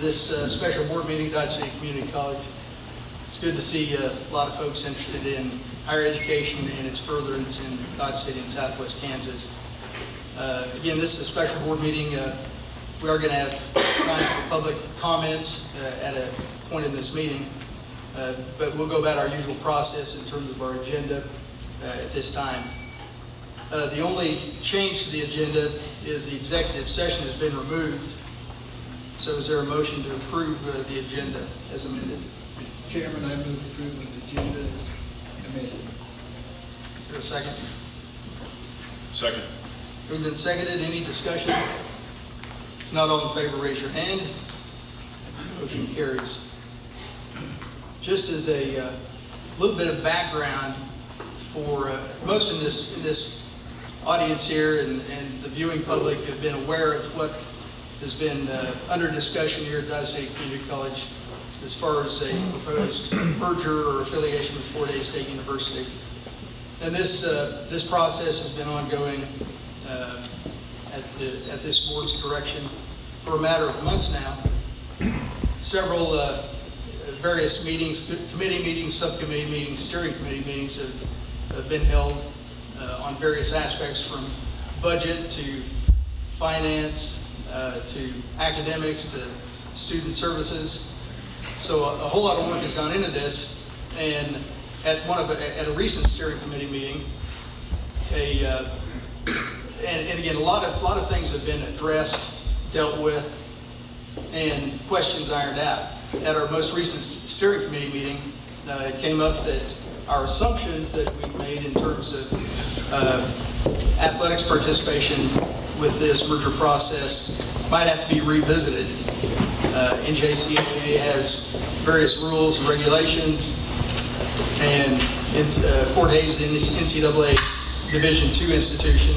to this special board meeting, Dodge City Community College. It's good to see a lot of folks interested in higher education and its furtherance in Dodge City and Southwest Kansas. Again, this is a special board meeting. We are going to have time for public comments at a point in this meeting, but we'll go about our usual process in terms of our agenda at this time. The only change to the agenda is the executive session has been removed. So is there a motion to approve the agenda as amended? Mr. Chairman, I move approval of the agenda as amended. Is there a second? Second. Moved and seconded. Any discussion? If not, all in favor, raise your hand. Motion carries. Just as a little bit of background for most in this audience here and the viewing public have been aware of what has been under discussion here at Dodge City Community College as far as a proposed merger or affiliation with Fort Hays State University. And this process has been ongoing at this board's direction for a matter of months now. Several various meetings, committee meetings, subcommittee meetings, steering committee meetings have been held on various aspects, from budget to finance to academics to student services. So a whole lot of work has gone into this, and at a recent steering committee meeting, and again, a lot of things have been addressed, dealt with, and questions ironed out. At our most recent steering committee meeting, it came up that our assumptions that we've made in terms of athletics participation with this merger process might have to be revisited. NJCAA has various rules and regulations, and Fort Hays is an NCAA Division II institution.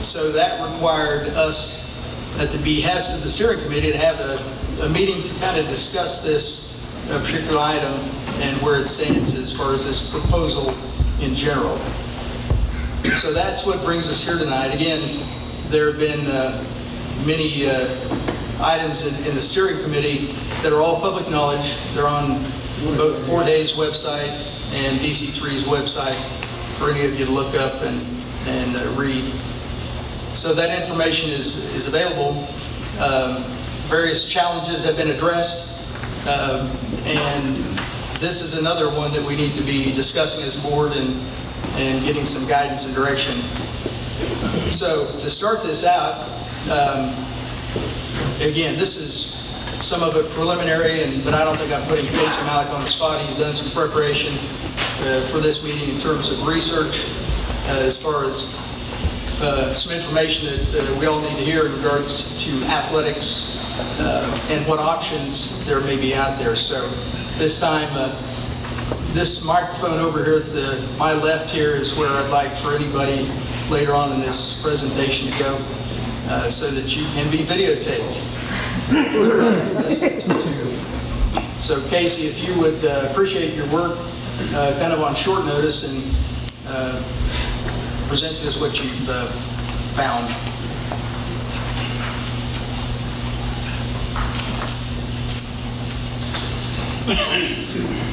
So that required us, at the behest of the steering committee, to have a meeting to kind of discuss this particular item and where it stands as far as this proposal in general. So that's what brings us here tonight. Again, there have been many items in the steering committee that are all public knowledge. They're on both Fort Hays' website and DC3's website for any of you to look up and read. So that information is available. Various challenges have been addressed, and this is another one that we need to be discussing as a board and getting some guidance and direction. So to start this out, again, this is some of it preliminary, but I don't think I'm putting Casey Malik on the spot. He's done some preparation for this meeting in terms of research, as far as some information that we all need to hear in regards to athletics and what options there may be out there. So this time, this microphone over here at my left here is where I'd like for anybody later on in this presentation to go, so that you can be videotaped. So Casey, if you would appreciate your work kind of on short notice and present to us what you've found. I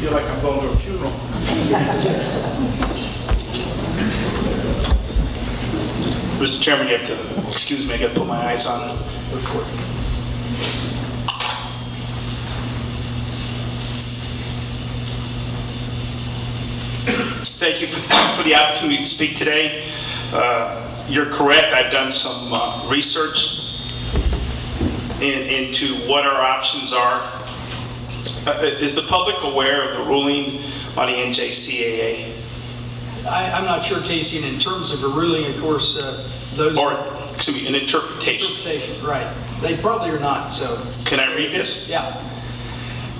feel like I'm going to a funeral. Mr. Chairman, you have to excuse me. I got to put my eyes on the report. Thank you for the opportunity to speak today. You're correct. I've done some research into what our options are. Is the public aware of the ruling on the NJCAA? I'm not sure, Casey, and in terms of a ruling, of course, those... Or, excuse me, an interpretation. Interpretation, right. They probably are not, so... Can I read this? Yeah.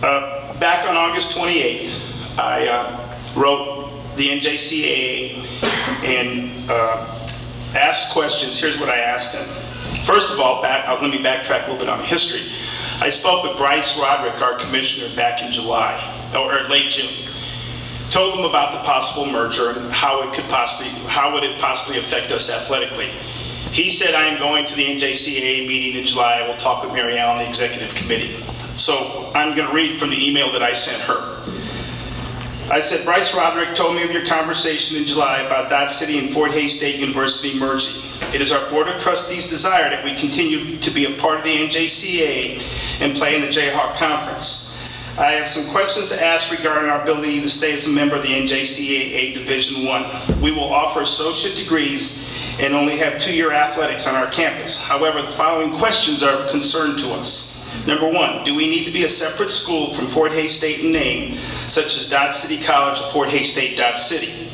Back on August 28th, I wrote the NJCAA and asked questions. Here's what I asked them. First of all, let me backtrack a little bit on the history. I spoke with Bryce Roderick, our commissioner, back in July, or late June. Told him about the possible merger and how would it possibly affect us athletically. He said, I am going to the NJCAA meeting in July. I will talk with Mary Allen, the executive committee. So I'm going to read from the email that I sent her. I said, Bryce Roderick told me of your conversation in July about Dodge City and Fort Hays State University merging. It is our Board of Trustees' desire that we continue to be a part of the NJCAA and play in the Jayhawk Conference. I have some questions to ask regarding our ability to stay as a member of the NJCAA Division I. We will offer associate degrees and only have 2-year athletics on our campus. However, the following questions are of concern to us. Number 1, do we need to be a separate school from Fort Hays State in name, such as Dodge City College or Fort Hays State Dodge City?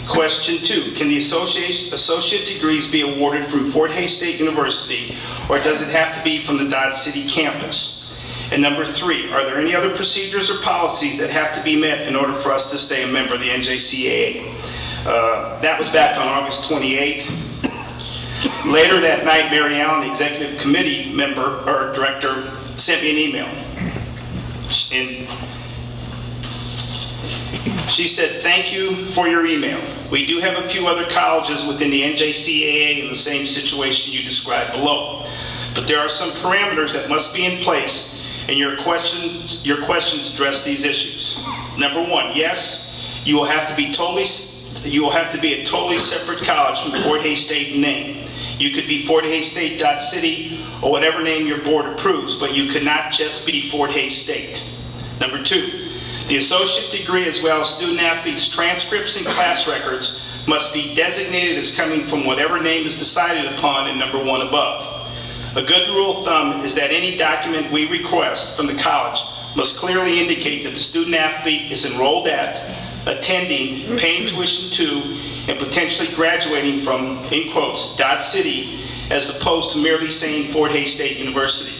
Question 2, can the associate degrees be awarded from Fort Hays State University, or does it have to be from the Dodge City campus? And number 3, are there any other procedures or policies that have to be met in order for us to stay a member of the NJCAA? That was back on August 28th. Later that night, Mary Allen, the executive committee member or director, sent me an email. And she said, thank you for your email. We do have a few other colleges within the NJCAA in the same situation you described below. But there are some parameters that must be in place, and your questions address these issues. Number 1, yes, you will have to be a totally separate college from Fort Hays State in name. You could be Fort Hays State Dodge City or whatever name your board approves, but you could not just be Fort Hays State. Number 2, the associate degree as well as student athletes' transcripts and class records must be designated as coming from whatever name is decided upon in number 1 above. A good rule of thumb is that any document we request from the college must clearly indicate that the student athlete is enrolled at, attending, paying tuition to, and potentially graduating from, in quotes, Dodge City, as opposed to merely saying Fort Hays State University.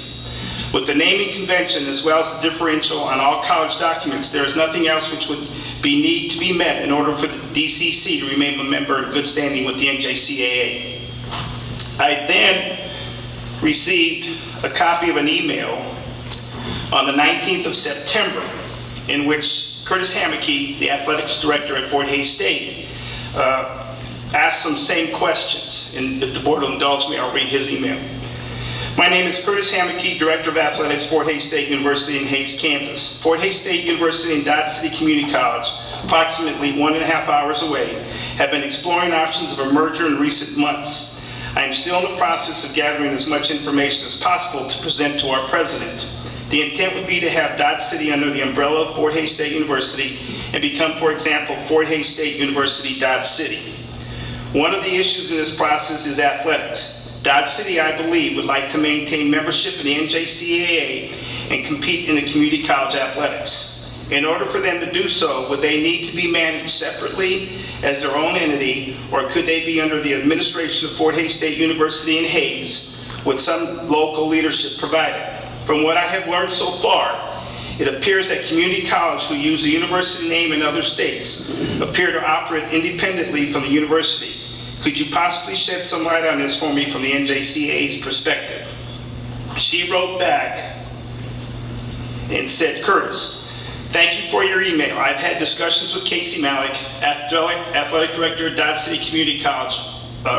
With the naming convention as well as the differential on all college documents, there is nothing else which would need to be met in order for the DCC to remain a member in good standing with the NJCAA. I then received a copy of an email on the 19th of September in which Curtis Hammocky, the athletics director at Fort Hays State, asked some same questions. And if the board will indulge me, I'll read his email. My name is Curtis Hammocky, Director of Athletics, Fort Hays State University in Hays, Kansas. Fort Hays State University and Dodge City Community College, approximately 1.5 hours away, have been exploring options of a merger in recent months. I am still in the process of gathering as much information as possible to present to our president. The intent would be to have Dodge City under the umbrella of Fort Hays State University and become, for example, Fort Hays State University Dodge City. One of the issues in this process is athletics. Dodge City, I believe, would like to maintain membership in the NJCAA and compete in the community college athletics. In order for them to do so, would they need to be managed separately as their own entity, or could they be under the administration of Fort Hays State University in Hays with some local leadership provided? From what I have learned so far, it appears that community colleges who use the university name in other states appear to operate independently from the university. Could you possibly shed some light on this for me from the NJCAA's perspective? She wrote back and said, Curtis, thank you for your email. I've had discussions with Casey Malik, athletic director at Dodge City Community College,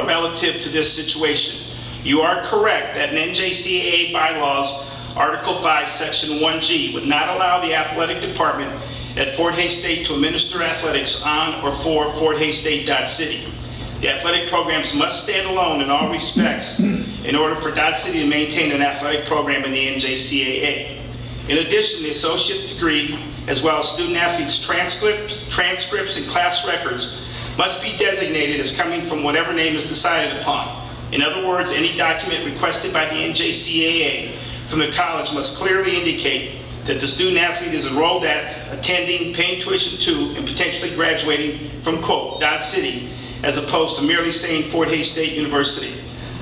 relative to this situation. You are correct that in NJCAA bylaws, Article 5, Section 1G would not allow the athletic department at Fort Hays State to administer athletics on or for Fort Hays State Dodge City. The athletic programs must stand alone in all respects in order for Dodge City to maintain an athletic program in the NJCAA. In addition, the associate degree, as well as student athletes' transcripts and class records, must be designated as coming from whatever name is decided upon. In other words, any document requested by the NJCAA from the college must clearly indicate that the student athlete is enrolled at, attending, paying tuition to, and potentially graduating from, quote, Dodge City, as opposed to merely saying Fort Hays State University.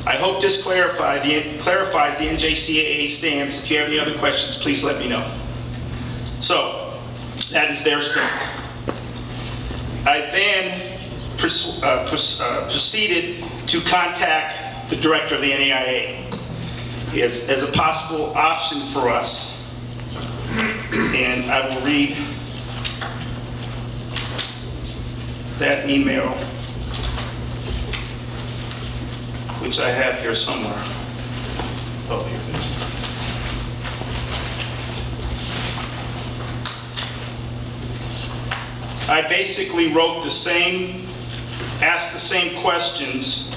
I hope this clarifies the NJCAA stance. If you have any other questions, please let me know. So, that is their stance. I then proceeded to contact the director of the NAIA as a possible option for us. And I will read that email, which I have here somewhere. Oh, here it is. I basically wrote asked the same questions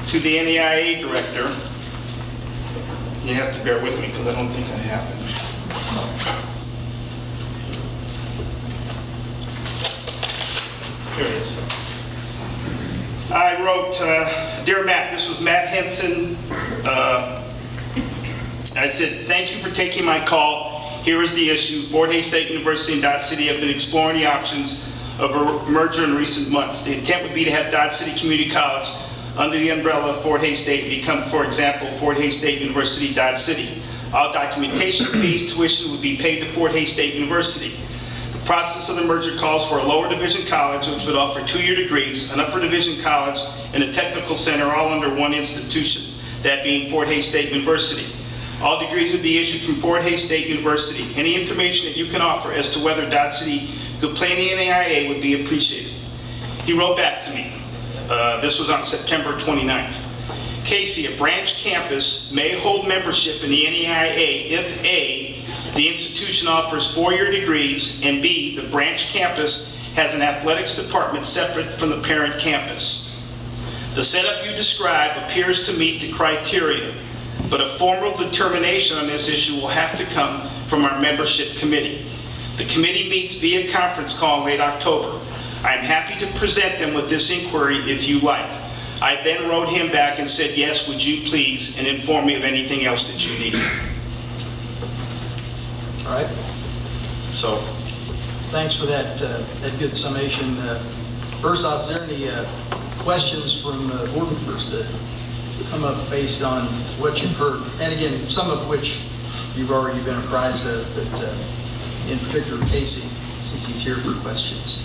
to the NEIA director. You have to bear with me because I don't think I have it. Here it is. I wrote, Dear Matt, this was Matt Henson. I said, thank you for taking my call. Here is the issue. Fort Hays State University and Dodge City have been exploring the options of a merger in recent months. The intent would be to have Dodge City Community College under the umbrella of Fort Hays State become, for example, Fort Hays State University, Dodge City. All documentation, fees, tuition would be paid to Fort Hays State University. The process of the merger calls for a lower division college, which would offer 2-year degrees, an upper division college, and a technical center, all under one institution, that being Fort Hays State University. All degrees would be issued from Fort Hays State University. Any information that you can offer as to whether Dodge City could play in the NAIA would be appreciated. He wrote back to me. This was on September 29th. Casey, a branch campus may hold membership in the NEIA if A, the institution offers 4-year degrees, and B, the branch campus has an athletics department separate from the parent campus. The setup you describe appears to meet the criteria, but a formal determination on this issue will have to come from our membership committee. The committee meets via conference call in late October. I am happy to present them with this inquiry if you like. I then wrote him back and said, yes, would you please, and inform me of anything else that you need. All right. So, Thanks for that good summation. First off, is there any questions from board members that come up based on what you've heard? And again, some of which you've already been apprised of, but in particular Casey, since he's here for questions.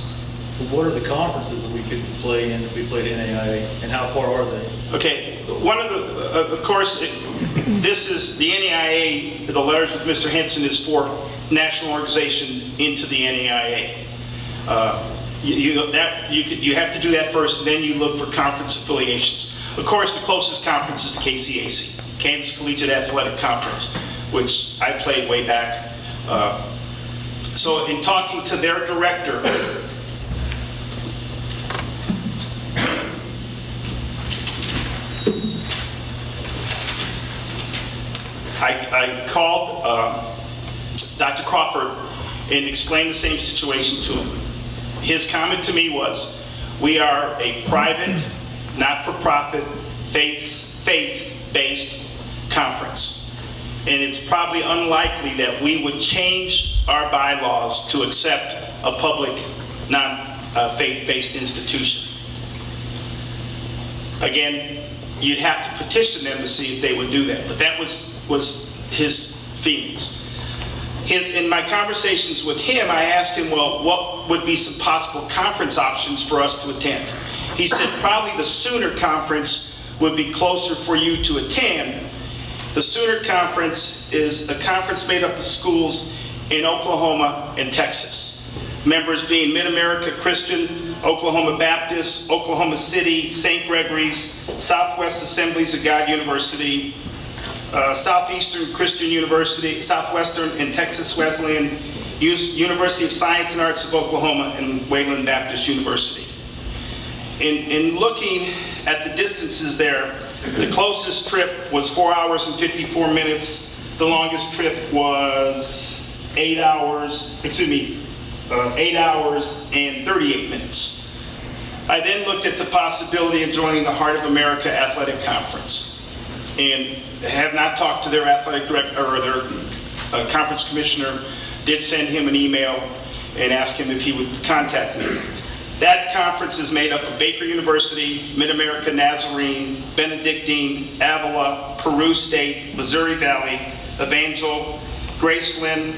So what are the conferences that we could play in if we played NAIA, and how far are they? okay, one of the, of course, this is the NEIA, the letters with Mr. Henson is for national organization into the NEIA. You have to do that first, and then you look for conference affiliations. Of course, the closest conference is the KCAC, Kansas Collegiate Athletic Conference, which I played way back. So in talking to their director, I called Dr. Crawford and explained the same situation to him. His comment to me was, we are a private, not-for-profit, faith-based conference. And it's probably unlikely that we would change our bylaws to accept a public, non-faith-based institution. Again, you'd have to petition them to see if they would do that, but that was his feelings. In my conversations with him, I asked him, well, what would be some possible conference options for us to attend? He said probably the Sooner Conference would be closer for you to attend. The Sooner Conference is a conference made up of schools in Oklahoma and Texas. Members being Mid-America Christian, Oklahoma Baptist, Oklahoma City, St. Gregory's, Southwest Assemblies of God University, Southeastern Christian University, Southwestern and Texas Wesleyan, University of Science and Arts of Oklahoma, and Wayland Baptist University. In looking at the distances there, the closest trip was 4 hours and 54 minutes. The longest trip was 8 hours and 38 minutes. I then looked at the possibility of joining the Heart of America Athletic Conference, and have not talked to their athletic director or their conference commissioner. Did send him an email and ask him if he would contact me. That conference is made up of Baker University, Mid-America Nazarene, Benedictine, Avila, Peru State, Missouri Valley, Evangel, Graceland,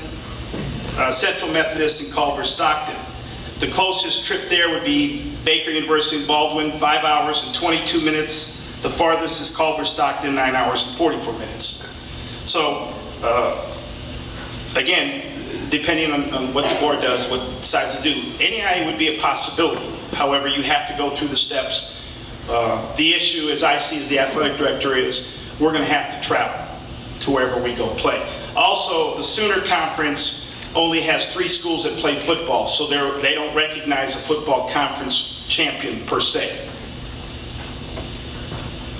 Central Methodist, and Culver Stockton. The closest trip there would be Baker University in Baldwin, 5 hours and 22 minutes. The farthest is Culver Stockton, 9 hours and 44 minutes. So, again, depending on what the board does, what it decides to do, NEIA would be a possibility. However, you have to go through the steps. The issue, as I see as the athletic director, is we're going to have to travel to wherever we go play. Also, the Sooner Conference only has 3 schools that play football, so they don't recognize a football conference champion per se.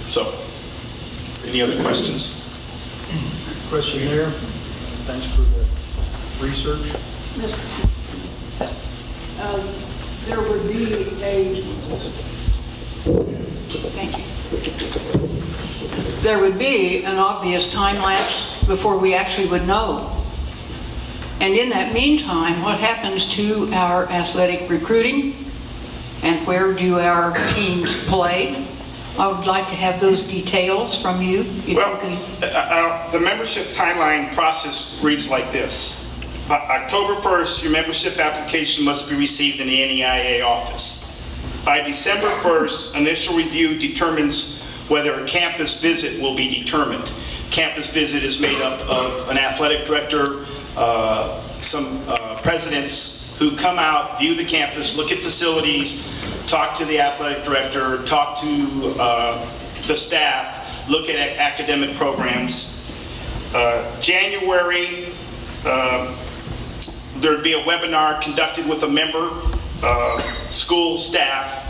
So, any other questions? Question there. Thanks for the research. There would be thank you. There would be an obvious time lapse before we actually would know. And in that meantime, what happens to our athletic recruiting? And where do our teams play? I would like to have those details from you. If you Well, can. the membership timeline process reads like this. October 1st, your membership application must be received in the NEIA office. By December 1st, initial review determines whether a campus visit will be determined. Campus visit is made up of an athletic director, some presidents who come out, view the campus, look at facilities, talk to the athletic director, talk to the staff, look at academic programs. January, there'd be a webinar conducted with a member, school staff,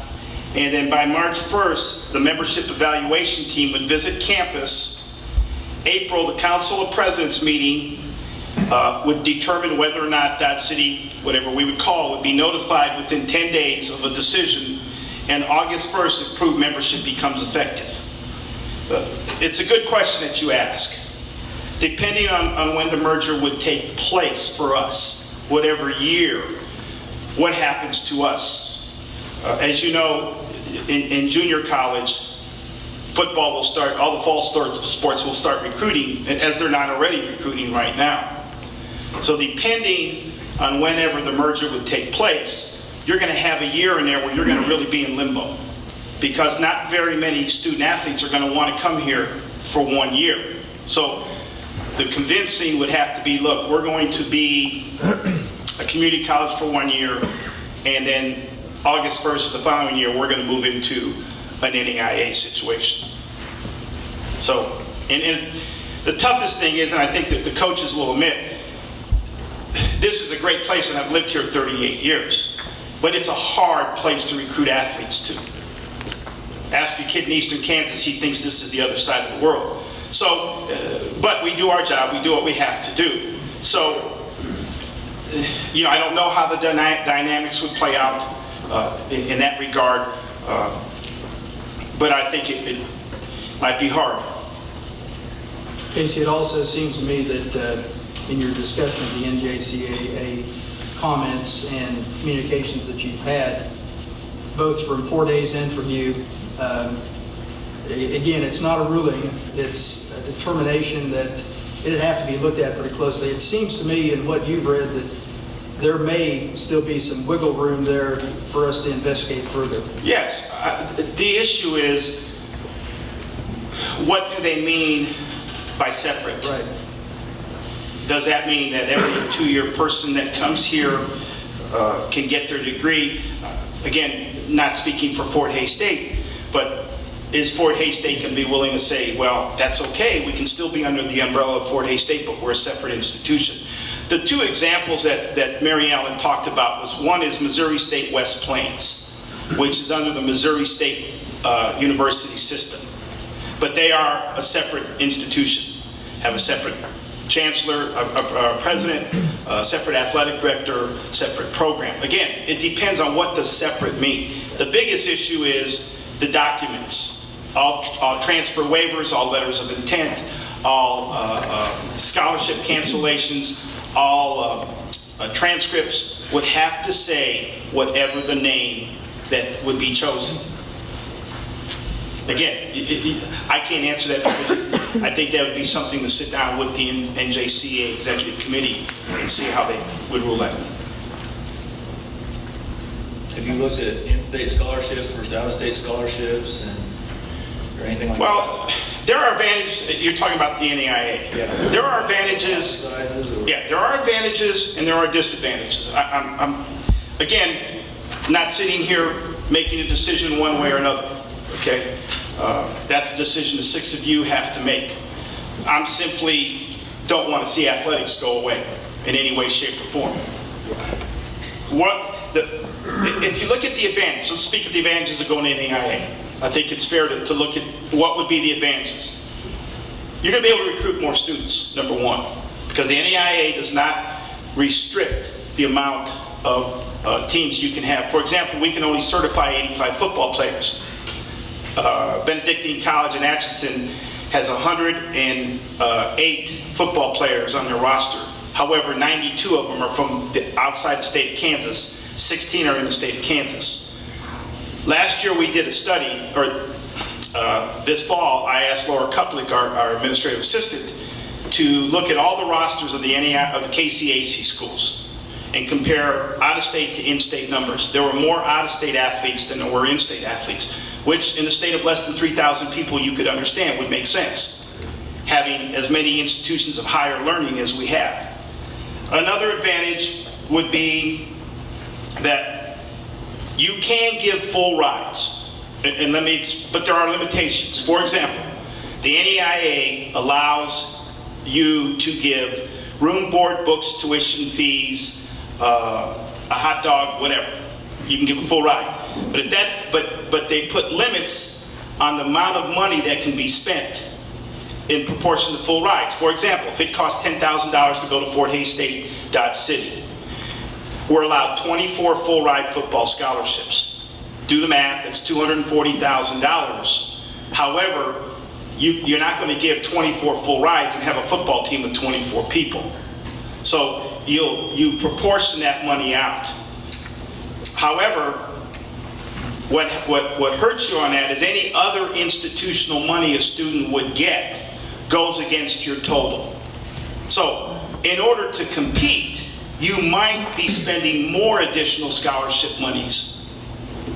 and then by March 1st, the membership evaluation team would visit campus. April, the Council of Presidents meeting would determine whether or not that city, whatever we would call, would be notified within 10 days of a decision, and August 1st, approved membership becomes effective. It's a good question that you ask. Depending on when the merger would take place for us, whatever year, what happens to us? As you know, in junior college, football will start, all the fall sports will start recruiting, as they're not already recruiting right now. So depending on whenever the merger would take place, you're going to have a year in there where you're going to really be in limbo, because not very many student athletes are going to want to come here for 1 year. So the convincing would have to be, look, we're going to be a community college for 1 year, and then August 1st of the following year, we're going to move into an NEIA situation. So, and the toughest thing is, and I think that the coaches will admit, this is a great place, and I've lived here 38 years, but it's a hard place to recruit athletes to. Ask a kid in Eastern Kansas, he thinks this is the other side of the world. So, but we do our job, we do what we have to do. So, I don't know how the dynamics would play out in that regard, but I think it might be hard. Casey, it also seems to me that in your discussion of the NJCAA comments and communications that you've had, both from 4 days in from you, again, it's not a ruling, it's a determination that it'd have to be looked at pretty closely. It seems to me in what you've read that there may still be some wiggle room there for us to investigate further. Yes, the issue is, what do they mean by separate? Right. Does that mean that every 2-year person that comes here can get their degree? Again, not speaking for Fort Hays State, but is Fort Hays State going to be willing to say, well, that's okay, we can still be under the umbrella of Fort Hays State, but we're a separate institution? The 2 examples that Mary Ellen talked about was, one is Missouri State West Plains, which is under the Missouri State University system. But they are a separate institution, have a separate chancellor, a president, a separate athletic director, separate program. Again, it depends on what does separate mean. The biggest issue is the documents. All transfer waivers, all letters of intent, all scholarship cancellations, all transcripts would have to say whatever the name that would be chosen. Again, I can't answer that because I think that would be something to sit down with the NJCAA Executive Committee and see how they would rule that. Have you looked at in-state scholarships versus out-of-state scholarships or anything like that? Well, there are advantages. You're talking about the NEIA. Yeah. There are advantages. Yeah, there are advantages and there are disadvantages. I'm again, not sitting here making a decision one way or another. Okay, that's a decision the 6 of you have to make. I'm simply don't want to see athletics go away in any way, shape, or form. If you look at the advantage, let's speak of the advantages of going to NAIA. I think it's fair to look at what would be the advantages. You're going to be able to recruit more students, number one, because the NAIA does not restrict the amount of teams you can have. For example, we can only certify 85 football players. Benedictine College in Atchison has 108 football players on their roster. However, 92 of them are from outside the state of Kansas. 16 are in the state of Kansas. Last year we did a study, or this fall, I asked Laura Kuplik, our administrative assistant, to look at all the rosters of the KCAC schools and compare out-of-state to in-state numbers. There were more out-of-state athletes than there were in-state athletes, which in a state of less than 3,000 people you could understand would make sense, having as many institutions of higher learning as we have. Another advantage would be that you can give full rides, but there are limitations. For example, the NAIA allows you to give room, board, books, tuition, fees, a hot dog, whatever. You can give a full ride. But they put limits on the amount of money that can be spent in proportion to full rides. For example, if it costs $10,000 to go to Fort Hays State, Dodge City, we're allowed 24 full ride football scholarships. Do the math, that's $240,000. However, you're not going to give 24 full rides and have a football team of 24 people. So you proportion that money out. However, what hurts you on that is any other institutional money a student would get goes against your total. So in order to compete, you might be spending more additional scholarship monies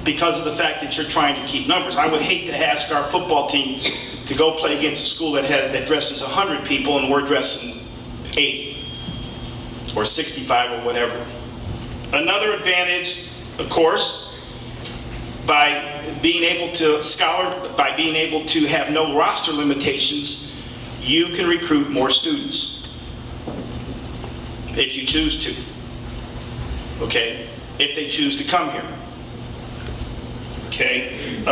because of the fact that you're trying to keep numbers. I would hate to ask our football team to go play against a school that dresses 100 people and we're dressing 80 or 65 or whatever. Another advantage, of course, by being able to have no roster limitations, you can recruit more students if you choose to, okay? If they choose to come here, okay?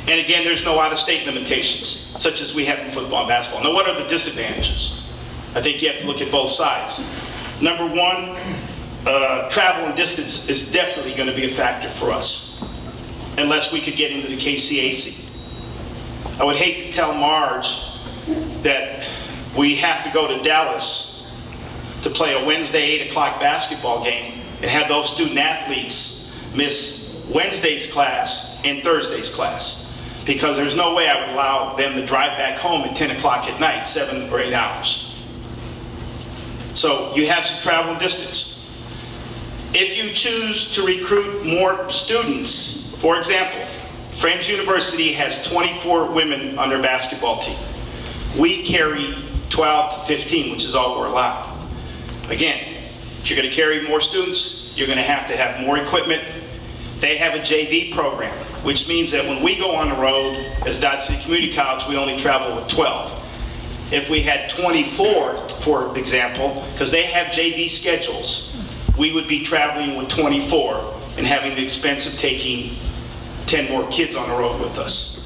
And again, there's no out-of-state limitations, such as we have in football and basketball. Now, what are the disadvantages? I think you have to look at both sides. Number one, travel and distance is definitely going to be a factor for us, unless we could get into the KCAC. I would hate to tell Marge that we have to go to Dallas to play a Wednesday 8 o'clock basketball game and have those student athletes miss Wednesday's class and Thursday's class, because there's no way I would allow them to drive back home at 10 o'clock at night, 7 or 8 hours. So you have some travel and distance. If you choose to recruit more students, for example, Friends University has 24 women on their basketball team. We carry 12 to 15, which is all we're allowed. Again, if you're going to carry more students, you're going to have more equipment. They have a JV program, which means that when we go on the road as Dodge City Community College, we only travel with 12. If we had 24, for example, because they have JV schedules, we would be traveling with 24 and having the expense of taking 10 more kids on the road with us.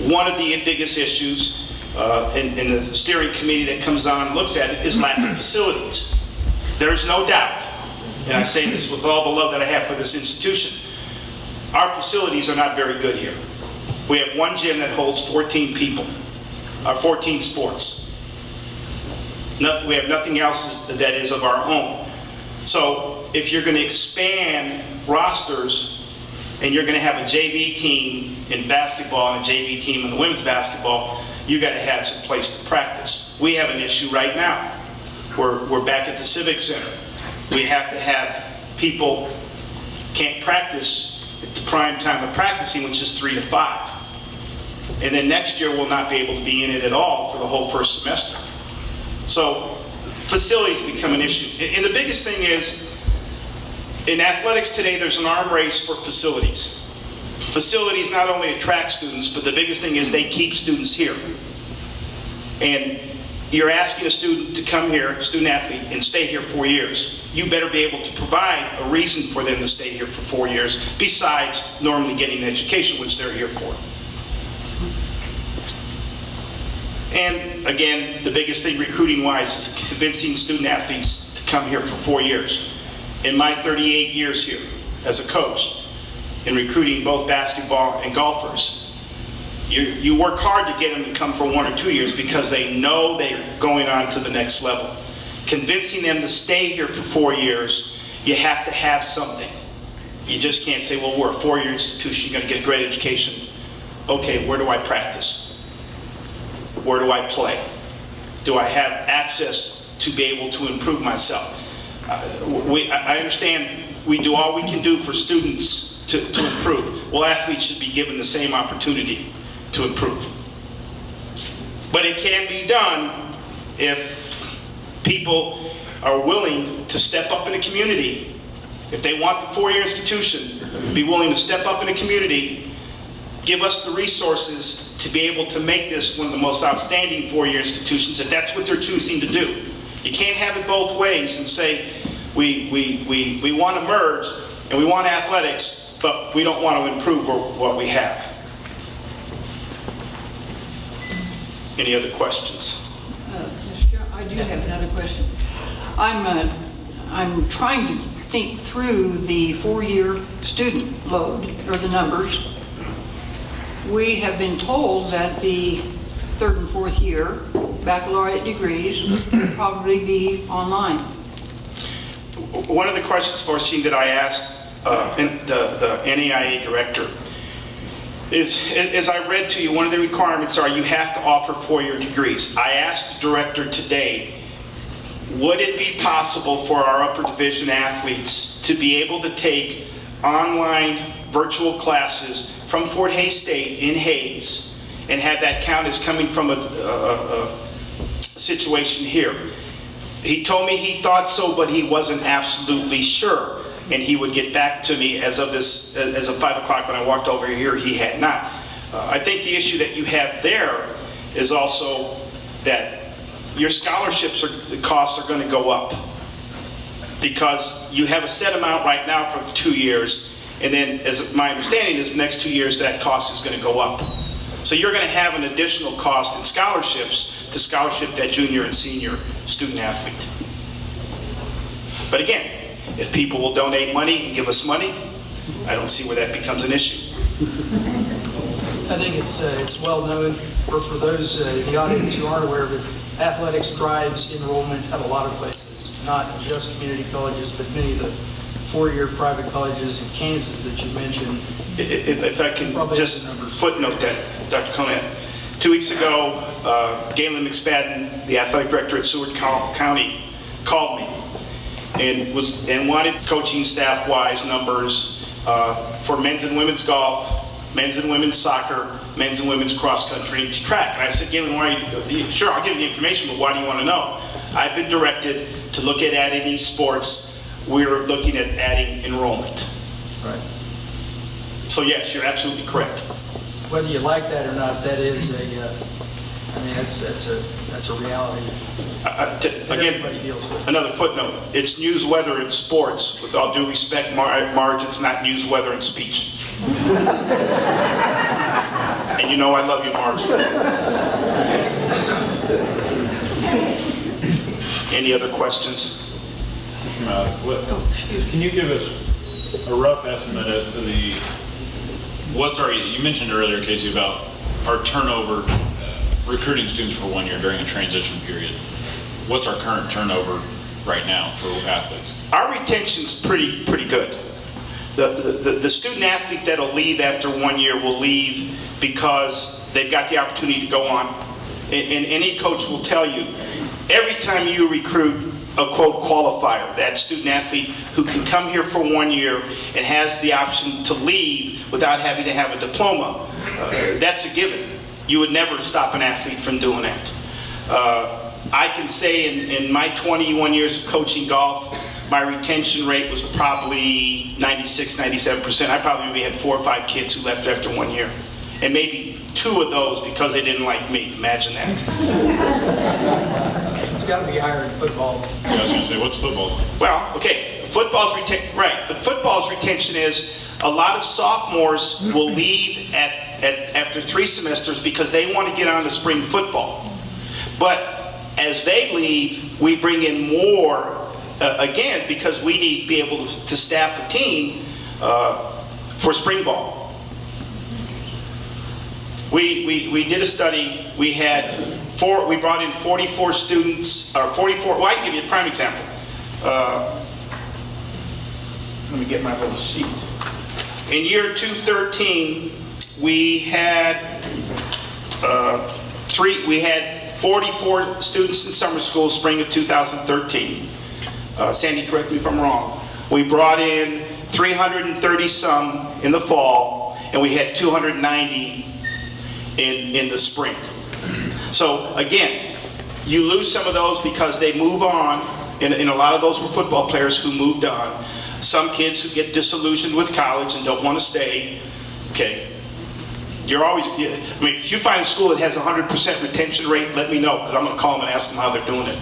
One of the biggest issues in the steering committee that comes on and looks at it is lack of facilities. There's no doubt, and I say this with all the love that I have for this institution, our facilities are not very good here. We have one gym that holds 14 people, 14 sports. We have nothing else that is of our own. So if you're going to expand rosters and you're going to have a JV team in basketball and a JV team in the women's basketball, you got to have some place to practice. We have an issue right now. We're back at the Civic Center. We have to have people can't practice at the prime time of practicing, which is 3 to 5. And then next year we'll not be able to be in it at all for the whole first semester. So facilities become an issue. And the biggest thing is, in athletics today, there's an arm race for facilities. Facilities not only attract students, but the biggest thing is they keep students here. And you're asking a student to come here, student athlete, and stay here 4 years. You better be able to provide a reason for them to stay here for 4 years, besides normally getting an education, which they're here for. And again, the biggest thing recruiting-wise is convincing student athletes to come here for 4 years. In my 38 years here as a coach, in recruiting both basketball and golfers, you work hard to get them to come for 1 or 2 years because they know they're going on to the next level. Convincing them to stay here for 4 years, you have to have something. You just can't say, well, we're a 4-year institution, you're going to get a great education. Okay, where do I practice? Where do I play? Do I have access to be able to improve myself? I understand we do all we can do for students to improve. Well, athletes should be given the same opportunity to improve. But it can be done if people are willing to step up in the community. If they want the 4-year institution, be willing to step up in the community, give us the resources to be able to make this one of the most outstanding 4-year institutions, if that's what they're choosing to do. You can't have it both ways and say, we want to merge and we want athletics, but we don't want to improve what we have. Any other questions? Mr. Chair, I do have another question. I'm trying to think through the 4-year student load, or the numbers. We have been told that the 3rd and 4th year baccalaureate degrees will probably be online. One of the questions, Forsyne, that I asked the NAIA director is, as I read to you, one of the requirements are you have to offer 4-year degrees. I asked the director today, would it be possible for our upper division athletes to be able to take online virtual classes from Fort Hays State in Hays and have that count as coming from a situation here? He told me he thought so, but he wasn't absolutely sure. And he would get back to me as of 5 o'clock when I walked over here, he had not. I think the issue that you have there is also that your scholarships the costs are going to go up. Because you have a set amount right now for 2 years, and then as my understanding is the next 2 years that cost is going to go up. So you're going to have an additional cost in scholarships to scholarship that junior and senior student athlete. But again, if people will donate money and give us money, I don't see where that becomes an issue. I think it's well known, or for those in the audience who aren't aware of it, athletics drives enrollment at a lot of places, not just community colleges, but many of the 4-year private colleges in Kansas that you mentioned. If I can just footnote that, Dr. Conant. 2 weeks ago, Galen McSpadden, the athletic director at Seward County, called me and wanted coaching staff-wise numbers for men's and women's golf, men's and women's soccer, men's and women's cross-country and track. And I said, Galen, why are you, sure, I'll give you the information, but why do you want to know? I've been directed to look at adding these sports. We're looking at adding enrollment. Right. So yes, you're absolutely correct. Whether you like that or not, that is that's a reality that Again, everybody deals with. another footnote. It's news, weather, and sports. With all due respect, Marge, it's not news, weather, and speech. And you know I love you, Marge. Any other questions? Mr. Malik, can you give us a rough estimate as to you mentioned earlier, Casey, about our turnover recruiting students for 1 year during a transition period. What's our current turnover right now for athletes? Our retention's pretty good. The student athlete that'll leave after 1 year will leave because they've got the opportunity to go on. And any coach will tell you, every time you recruit a quote qualifier, that student athlete who can come here for 1 year and has the option to leave without having to have a diploma, that's a given. You would never stop an athlete from doing that. I can say in my 21 years of coaching golf, my retention rate was probably 96, 97%. I probably maybe had 4 or 5 kids who left after 1 year. And maybe 2 of those because they didn't like me. Imagine that. It's got to be higher in football. Yeah, I was gonna say, what's football? Well, okay, football's right, but football's retention is a lot of sophomores will leave after 3 semesters because they want to get on to spring football. But as they leave, we bring in more, again, because we need to be able to staff a team for spring ball. We did a study. We brought in 44 students, or 44, well, I can give you a prime example. Let me get my little sheet. In year 213, we had 44 students in summer school, spring of 2013. Sandy, correct me if I'm wrong. We brought in 330 some in the fall, and we had 290 in the spring. So again, you lose some of those because they move on, and a lot of those were football players who moved on. Some kids who get disillusioned with college and don't want to stay. Okay. You're always, I mean, if you find a school that has 100% retention rate, let me know, because I'm going to call them and ask them how they're doing it.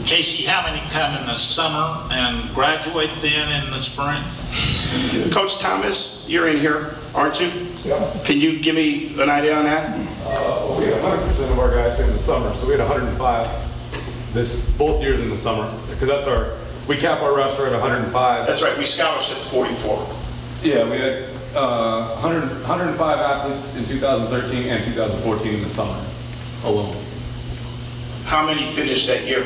Casey, how many come in the summer and graduate then in the spring? Coach Thomas, you're in here, aren't you? Yeah. Can you give me an idea on that? We had 100% of our guys in the summer, so we had 105 both years in the summer, because we cap our roster at 105. That's right, we scholarship 44. Yeah, we had 105 athletes in 2013 and 2014 in the summer alone. How many finished that year?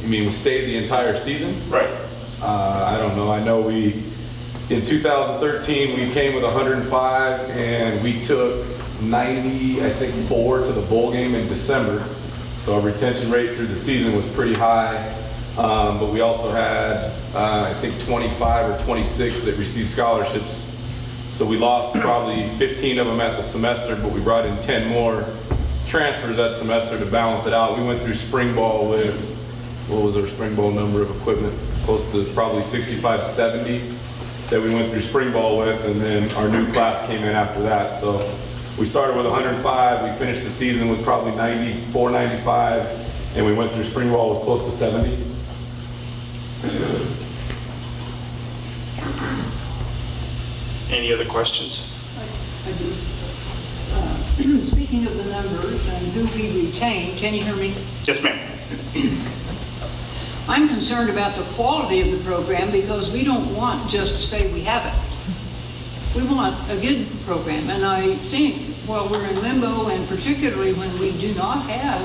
You mean we stayed the entire season? Right. I don't know. I know in 2013, we came with 105 and we took 90, I think 4 to the bowl game in December. So our retention rate through the season was pretty high. But we also had, I think 25 or 26 that received scholarships. So we lost probably 15 of them at the semester, but we brought in 10 more transfers that semester to balance it out. We went through spring ball with, what was our spring ball number of equipment? Close to probably 65, 70 that we went through spring ball with, and then our new class came in after that. So we started with 105, we finished the season with probably 94, 95, and we went through spring ball with close to 70. Any other questions? I do. Speaking of the numbers and who we retain, can you hear me? Yes, ma'am. I'm concerned about the quality of the program because we don't want just to say we have it. We want a good program, and I think while we're in limbo, and particularly when we do not have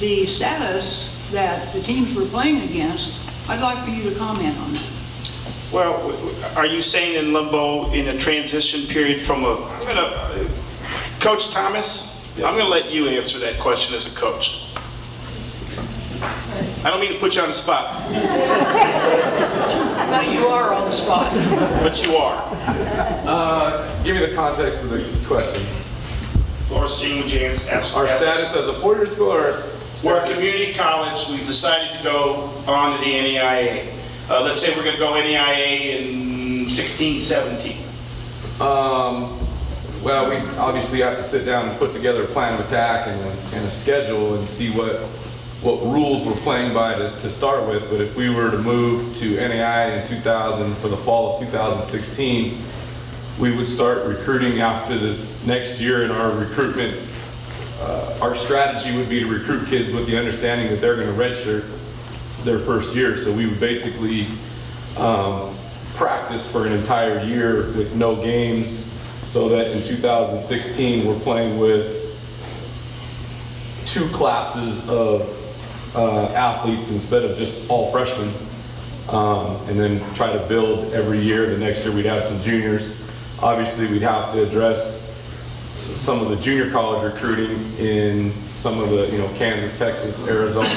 the status that the teams we're playing against, I'd like for you to comment on that. Well, are you saying in limbo in a transition period from Coach Thomas, I'm going to let you answer that question as a coach. I don't mean to put you on the spot. But you are on the spot. But you are. Give me the context of the question. Florence Jean, would you ask? Our status as a four-year school, or our We're a status- community college. We decided to go on to the NEIA. Let's say we're going to go NEIA in 16, 17. Well, we obviously have to sit down and put together a plan of attack and a schedule and see what rules we're playing by to start with. But if we were to move to NAI in 2000 for the fall of 2016, we would start recruiting after the next year. In our recruitment, our strategy would be to recruit kids with the understanding that they're going to redshirt their first year. So we would basically practice for an entire year with no games, so that in 2016 we're playing with 2 classes of athletes instead of just all freshmen, and then try to build every year. The next year we'd have some juniors. Obviously we'd have to address some of the junior college recruiting in some of the, Kansas, Texas, Arizona,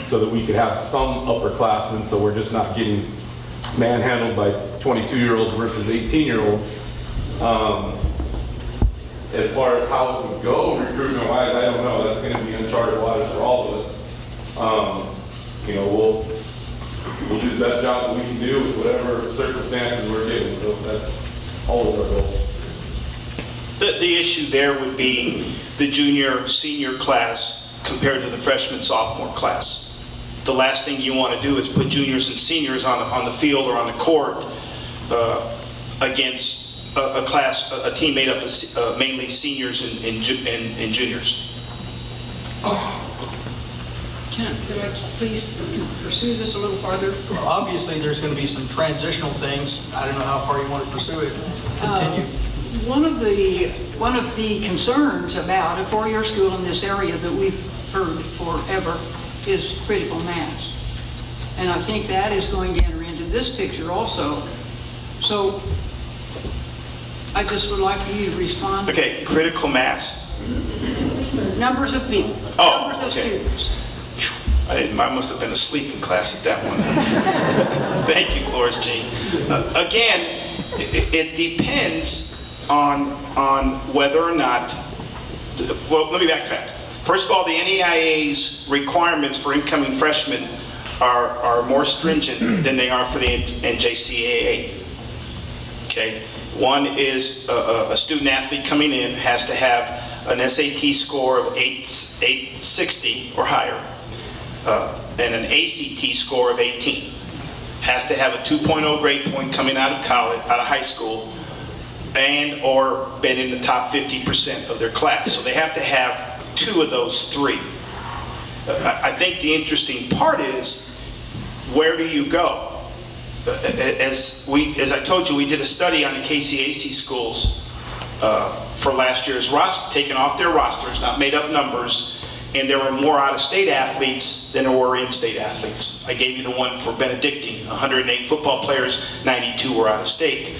so that we could have some upperclassmen, so we're just not getting manhandled by 22-year-olds versus 18-year-olds. As far as how it would go recruitment-wise, I don't know. That's going to be uncharted waters for all of us. You know, we'll do the best job that we can do with whatever circumstances we're given, so that's always our goal. The issue there would be the junior, senior class compared to the freshman, sophomore class. The last thing you want to do is put juniors and seniors on the field or on the court against a team made up of mainly seniors and juniors. Could I please pursue this a little farther? Well, obviously, there's going to be some transitional things. I don't know how far you want to pursue it. Continue. One of the concerns about a four-year school in this area that we've heard forever is critical mass. And I think that is going to enter into this picture also. So I just would like for you to respond. Okay, critical mass. Numbers of people, Oh, numbers of okay. students. I must have been asleep in class at that one. Thank you, Flores Jean. Again, it depends on whether or not, well, let me backtrack. First of all, the NAIA's requirements for incoming freshmen are more stringent than they are for the NJCAA. Okay? One is a student athlete coming in has to have an SAT score of 860 or higher, and an ACT score of 18. Has to have a 2.0 grade point coming out of college, out of high school, and or been in the top 50% of their class. So they have to have two of those three. I think the interesting part is, where do you go? As I told you, we did a study on the KCAC schools for last year's roster, taken off their rosters, not made up numbers, and there were more out-of-state athletes than there were in-state athletes. I gave you the one for Benedictine, 108 football players, 92 were out-of-state.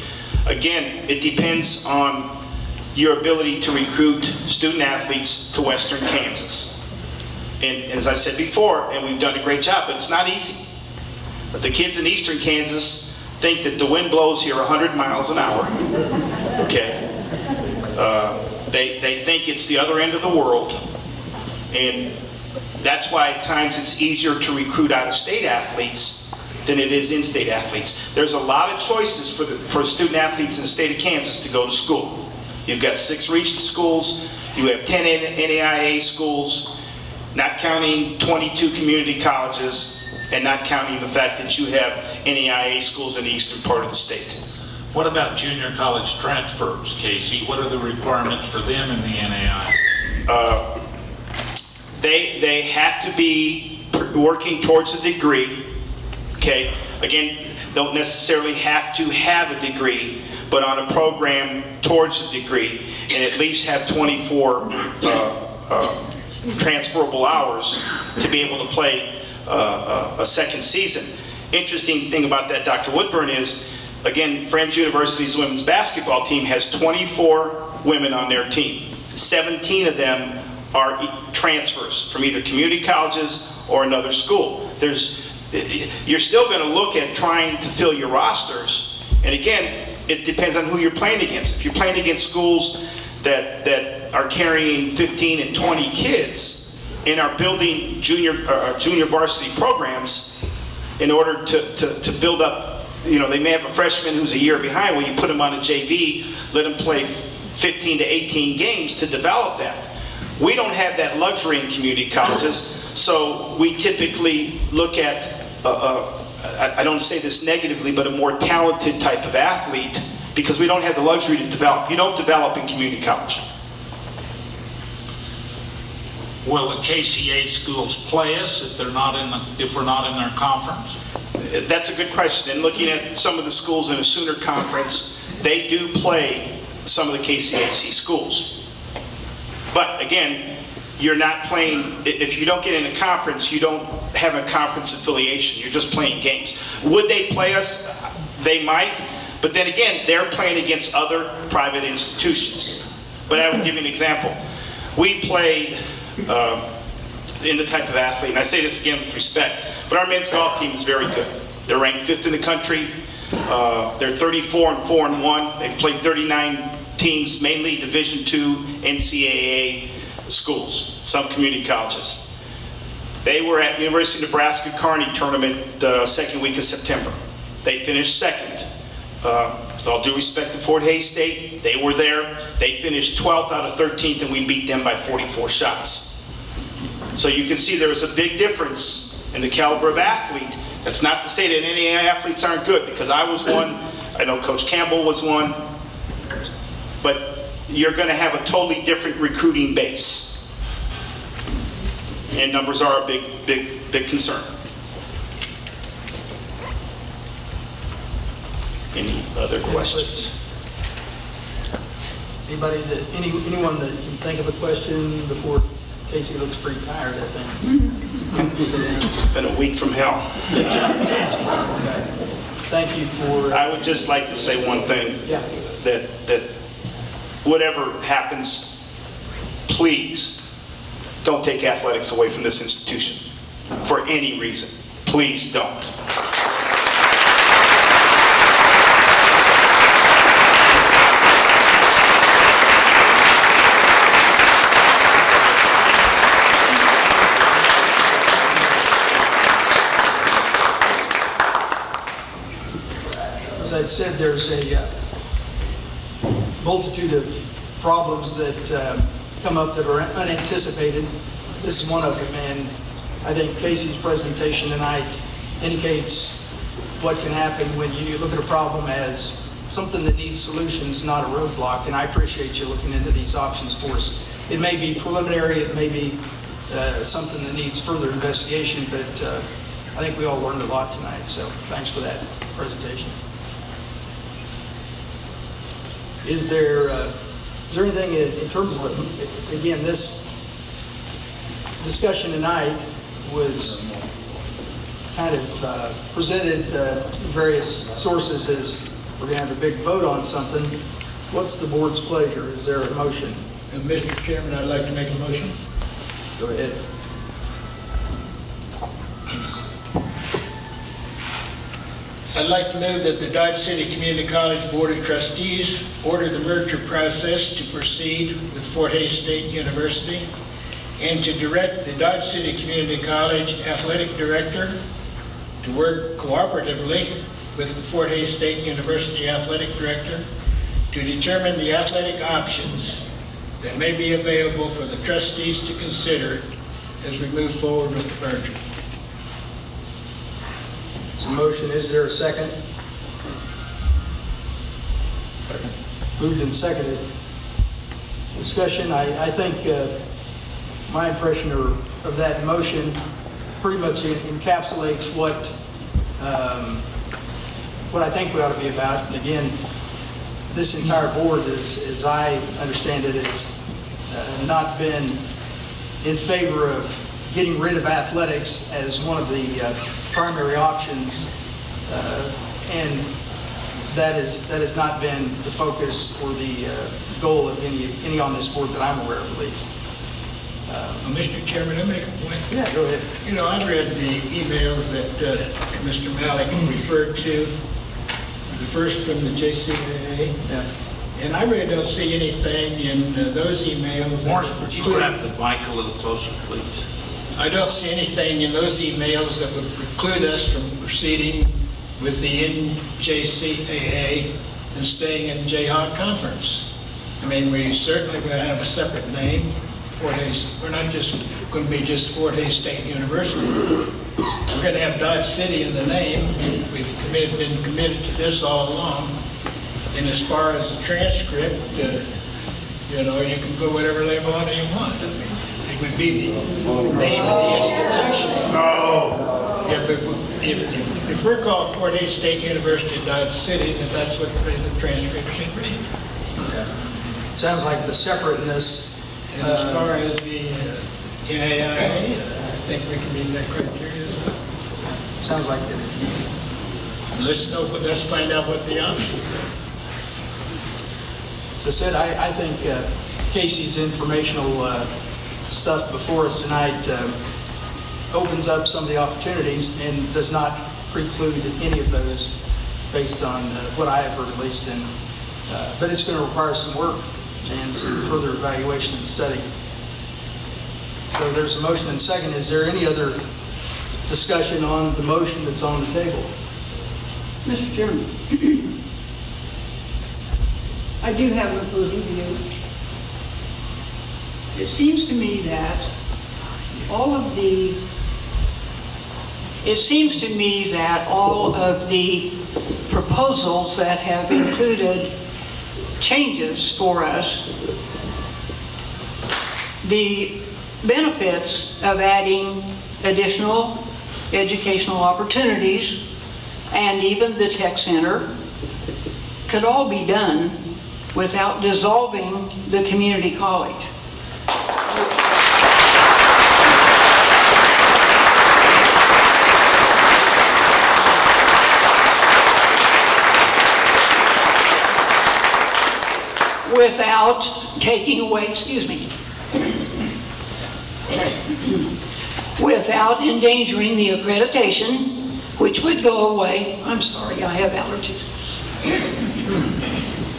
Again, it depends on your ability to recruit student athletes to Western Kansas. And as I said before, and we've done a great job, but it's not easy. But the kids in Eastern Kansas think that the wind blows here 100 miles an hour. Okay. They think it's the other end of the world. And that's why at times it's easier to recruit out-of-state athletes than it is in-state athletes. There's a lot of choices for student athletes in the state of Kansas to go to school. You've got 6 region schools, you have 10 NAIA schools, not counting 22 community colleges, and not counting the fact that you have NAIA schools in the eastern part of the state. What about junior college transfers, Casey? What are the requirements for them in the NAI? They have to be working towards a degree. Okay, again, don't necessarily have to have a degree, but on a program towards a degree, and at least have 24 transferable hours to be able to play a second season. Interesting thing about that, Dr. Woodburn, is, again, Friends University's women's basketball team has 24 women on their team. 17 of them are transfers from either community colleges or another school. You're still going to look at trying to fill your rosters, and again, it depends on who you're playing against. If you're playing against schools that are carrying 15 and 20 kids and are building junior varsity programs in order to build up, you know, they may have a freshman who's a year behind. Well, you put them on a JV, let them play 15 to 18 games to develop that. We don't have that luxury in community colleges, so we typically look at, I don't say this negatively, but a more talented type of athlete, because we don't have the luxury to develop. You don't develop in community college. Will the KCA schools play us if we're not in their conference? That's a good question. And looking at some of the schools in a Sooner conference, they do play some of the KCAC schools. But again, you're not playing, if you don't get in a conference, you don't have a conference affiliation. You're just playing games. Would they play us? They might. But then again, they're playing against other private institutions. But I will give you an example. We played in the type of athlete, and I say this again with respect, but our men's golf team is very good. They're ranked 5th in the country. They're 34-4-1. They've played 39 teams, mainly Division II NCAA schools, some community colleges. They were at University of Nebraska Kearney tournament second week of September. They finished second. With all due respect to Fort Hays State, they were there. They finished 12th out of 13th, and we beat them by 44 shots. So you can see there was a big difference in the caliber of athlete. That's not to say that any athletes aren't good, because I was one. I know Coach Campbell was one. But you're going to have a totally different recruiting base. And numbers are a big concern. Any other questions? Anyone that can think of a question before Casey looks pretty tired, I think. It's been a week from hell. Okay. Thank you for... I would just like to say one thing. Yeah. That whatever happens, please don't take athletics away from this institution for any reason. Please don't. As I'd said, there's a multitude of problems that come up that are unanticipated. This is one of them, and I think Casey's presentation tonight indicates what can happen when you look at a problem as something that needs solutions, not a roadblock, and I appreciate you looking into these options for us. It may be preliminary, it may be something that needs further investigation, but I think we all learned a lot tonight, so thanks for that presentation. Is there anything in terms of, again, this discussion tonight was kind of presented various sources as we're going to have a big vote on something. What's the board's pleasure? Is there a motion? Mr. Chairman, I'd like to make a motion. Go ahead. I'd like to move that the Dodge City Community College Board of Trustees order the merger process to proceed with Fort Hays State University, and to direct the Dodge City Community College Athletic Director to work cooperatively with the Fort Hays State University Athletic Director to determine the athletic options that may be available for the trustees to consider as we move forward with the merger. Motion, is there a second? Second. Moved and seconded. Discussion, I think my impression of that motion pretty much encapsulates what I think we ought to be about. And again, this entire board, as I understand it, has not been in favor of getting rid of athletics as one of the primary options, and that has not been the focus or the goal of any on this board that I'm aware of, at least. Mr. Chairman, I make a point. Yeah, go ahead. You know, I read the emails that Mr. Malik referred to, the first from the JCAA, Yeah. and I really don't see anything in those emails. Morris, would you grab the mic a little closer, please? I don't see anything in those emails that would preclude us from proceeding with the NJCAA and staying in Jayhawk Conference. I mean, we certainly will have a separate name, Fort Hays. We're not just going to be just Fort Hays State University. We're going to have Dodge City in the name. We've been committed to this all along. And as far as the transcript, you know, you can go whatever label on you want. I mean, it would be the name of the institution. No. Yeah, but if we're called Fort Hays State University Dodge City, then that's what the transcript should read. Okay. Sounds like the separateness. And as far as the NAIA, I think we can meet that criteria as well. Sounds like that. Let's find out what the options are. As I said, I think Casey's informational stuff before us tonight opens up some of the opportunities and does not preclude any of those based on what I have heard at least. And, but it's going to require some work and some further evaluation and study. So there's a motion and second. Is there any other discussion on the motion that's on the table? Mr. Chairman, I do have an opposing view. It seems to me that all of the proposals that have included changes for us, the benefits of adding additional educational opportunities and even the tech center could all be done without dissolving the community college. Without taking away, without endangering the accreditation, which would go away. I'm sorry, I have allergies.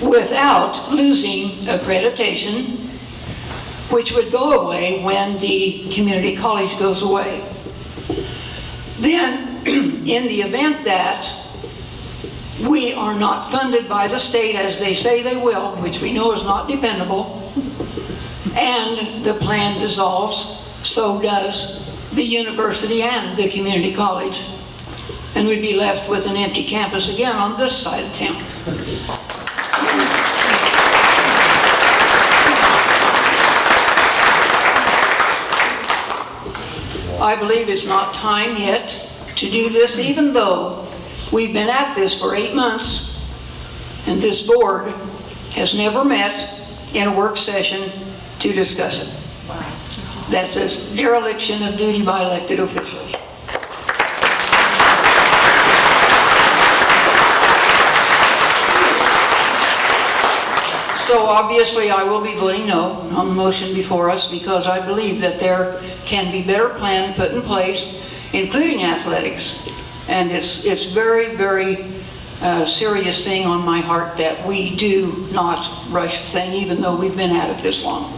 Without losing accreditation, which would go away when the community college goes away. Then, in the event that we are not funded by the state as they say they will, which we know is not dependable, and the plan dissolves, so does the university and the community college. And we'd be left with an empty campus again on this side of town. I believe it's not time yet to do this, even though we've been at this for 8 months, and this board has never met in a work session to discuss it. That's a dereliction of duty by elected officials. So obviously I will be voting no on the motion before us, because I believe that there can be better plan put in place, including athletics. And it's very, very serious thing on my heart that we do not rush the thing, even though we've been at it this long.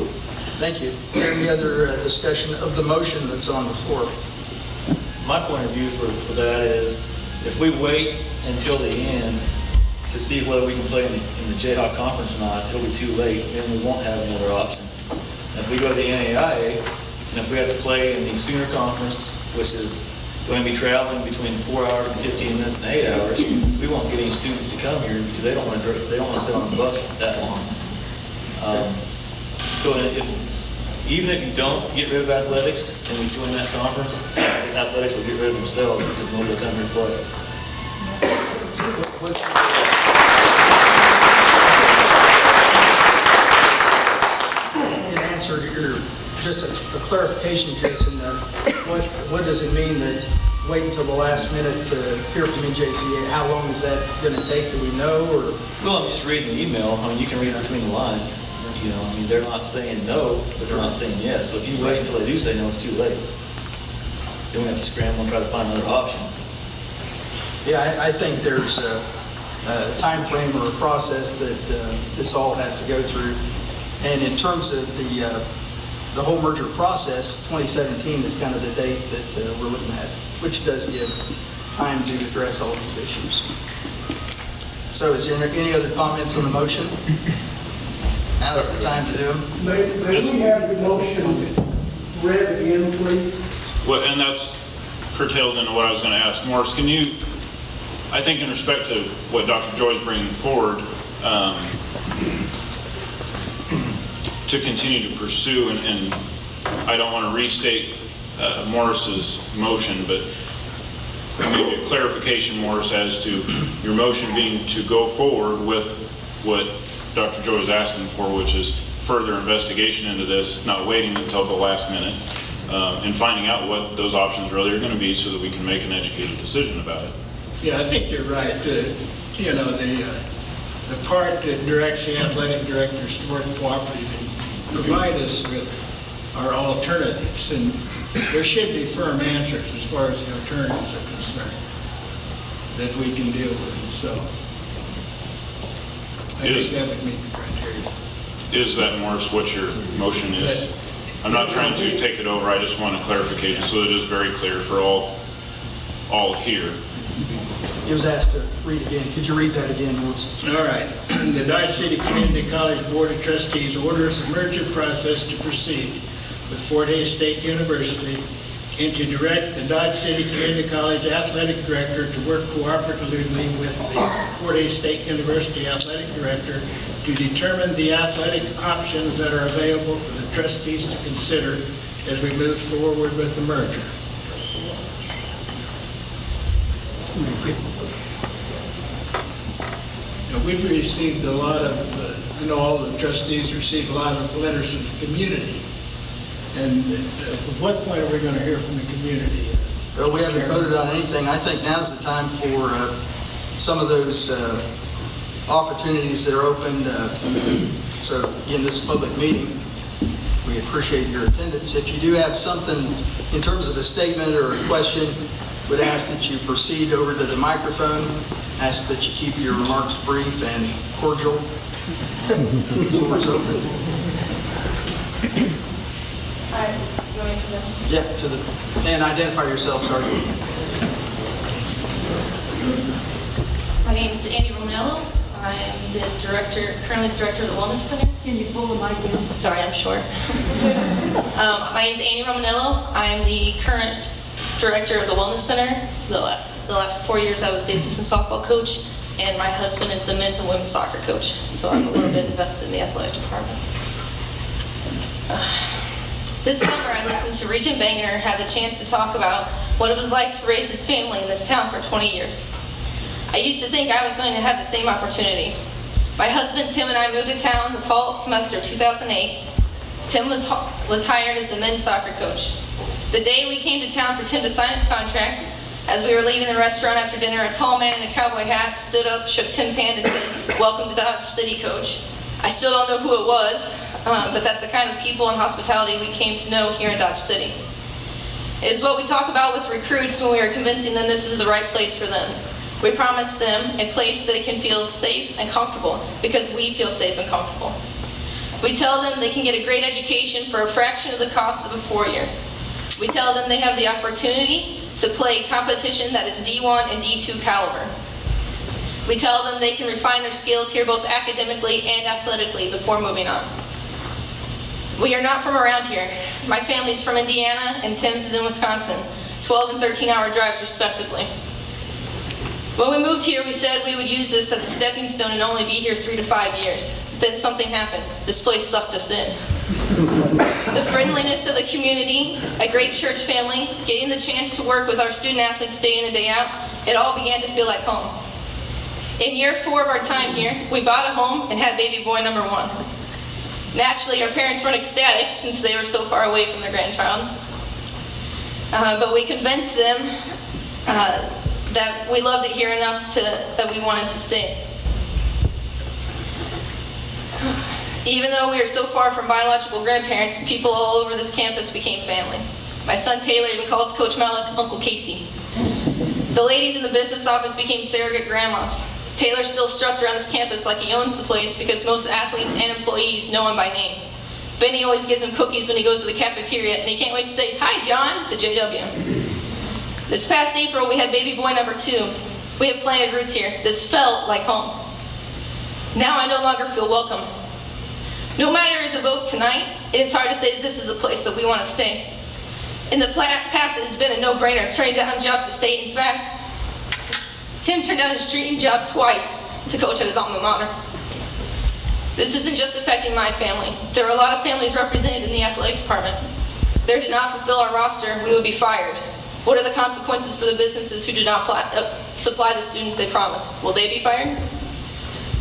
Thank you. Is there any other discussion of the motion that's on the floor? My point of view for that is, if we wait until the end to see whether we can play in the Jayhawk conference or not, it'll be too late, then we won't have any other options. And if we go to the NAIA, and if we have to play in the senior conference, which is going to be traveling between 4 hours and 15 minutes and 8 hours, we won't get any students to come here because they don't want to sit on the bus for that long. So even if you don't get rid of athletics and we join that conference, athletics will get rid of themselves because nobody will come here to play. In answer to your, just a clarification, Jason, what does it mean that wait until the last minute to hear from NJCA? How long is that going to take? Do we know? Or? Well, I'm just reading the email. I mean, you can read between the lines. You know, I mean, they're not saying no, but they're not saying yes. So if you wait until they do say no, it's too late. Then we have to scramble and try to find another option. Yeah, I think there's a time frame or a process that this all has to go through. And in terms of the whole merger process, 2017 is kind of the date that we're looking at, which does give time to address all these issues. So is there any other comments on the motion? Now's the time to do them. May we have the motion read again, please? Well, and that's curtails into what I was going to ask. Morris, can you, I think in respect to what Dr. Joy's bringing forward, to continue to pursue, and I don't want to restate Morris's motion, but maybe a clarification, Morris, as to your motion being to go forward with what Dr. Joy is asking for, which is further investigation into this, not waiting until the last minute, and finding out what those options really are going to be so that we can make an educated decision about it. Yeah, I think you're right. You know, the part that directs the athletic directors to work cooperatively and provide us with our alternatives. And there should be firm answers as far as the alternatives are concerned that we can deal with. So I think that would meet the criteria. Is that, Morris, what your motion is? I'm not trying to take it over, I just want a clarification so that it is very clear for all here. He was asked to read again. Could you read that again, Morris? All right. The Dodge City Community College Board of Trustees orders the merger process to proceed with Fort Hays State University and to direct the Dodge City Community College Athletic Director to work cooperatively with the Fort Hays State University Athletic Director to determine the athletic options that are available for the trustees to consider as we move forward with the merger. We've received a lot of, I know all the trustees received a lot of letters from the community. And at what point are we going to hear from the community? Well, we haven't voted on anything. I think now's the time for some of those opportunities that are opened. So again, this public meeting, we appreciate your attendance. If you do have something in terms of a statement or a question, would ask that you proceed over to the microphone, ask that you keep your remarks brief and cordial. The floor is open. Yeah, and identify yourself, sorry. My name is Annie Romello. I'm the director, currently the director of the Wellness Center. Can you pull the mic in? Sorry, I'm short. My name is Annie Romanello. I'm the current director of the Wellness Center. The last 4 years I was the assistant softball coach, and my husband is the men's and women's soccer coach. So I'm a little bit invested in the athletic department. This summer I listened to Regent Banger have the chance to talk about what it was like to raise his family in this town for 20 years. I used to think I was going to have the same opportunity. My husband Tim and I moved to town the fall semester of 2008. Tim was hired as the men's soccer coach. The day we came to town for Tim to sign his contract, as we were leaving the restaurant after dinner, a tall man in a cowboy hat stood up, shook Tim's hand, and said, "Welcome to Dodge City, Coach." I still don't know who it was, but that's the kind of people and hospitality we came to know here in Dodge City. It is what we talk about with recruits when we are convincing them this is the right place for them. We promise them a place that they can feel safe and comfortable because we feel safe and comfortable. We tell them they can get a great education for a fraction of the cost of a 4-year. We tell them they have the opportunity to play competition that is D1 and D2 caliber. We tell them they can refine their skills here both academically and athletically before moving on. We are not from around here. My family's from Indiana and Tim's is in Wisconsin, 12 and 13-hour drives respectively. When we moved here, we said we would use this as a stepping stone and only be here 3 to 5 years. Then something happened. This place sucked us in. The friendliness of the community, a great church family, getting the chance to work with our student athletes day in and day out, it all began to feel like home. In year 4 of our time here, we bought a home and had baby boy number 1. Naturally, our parents weren't ecstatic since they were so far away from their grandchild. But we convinced them that we loved it here enough that we wanted to stay. Even though we are so far from biological grandparents, people all over this campus became family. My son Taylor even calls Coach Malik Uncle Casey. The ladies in the business office became surrogate grandmas. Taylor still struts around this campus like he owns the place because most athletes and employees know him by name. Benny always gives him cookies when he goes to the cafeteria, and he can't wait to say, "Hi, John," to JW. This past April, we had baby boy number 2. We have planted roots here. This felt like home. Now I no longer feel welcome. No matter the vote tonight, it is hard to say that this is a place that we want to stay. In the past, it has been a no-brainer, turning down jobs to stay. In fact, Tim turned down his dream job twice to coach at his alma mater. This isn't just affecting my family. There are a lot of families represented in the athletic department. If they did not fulfill our roster, we would be fired. What are the consequences for the businesses who do not supply the students they promise? Will they be fired?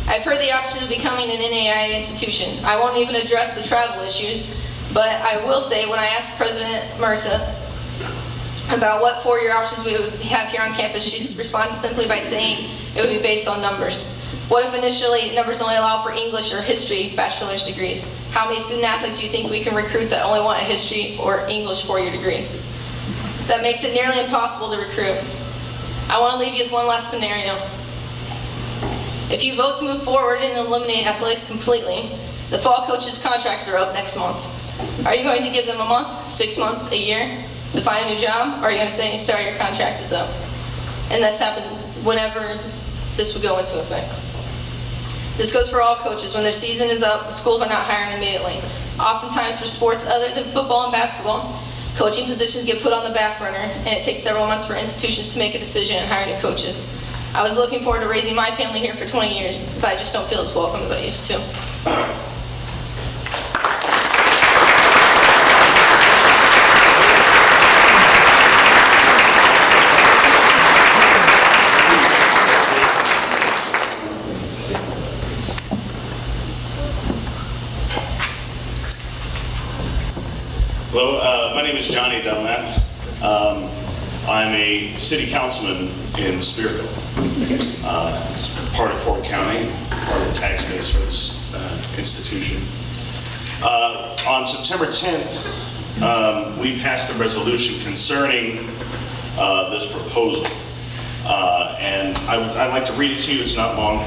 I've heard the option of becoming an NAIA institution. I won't even address the travel issues, but I will say when I asked President Murta about what 4-year options we would have here on campus, she responded simply by saying it would be based on numbers. What if initially numbers only allow for English or history bachelor's degrees? How many student athletes do you think we can recruit that only want a history or English 4-year degree? That makes it nearly impossible to recruit. I want to leave you with one last scenario. If you vote to move forward and eliminate athletics completely, the fall coaches' contracts are up next month. Are you going to give them a month, 6 months, a year to find a new job? Or are you going to say, sorry, your contract is up? And this happens whenever this would go into effect. This goes for all coaches. When their season is up, the schools are not hiring immediately. Oftentimes for sports other than football and basketball, coaching positions get put on the back burner, and it takes several months for institutions to make a decision and hire new coaches. I was looking forward to raising my family here for 20 years, but I just don't feel as welcome as I used to. Hello, my name is Johnny Dunlap. I'm a city councilman in Spearville, part of Fort County, part of the tax base for this institution. On September 10th, we passed a resolution concerning this proposal. And I'd like to read it to you. It's not long.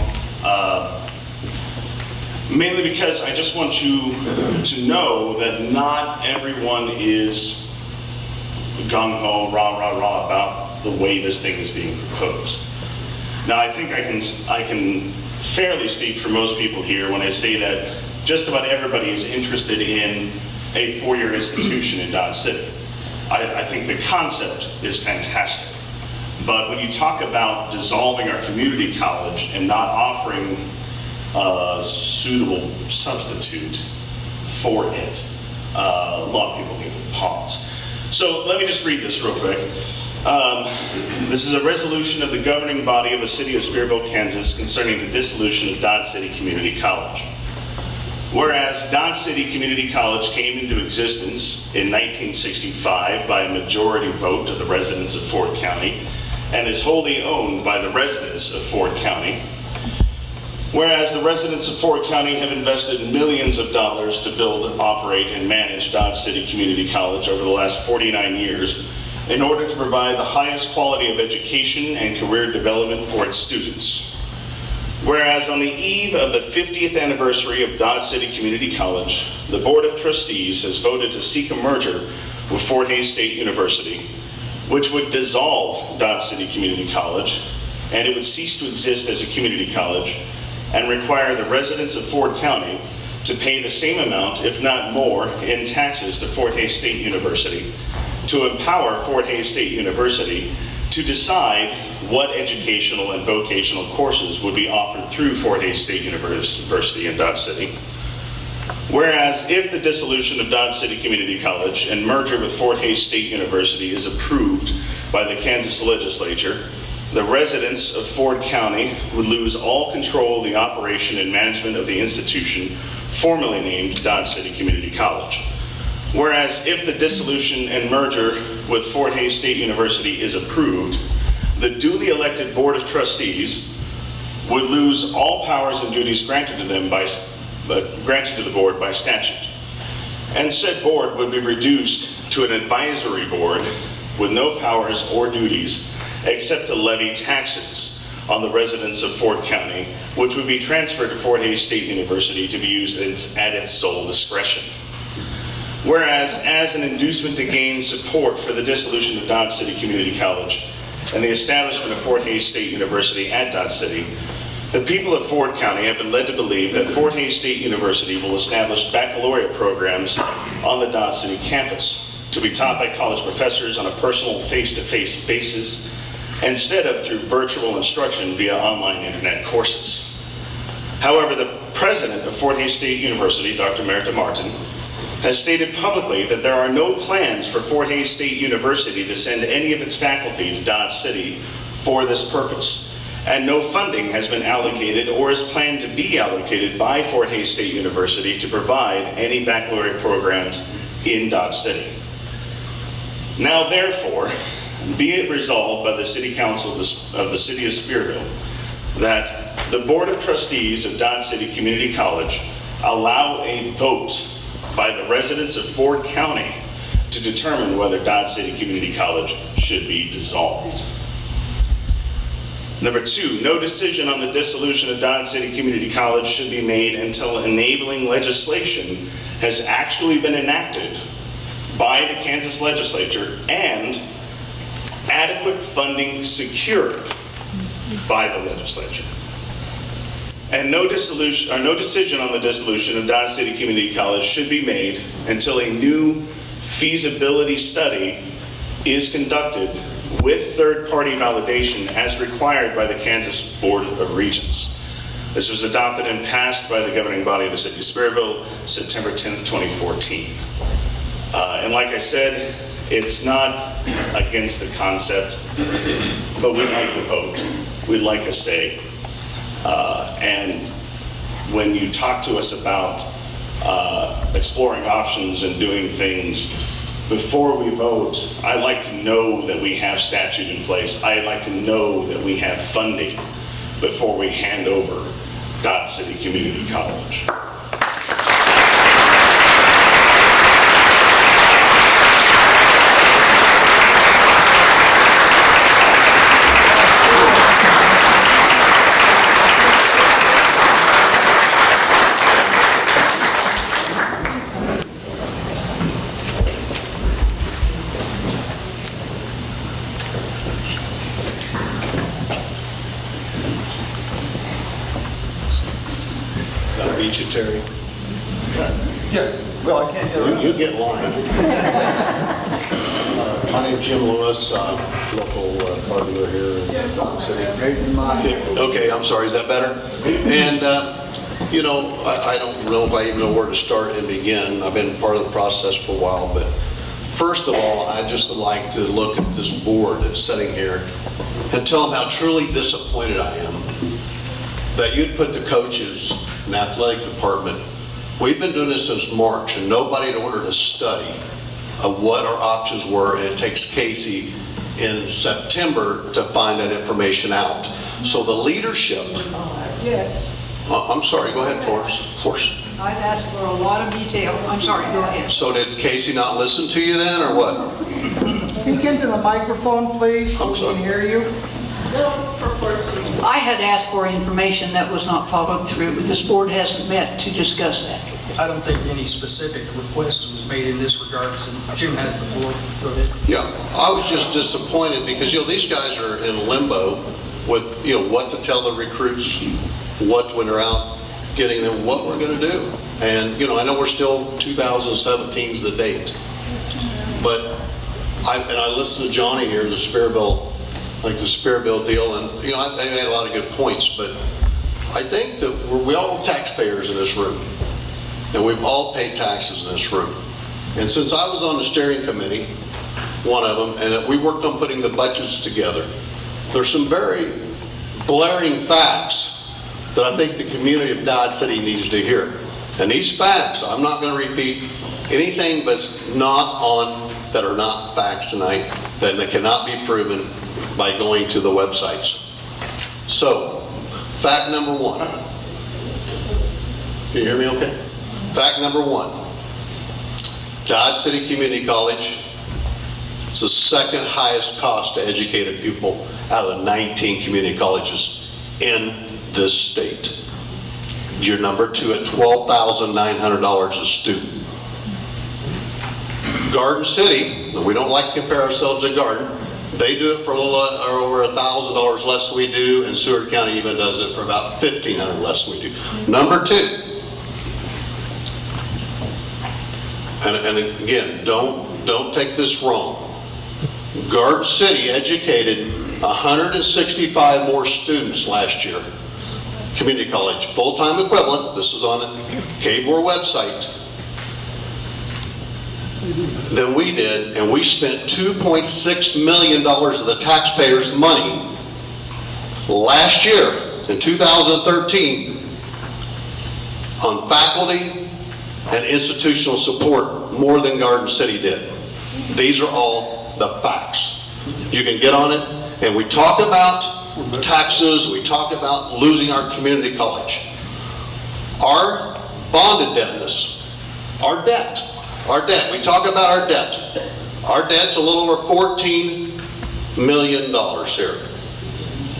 Mainly because I just want you to know that not everyone is gung-ho, rah-rah-rah about the way this thing is being proposed. Now, I think I can fairly speak for most people here when I say that just about everybody is interested in a four-year institution in Dodge City. I think the concept is fantastic. But when you talk about dissolving our community college and not offering a suitable substitute for it, a lot of people give it pause. So let me just read this real quick. This is a resolution of the governing body of the city of Spearville, Kansas concerning the dissolution of Dodge City Community College. Whereas Dodge City Community College came into existence in 1965 by a majority vote of the residents of Fort County and is wholly owned by the residents of Fort County. Whereas the residents of Fort County have invested millions of dollars to build, operate, and manage Dodge City Community College over the last 49 years in order to provide the highest quality of education and career development for its students. Whereas on the eve of the 50th anniversary of Dodge City Community College, the Board of Trustees has voted to seek a merger with Fort Hays State University, which would dissolve Dodge City Community College, and it would cease to exist as a community college and require the residents of Fort County to pay the same amount, if not more, in taxes to Fort Hays State University, to empower Fort Hays State University to decide what educational and vocational courses would be offered through Fort Hays State University in Dodge City. Whereas if the dissolution of Dodge City Community College and merger with Fort Hays State University is approved by the Kansas legislature, the residents of Fort County would lose all control of the operation and management of the institution formerly named Dodge City Community College. Whereas if the dissolution and merger with Fort Hays State University is approved, the duly elected Board of Trustees would lose all powers and duties granted to them granted to the board by statute. And said board would be reduced to an advisory board with no powers or duties except to levy taxes on the residents of Fort County, which would be transferred to Fort Hays State University to be used at its sole discretion. Whereas, as an inducement to gain support for the dissolution of Dodge City Community College and the establishment of Fort Hays State University at Dodge City, the people of Fort County have been led to believe that Fort Hays State University will establish baccalaureate programs on the Dodge City campus to be taught by college professors on a personal face-to-face basis instead of through virtual instruction via online internet courses. However, the president of Fort Hays State University, Dr. Merita Martin, has stated publicly that there are no plans for Fort Hays State University to send any of its faculty to Dodge City for this purpose, and no funding has been allocated or is planned to be allocated by Fort Hays State University to provide any baccalaureate programs in Dodge City. Now, therefore, be it resolved by the City Council of the City of Spearville that the Board of Trustees of Dodge City Community College allow a vote by the residents of Fort County to determine whether Dodge City Community College should be dissolved. Number two, no decision on the dissolution of Dodge City Community College should be made until enabling legislation has actually been enacted by the Kansas legislature and adequate funding secured by the legislature. And no decision on the dissolution of Dodge City Community College should be made until a new feasibility study is conducted with third-party validation as required by the Kansas Board of Regents. This was adopted and passed by the governing body of the city of Sperryville September 10th, 2014. And like I said, it's not against the concept, but we'd like to vote. We'd like a say. And when you talk to us about exploring options and doing things, before we vote, I'd like to know that we have statute in place. I'd like to know that we have funding before we hand over Dodge City Community College. That'll beat you, Terry. Yes, well, I can't hear. You get line. My name's Jim Lewis, local car dealer here in Dodge City. Okay, I'm sorry, is that better? And, you know, I don't know if I even know where to start and begin. I've been part of the process for a while, but first of all, I just would like to look at this board that's sitting here and tell them how truly disappointed I am that you'd put the coaches in the athletic department. We've been doing this since March, and nobody had ordered a study of what our options were, and it takes Casey in September to find that information out. So the leadership, Yes, I'm sorry, go ahead, Forrest. I've asked for a lot of detail. I'm sorry, go ahead. So did Casey not listen to you then, or what? Speak into the microphone, please, so I'm we sorry. can hear you. I had asked for information that was not followed through. This board hasn't met to discuss that. I don't think any specific request was made in this regard, so Jim has the floor. Go ahead. Yeah, I was just disappointed because, you know, these guys are in limbo with, you know, what to tell the recruits, what when they're out getting them, what we're going to do. And, you know, I know we're still 2017's the date, but I listened to Johnny here, the Sperryville, like the Sperryville deal, and, you know, they made a lot of good points, but I think that we all taxpayers in this room, and we've all paid taxes in this room. And since I was on the steering committee, one of them, and that we worked on putting the budgets together, there's some very blaring facts that I think the community of Dodge City needs to hear. And these facts, I'm not going to repeat anything that's not on, that are not facts tonight, that cannot be proven by going to the websites. So, fact number one. Can you hear me okay? Fact number one. Dodge City Community College is the second highest cost to educate a pupil out of the 19 community colleges in this state. You're number two at $12,900 a student. Garden City, we don't like to compare ourselves to Garden, they do it for a little over $1,000 less than we do, and Seward County even does it for about $1,500 less than we do. Number two, and again, don't take this wrong. Garden City educated 165 more students last year. Community college, full-time equivalent, this is on the KBOR website, than we did, and we spent $2.6 million of the taxpayers' money last year, in 2013, on faculty and institutional support, more than Garden City did. These are all the facts. You can get on it, and we talk about taxes, we talk about losing our community college. Our bond indebtedness, our debt, we talk about our debt. Our debt's a little over $14 million here.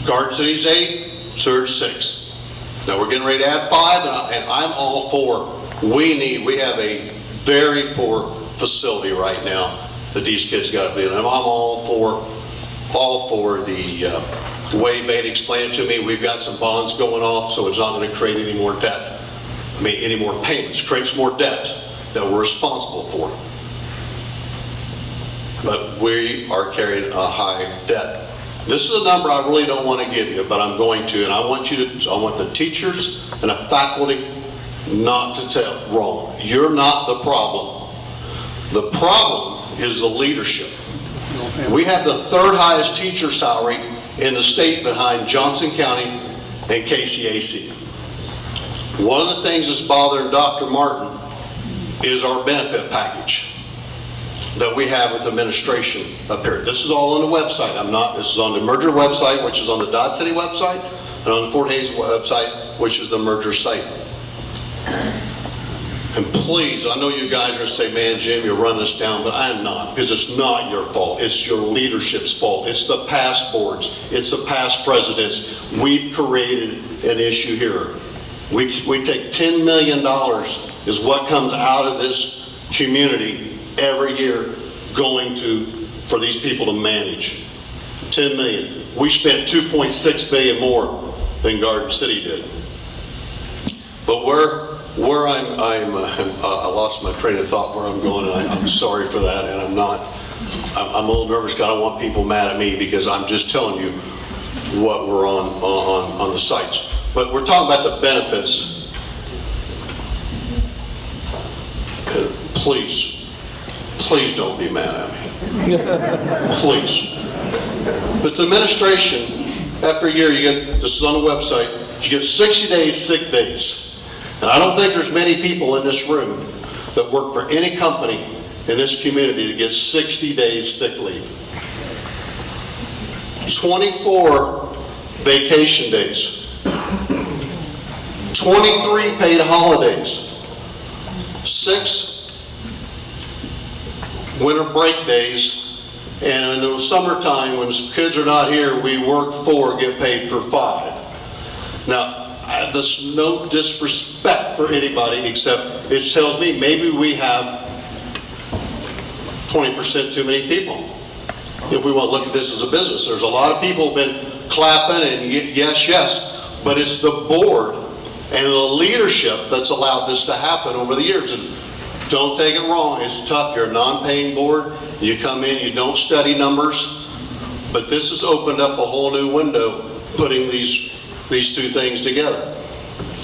Garden City's 8, Seward's 6. Now we're getting ready to add 5, and I'm all for, we have a very poor facility right now that these kids got to be in. And I'm all for the way Beta explained it to me. We've got some bonds going off, so it's not going to create any more debt. I mean, any more payments. Creates more debt that we're responsible for. But we are carrying a high debt. This is a number I really don't want to give you, but I'm going to, and I want the teachers and the faculty not to tell wrong. You're not the problem. The problem is the leadership. We have the third highest teacher salary in the state behind Johnson County and KCAC. One of the things that's bothering Dr. Martin is our benefit package that we have with administration up here. This is all on the website. This is on the merger website, which is on the Dodge City website, and on the Fort Hays website, which is the merger site. And please, I know you guys are going to say, man, Jim, you're running us down, but I'm not, because it's not your fault. It's your leadership's fault. It's the past boards. It's the past presidents. We've created an issue here. We take $10 million is what comes out of this community every year going for these people to manage. 10 million. We spent 2.6 billion more than Garden City did. But where I lost my train of thought where I'm going, and I'm sorry for that, and I'm a little nervous because I don't want people mad at me because I'm just telling you what we're on the sites. But we're talking about the benefits. Please don't be mad at me. Please. But the administration, after a year, this is on the website, you get 60 days sick days. And I don't think there's many people in this room that work for any company in this community that gets 60 days sick leave. 24 vacation days. 23 paid holidays. 6 winter break days, and in the summertime when kids are not here, we work 4, get paid for 5. Now, there's no disrespect for anybody, except it tells me maybe we have 20% too many people. If we want to look at this as a business, there's a lot of people have been clapping and yes, but it's the board and the leadership that's allowed this to happen over the years. And don't take it wrong, it's tough. You're a non-paying board. You come in, you don't study numbers, but this has opened up a whole new window putting these two things together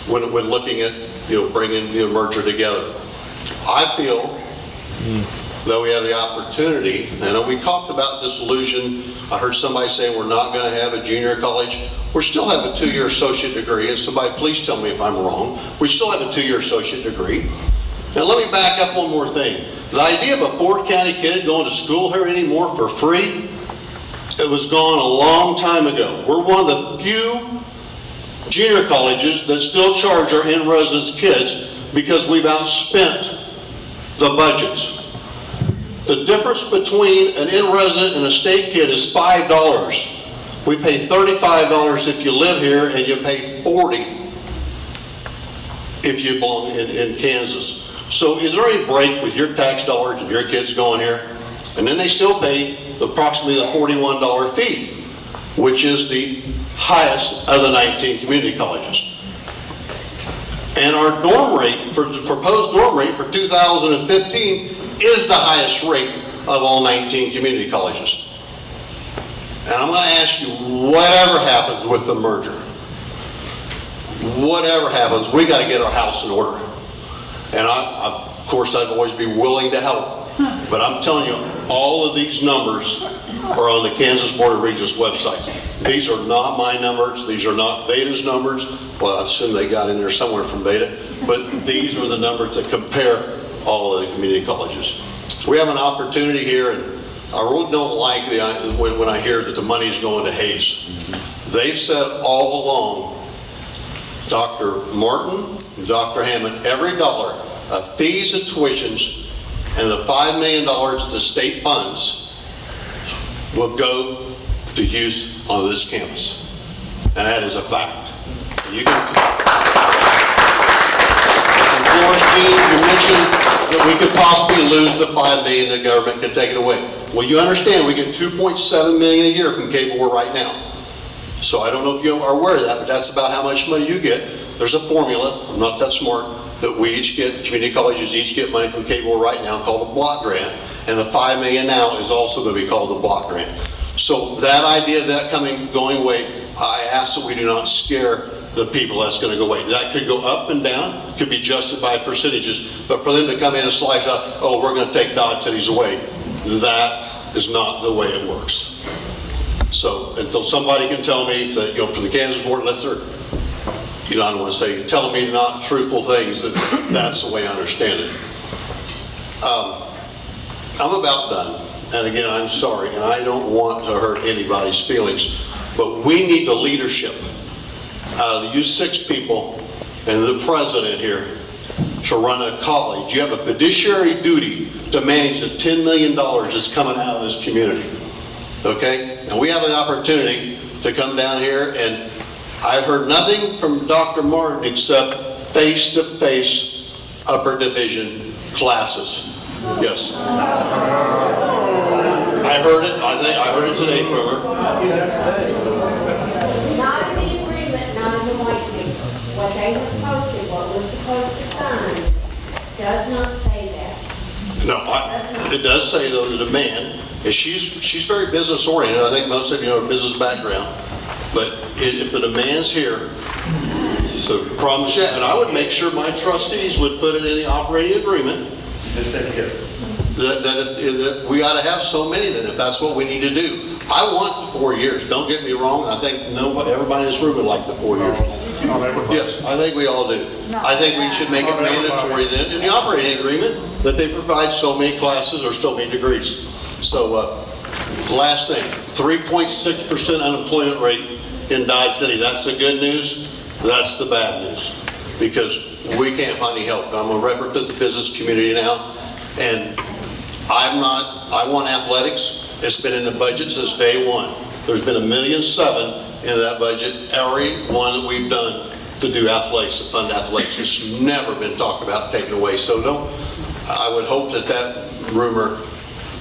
when looking at bringing the merger together. I feel that we have the opportunity, and we talked about disillusion. I heard somebody say we're not going to have a junior college. We still have a 2-year associate degree, and somebody please tell me if I'm wrong. We still have a 2-year associate degree. And let me back up one more thing. The idea of a Fort County kid going to school here anymore for free, it was gone a long time ago. We're one of the few junior colleges that still charge our in-residence kids because we've outspent the budgets. The difference between an in-resident and a state kid is $5. We pay $35 if you live here, and you pay $40 if you belong in Kansas. So is there any break with your tax dollars and your kids going here? And then they still pay approximately the $41 fee, which is the highest of the 19 community colleges. And our dorm rate, the proposed dorm rate for 2015 is the highest rate of all 19 community colleges. And I'm going to ask you, whatever happens with the merger, whatever happens, we got to get our house in order. And of course, I'd always be willing to help. But I'm telling you, all of these numbers are on the Kansas Board of Regents website. These are not my numbers. These are not Beta's numbers. Well, I assume they got in there somewhere from Beta. But these are the numbers that compare all of the community colleges. So we have an opportunity here, and I really don't like when I hear that the money's going to Hayes. They've said all along, Dr. Martin, Dr. Hammond, every dollar of fees and tuitions and the $5 million to state funds will go to use on this campus. And that is a fact. You can, Florence, Gene, you mentioned that we could possibly lose the $5 million the government could take it away. Well, you understand, we get $2.7 million a year from cable war right now. So I don't know if you are aware of that, but that's about how much money you get. There's a formula, I'm not that smart, that we each get, community colleges each get money from cable war right now called the block grant, and the $5 million now is also going to be called the block grant. So that idea of that going away, I ask that we do not scare the people that's going to go away. That could go up and down, could be adjusted by percentages, but for them to come in and slice out, oh, we're going to take Dodge cities away, that is not the way it works. So until somebody can tell me that, for the Kansas board, I don't want to say, telling me not truthful things, that's the way I understand it. I'm about done. And again, I'm sorry, and I don't want to hurt anybody's feelings, but we need the leadership out of you 6 people and the president here to run a college. You have a fiduciary duty to manage the $10 million that's coming out of this community. Okay? And we have an opportunity to come down here, and I've heard nothing from Dr. Martin except face-to-face upper division classes. Yes. I heard it. I heard it today from her. Not in the agreement, not in the white paper. What they have posted, what we're supposed to sign, does not say that. No, it does say though the demand, is she's very business oriented. I think most of you know her business background. But if the demand's here, so promise you, and I would make sure my trustees would put it in the operating agreement. Just said here. That we ought to have so many then, if that's what we need to do. I want 4 years, don't get me wrong. I think everybody in this room would like the 4 years. Yes, I think we all do. I think we should make it mandatory then in the operating agreement that they provide so many classes or so many degrees. So last thing, 3.6% unemployment rate in Dodge City. That's the good news. That's the bad news. Because we can't find any help. I'm a representative of the business community now, and I want athletics. It's been in the budget since day one. There's been $1.7 million in that budget, every one that we've done to do athletics, to fund athletics. It's never been talked about taken away. So I would hope that rumor,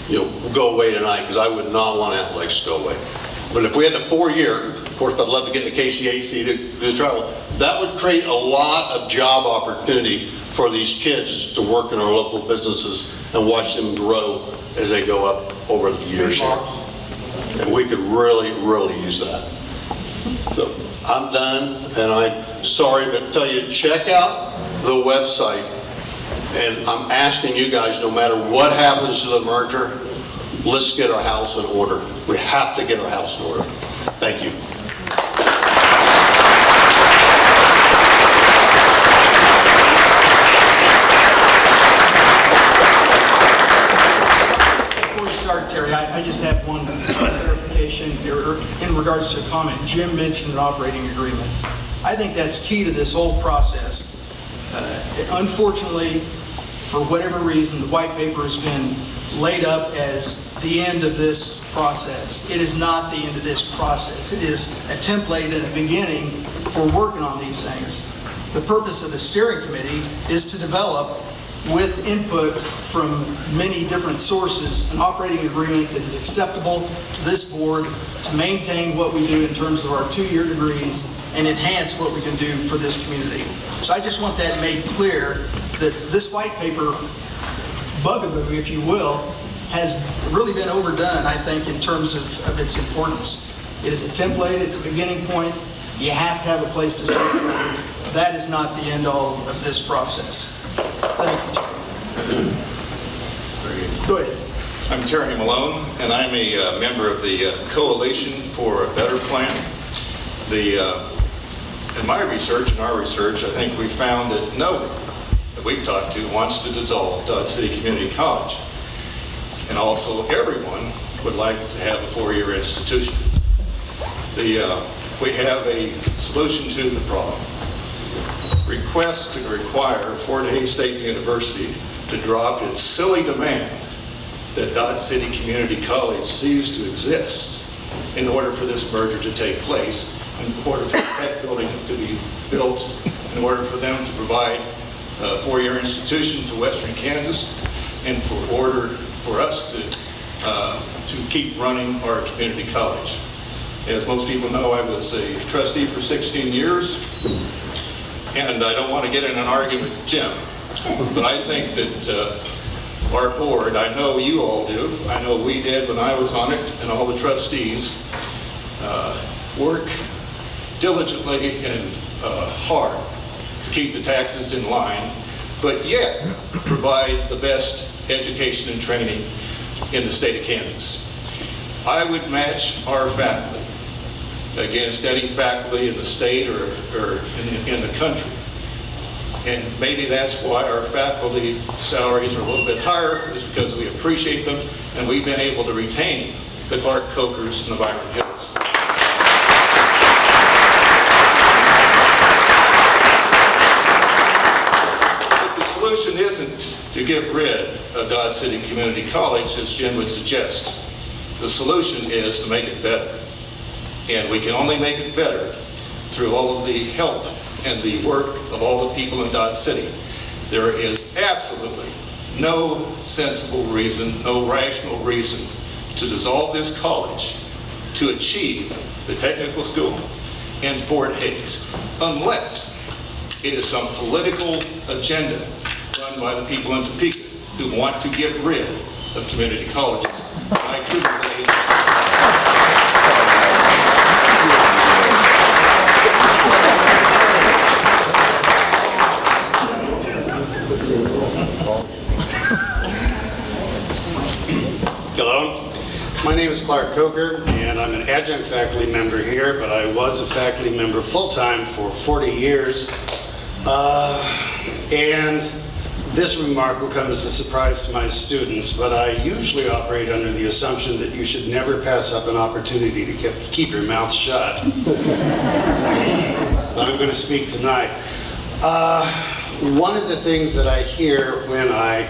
will go away tonight, because I would not want athletics to go away. But if we had a 4-year, of course, I'd love to get the KCAC to do travel. That would create a lot of job opportunity for these kids to work in our local businesses and watch them grow as they go up over the years here. And we could really, really use that. So I'm done, and I'm sorry, but tell you, check out the website. And I'm asking you guys, no matter what happens to the merger, let's get our house in order. We have to get our house in order. Thank you. Before we start, Terry, I just have one clarification in regards to a comment. Jim mentioned an operating agreement. I think that's key to this whole process. Unfortunately, for whatever reason, the white paper has been laid up as the end of this process. It is not the end of this process. It is a template and a beginning for working on these things. The purpose of the steering committee is to develop, with input from many different sources, an operating agreement that is acceptable to this board to maintain what we do in terms of our 2-year degrees and enhance what we can do for this community. So I just want that made clear, that this white paper bugaboo, if you will, has really been overdone, I think, in terms of its importance. It is a template, it's a beginning point. You have to have a place to start from. That is not the end all of this process. Go ahead. I'm Terry Malone, and I'm a member of the Coalition for a Better Plan. In my research, in our research, I think we found that no one that we've talked to wants to dissolve Dodge City Community College. And also everyone would like to have a 4-year institution. We have a solution to the problem. Request to require Fort Hays State University to drop its silly demand that Dodge City Community College cease to exist in order for this merger to take place, in order for that building to be built, in order for them to provide four-year institution to Western Kansas, and for us to keep running our community college. As most people know, I was a trustee for 16 years, and I don't want to get in an argument with Jim, but I think that our board, I know you all do, I know we did when I was on it, and all the trustees work diligently and hard to keep the taxes in line, but yet provide the best education and training in the state of Kansas. I would match our faculty against any faculty in the state or in the country. And maybe that's why our faculty salaries are a little bit higher, is because we appreciate them, and we've been able to retain the Clark Cokers and the Byron Hills. But the solution isn't to get rid of Dodge City Community College, as Jim would suggest. The solution is to make it better. And we can only make it better through all of the help and the work of all the people in Dodge City. There is absolutely no sensible reason, no rational reason to dissolve this college to achieve the technical school in Fort Hays, unless it is some political agenda run by the people in Topeka who want to get rid of community colleges. I truly believe Hello, my name is Clark Coker, and I'm an adjunct faculty member here, but I was a faculty member full-time for 40 years. And this remark will come as a surprise to my students, but I usually operate under the assumption that you should never pass up an opportunity to keep your mouth shut. But I'm going to speak tonight. One of the things that I hear when I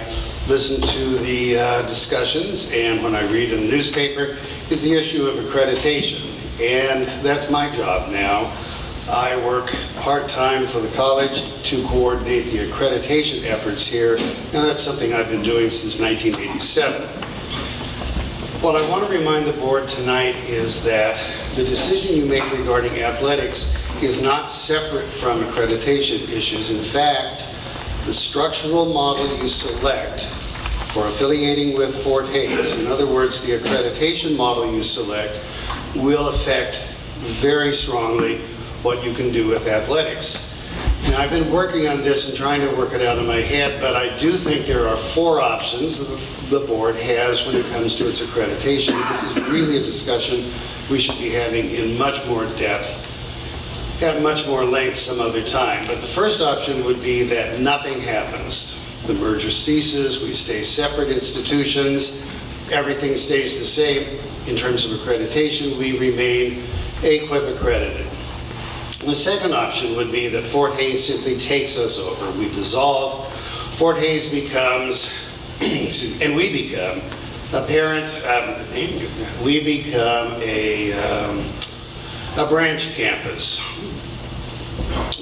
listen to the discussions and when I read in the newspaper is the issue of accreditation. And that's my job now. I work part-time for the college to coordinate the accreditation efforts here, and that's something I've been doing since 1987. What I want to remind the board tonight is that the decision you make regarding athletics is not separate from accreditation issues. In fact, the structural model you select for affiliating with Fort Hays, in other words, the accreditation model you select, will affect very strongly what you can do with athletics. Now, I've been working on this and trying to work it out in my head, but I do think there are 4 options that the board has when it comes to its accreditation. This is really a discussion we should be having in much more depth, at much more length some other time. But the first option would be that nothing happens. The merger ceases, we stay separate institutions, everything stays the same. In terms of accreditation, we remain AQUIP accredited. The second option would be that Fort Hays simply takes us over. We dissolve, Fort Hays becomes, and we become a parent, we become a branch campus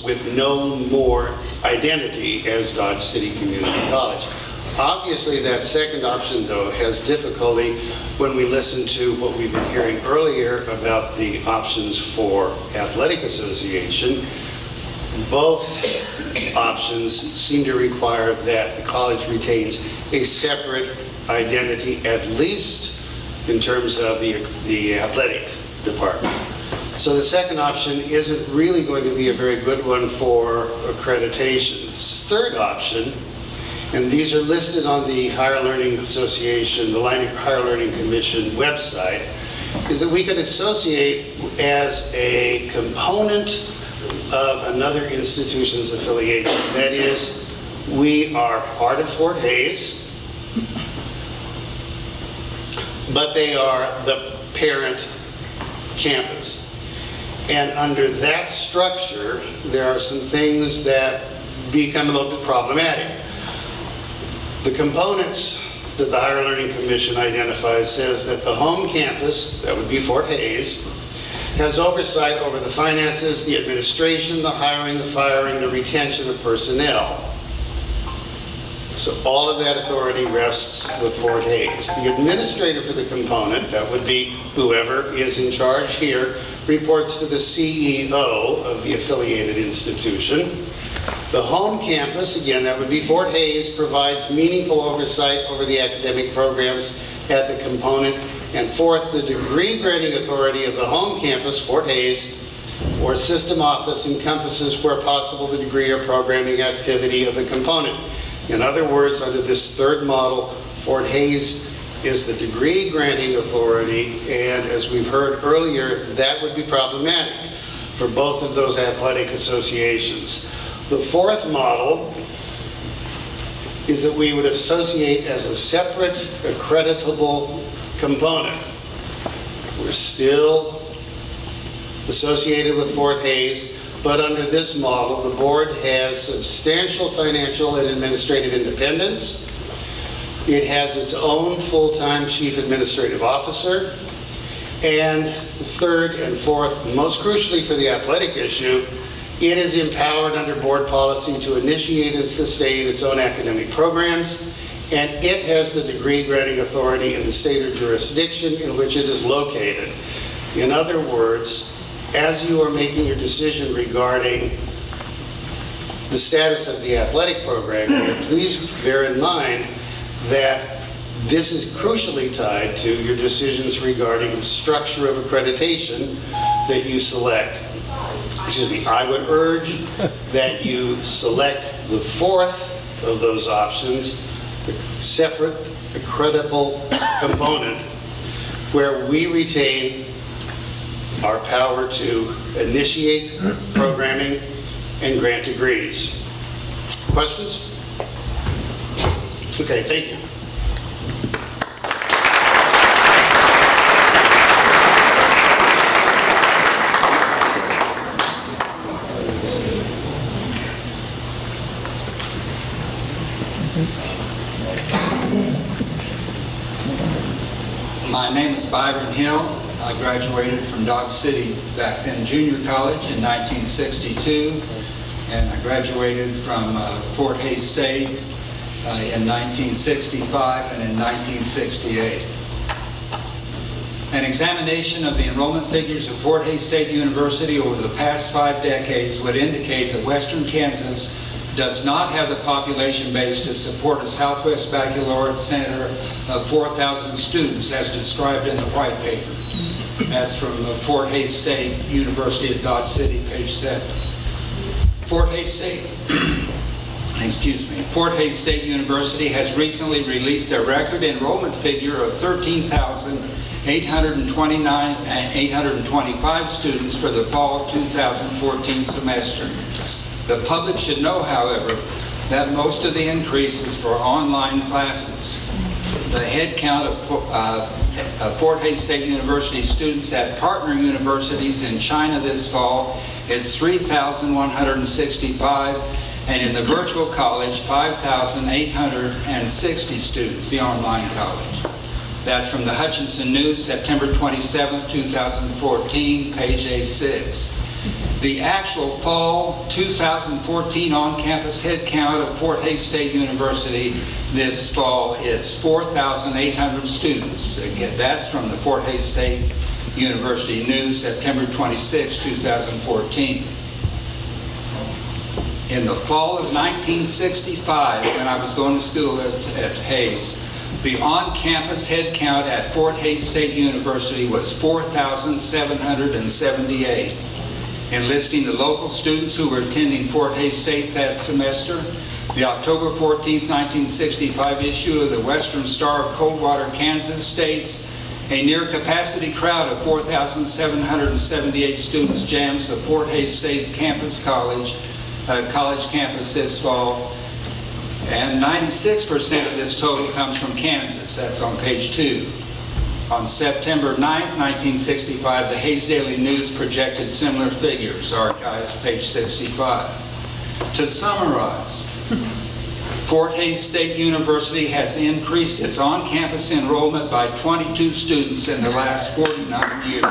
with no more identity as Dodge City Community College. Obviously, that second option, though, has difficulty when we listen to what we've been hearing earlier about the options for athletic association. Both options seem to require that the college retains a separate identity, at least in terms of the athletic department. So the second option isn't really going to be a very good one for accreditation. Third option, and these are listed on the Higher Learning Association, the Higher Learning Commission website, is that we could associate as a component of another institution's affiliation. That is, we are part of Fort Hays, but they are the parent campus. And under that structure, there are some things that become a little bit problematic. The components that the Higher Learning Commission identifies says that the home campus, that would be Fort Hays, has oversight over the finances, the administration, the hiring, the firing, the retention of personnel. So all of that authority rests with Fort Hays. The administrator for the component, that would be whoever is in charge here, reports to the CEO of the affiliated institution. The home campus, again, that would be Fort Hays, provides meaningful oversight over the academic programs at the component. And fourth, the degree granting authority of the home campus, Fort Hays, or system office encompasses where possible the degree or programming activity of the component. In other words, under this third model, Fort Hays is the degree granting authority, and as we've heard earlier, that would be problematic for both of those athletic associations. The fourth model is that we would associate as a separate accreditable component. We're still associated with Fort Hays, but under this model, the board has substantial financial and administrative independence. It has its own full-time chief administrative officer. And third and fourth, most crucially for the athletic issue, it is empowered under board policy to initiate and sustain its own academic programs, and it has the degree granting authority in the state or jurisdiction in which it is located. In other words, as you are making your decision regarding the status of the athletic program here, please bear in mind that this is crucially tied to your decisions regarding the structure of accreditation that you select. Excuse me, I would urge that you select the fourth of those options, the separate accreditable component, where we retain our power to initiate programming and grant degrees. Questions? Okay, thank you. My name is Byron Hill. I graduated from Dodge City, back then junior college, in 1962, and I graduated from Fort Hays State in 1965 and in 1968. An examination of the enrollment figures of Fort Hays State University over the past 5 decades would indicate that Western Kansas does not have the population base to support a Southwest Baccalaureate Center of 4,000 students as described in the white paper. That's from Fort Hays State University at Dodge City, page 7. Fort Hays State, Fort Hays State University has recently released their record enrollment figure of 13,829 and 825 students for the fall 2014 semester. The public should know, however, that most of the increase is for online classes. The head count of Fort Hays State University students at partner universities in China this fall is 3,165, and in the virtual college, 5,860 students, the online college. That's from the Hutchinson News, September 27, 2014, page A6. The actual fall 2014 on-campus head count of Fort Hays State University this fall is 4,800 students. Again, that's from the Fort Hays State University News, September 26, 2014. In the fall of 1965, when I was going to school at Hays, the on-campus head count at Fort Hays State University was 4,778. Enlisting the local students who were attending Fort Hays State that semester, the October 14, 1965 issue of the Western Star of Coldwater, Kansas states, a near-capacity crowd of 4,778 students jams the Fort Hays State college campus this fall, and 96% of this total comes from Kansas. That's on page 2. On September 9, 1965, the Hays Daily News projected similar figures, archives, page 65. To summarize, Fort Hays State University has increased its on-campus enrollment by 22 students in the last 49 years.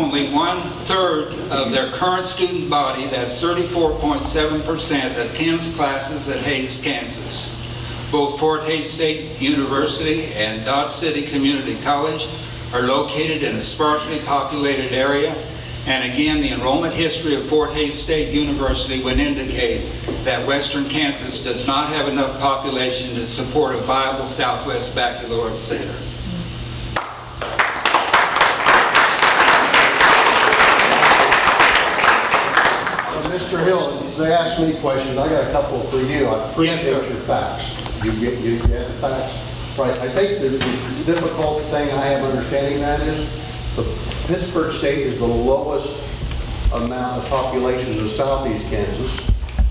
only 1/3 of their current student body, that's 34.7%, attends classes at Hays, Kansas. Both Fort Hays State University and Dodge City Community College are located in a sparsely populated area. And again, the enrollment history of Fort Hays State University would indicate that Western Kansas does not have enough population to support a viable Southwest Baccalaureate Center. Mr. Hill, they asked me questions, I got a couple for you. I appreciate your facts. You get the facts? Right, I think the difficult thing I have understanding that is, Pittsburgh State is the lowest amount of population in southeast Kansas.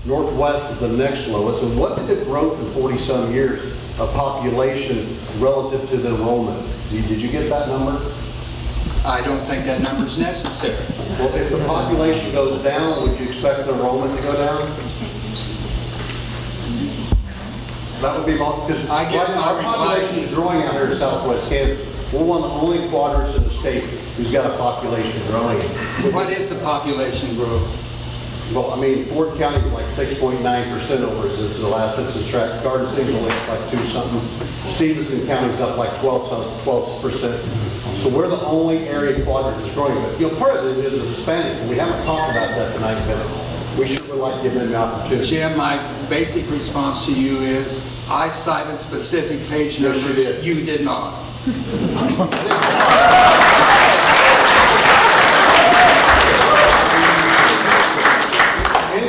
Northwest is the next lowest. And what did it grow in 40-some years of population relative to the enrollment? Did you get that number? I don't think that number's necessary. Well, if the population goes down, would you expect the enrollment to go down? That would be because our population is growing out here in southwest Kansas. We're one of the only quadrants in the state who's got a population growing. What is the population growth? Well, I mean, Ford County is like 6.9% over since the last census tract. Garden City's only up like 2-something. Stevenson County's up like 12%. So we're the only area quadrant that's growing. But, part of it is the Hispanic, and we haven't talked about that tonight, but we sure would like to give them the opportunity. Jim, my basic response to you is, I cited specific page numbers. Yes, you did. You did not.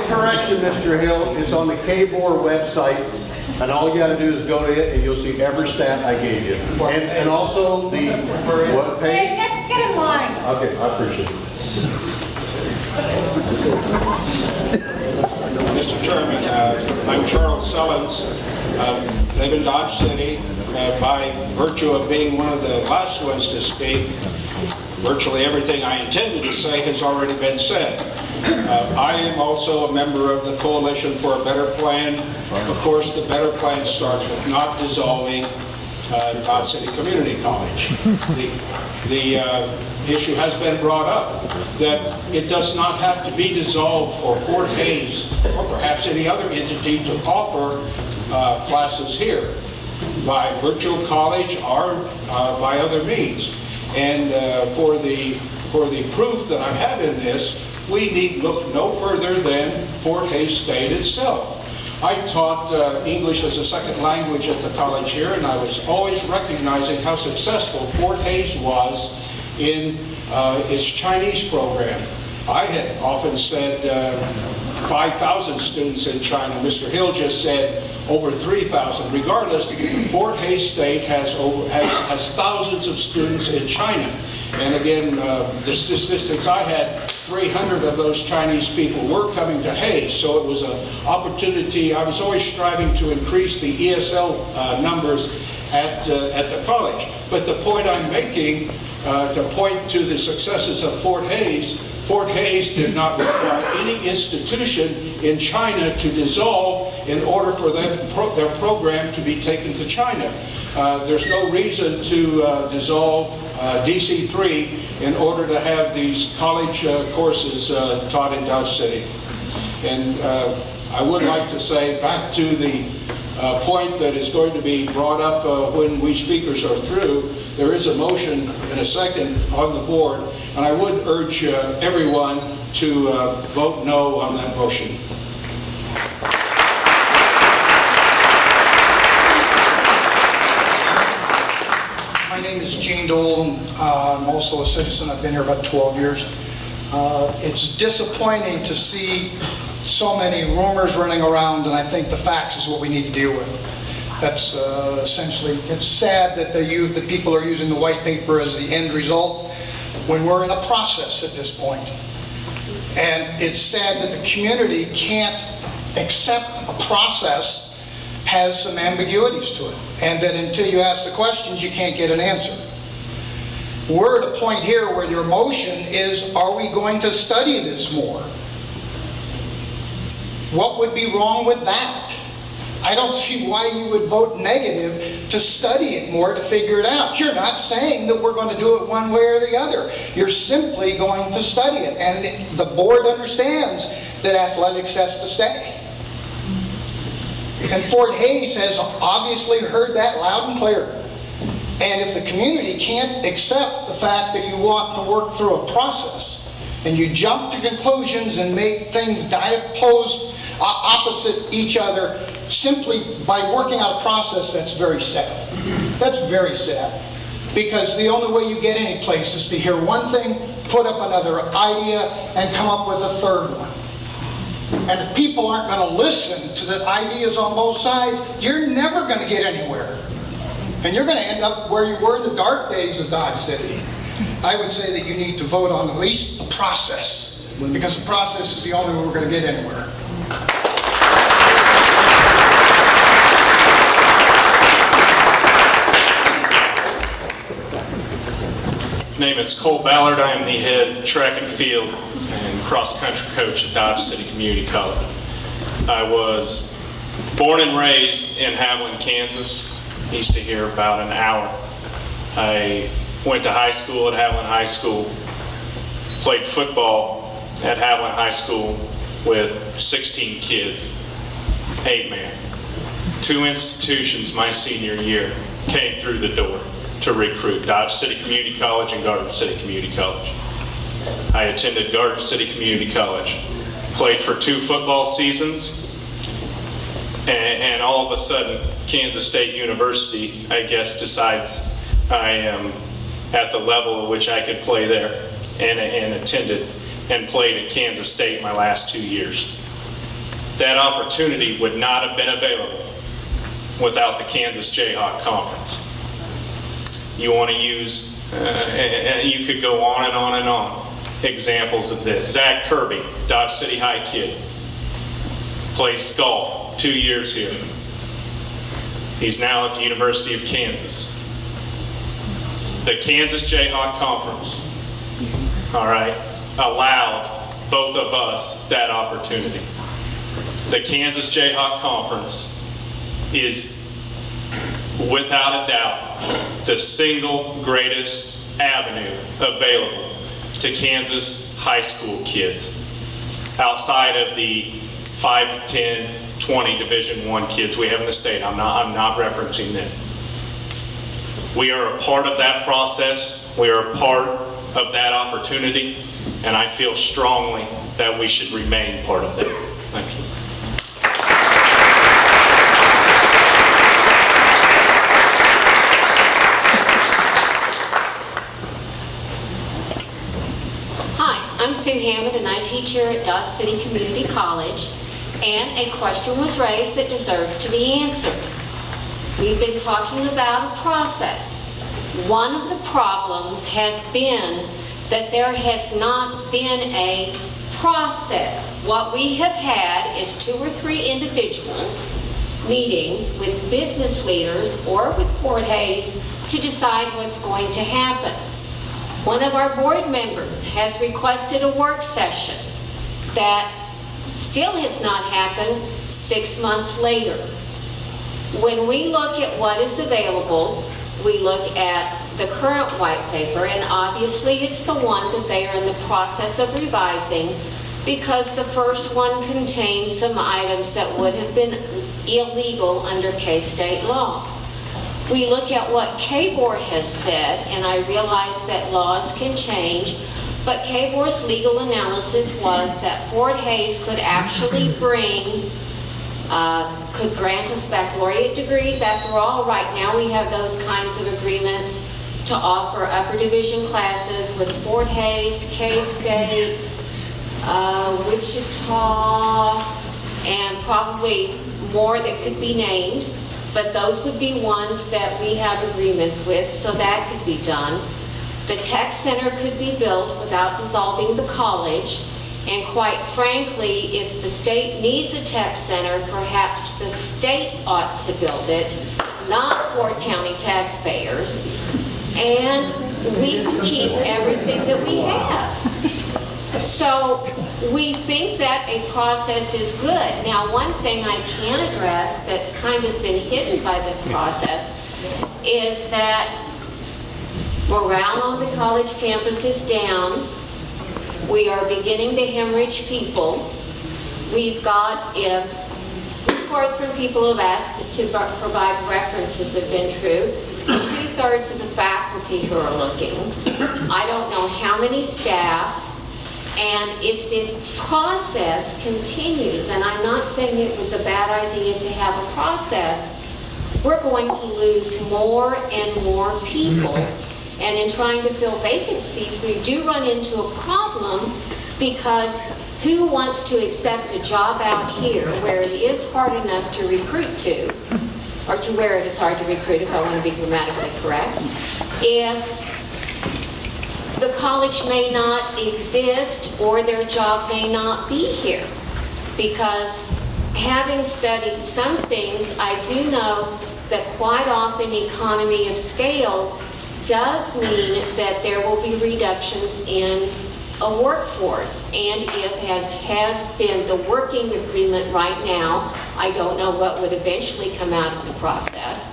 Correction, Mr. Hill, it's on the KBOR website, and all you got to do is go to it, and you'll see every stat I gave you. And also the what page? Hey, get in line. Okay, I appreciate it. Mr. Chairman, I'm Charles Sullins, live in Dodge City. By virtue of being one of the last ones to speak, virtually everything I intended to say has already been said. I am also a member of the Coalition for a Better Plan. Of course, the Better Plan starts with not dissolving Dodge City Community College. The issue has been brought up that it does not have to be dissolved for Fort Hays or perhaps any other entity to offer classes here by virtual college or by other means. And for the proof that I have in this, we need look no further than Fort Hays State itself. I taught English as a second language at the college here, and I was always recognizing how successful Fort Hays was in its Chinese program. I had often said 5,000 students in China. Mr. Hill just said over 3,000. Regardless, Fort Hays State has thousands of students in China. And again, the statistics I had, 300 of those Chinese people were coming to Hays. So it was an opportunity. I was always striving to increase the ESL numbers at the college. But the point I'm making, to point to the successes of Fort Hays did not require any institution in China to dissolve in order for their program to be taken to China. There's no reason to dissolve DC3 in order to have these college courses taught in Dodge City. And I would like to say, back to the point that is going to be brought up when we speakers are through, there is a motion and a second on the board, and I would urge everyone to vote no on that motion. My name is Gene Dole. I'm also a citizen. I've been here about 12 years. It's disappointing to see so many rumors running around, and I think the facts is what we need to deal with. That's essentially, it's sad that that people are using the white paper as the end result when we're in a process at this point. And it's sad that the community can't accept a process has some ambiguities to it, and that until you ask the questions, you can't get an answer. We're at a point here where your motion is, are we going to study this more? What would be wrong with that? I don't see why you would vote negative to study it more, to figure it out. You're not saying that we're going to do it one way or the other. You're simply going to study it. And the board understands that athletics has to stay. And Fort Hays has obviously heard that loud and clear. And if the community can't accept the fact that you want to work through a process, and you jump to conclusions and make things opposite each other simply by working out a process, that's very sad. That's very sad. Because the only way you get any place is to hear one thing, put up another idea, and come up with a third one. And if people aren't going to listen to the ideas on both sides, you're never going to get anywhere. And you're going to end up where you were in the dark days of Dodge City. I would say that you need to vote on at least the process, because the process is the only way we're going to get anywhere. My name is Cole Ballard. I am the head track and field and cross-country coach at Dodge City Community College. I was born and raised in Haviland, Kansas, east of here about an hour. I went to high school at Haviland High School, played football at Haviland High School with 16 kids, 8-man. 2 institutions my senior year came through the door to recruit: Dodge City Community College and Garden City Community College. I attended Garden City Community College, played for 2 football seasons, and all of a sudden, Kansas State University, I guess, decides I am at the level at which I could play there, and attended and played at Kansas State my last 2 years. That opportunity would not have been available without the Kansas Jayhawk Conference. You want to use, and you could go on and on and on, examples of this. Zach Kirby, Dodge City High kid, plays golf, 2 years here. He's now at the University of Kansas. The Kansas Jayhawk Conference, all right, allowed both of us that opportunity. The Kansas Jayhawk Conference is, without a doubt, the single greatest avenue available to Kansas high school kids, outside of the 5 to 10, 20 Division I kids we have in the state. I'm not referencing them. We are a part of that process. We are a part of that opportunity, and I feel strongly that we should remain part of that. Thank you. Hi, I'm Sue Hammond, and I teach here at Dodge City Community College, and a question was raised that deserves to be answered. We've been talking about a process. One of the problems has been that there has not been a process. What we have had is 2 or 3 individuals meeting with business leaders or with Fort Hays to decide what's going to happen. One of our board members has requested a work session that still has not happened 6 months later. When we look at what is available, we look at the current white paper, and obviously it's the one that they are in the process of revising, because the first one contains some items that would have been illegal under K-State law. We look at what KBOR has said, and I realize that laws can change, but KBOR's legal analysis was that Fort Hays could actually could grant us baccalaureate degrees. After all, right now we have those kinds of agreements to offer upper division classes with Fort Hays, K-State, Wichita, and probably more that could be named. But those would be ones that we have agreements with, so that could be done. The tech center could be built without dissolving the college. And quite frankly, if the state needs a tech center, perhaps the state ought to build it, not Fort County taxpayers. And we can keep everything that we have. So we think that a process is good. Now, one thing I can address that's kind of been hidden by this process is that morale on the college campus is down. We are beginning to hemorrhage people. We've got, if reports from people who have asked to provide references have been true, 2/3 of the faculty who are looking. I don't know how many staff. And if this process continues, and I'm not saying it was a bad idea to have a process, we're going to lose more and more people. And in trying to fill vacancies, we do run into a problem, because who wants to accept a job out here where it is hard enough to recruit to, or to where it is hard to recruit, if I want to be grammatically correct, if the college may not exist or their job may not be here? Because having studied some things, I do know that quite often economy of scale does mean that there will be reductions in a workforce. And if, as has been the working agreement right now, I don't know what would eventually come out of the process,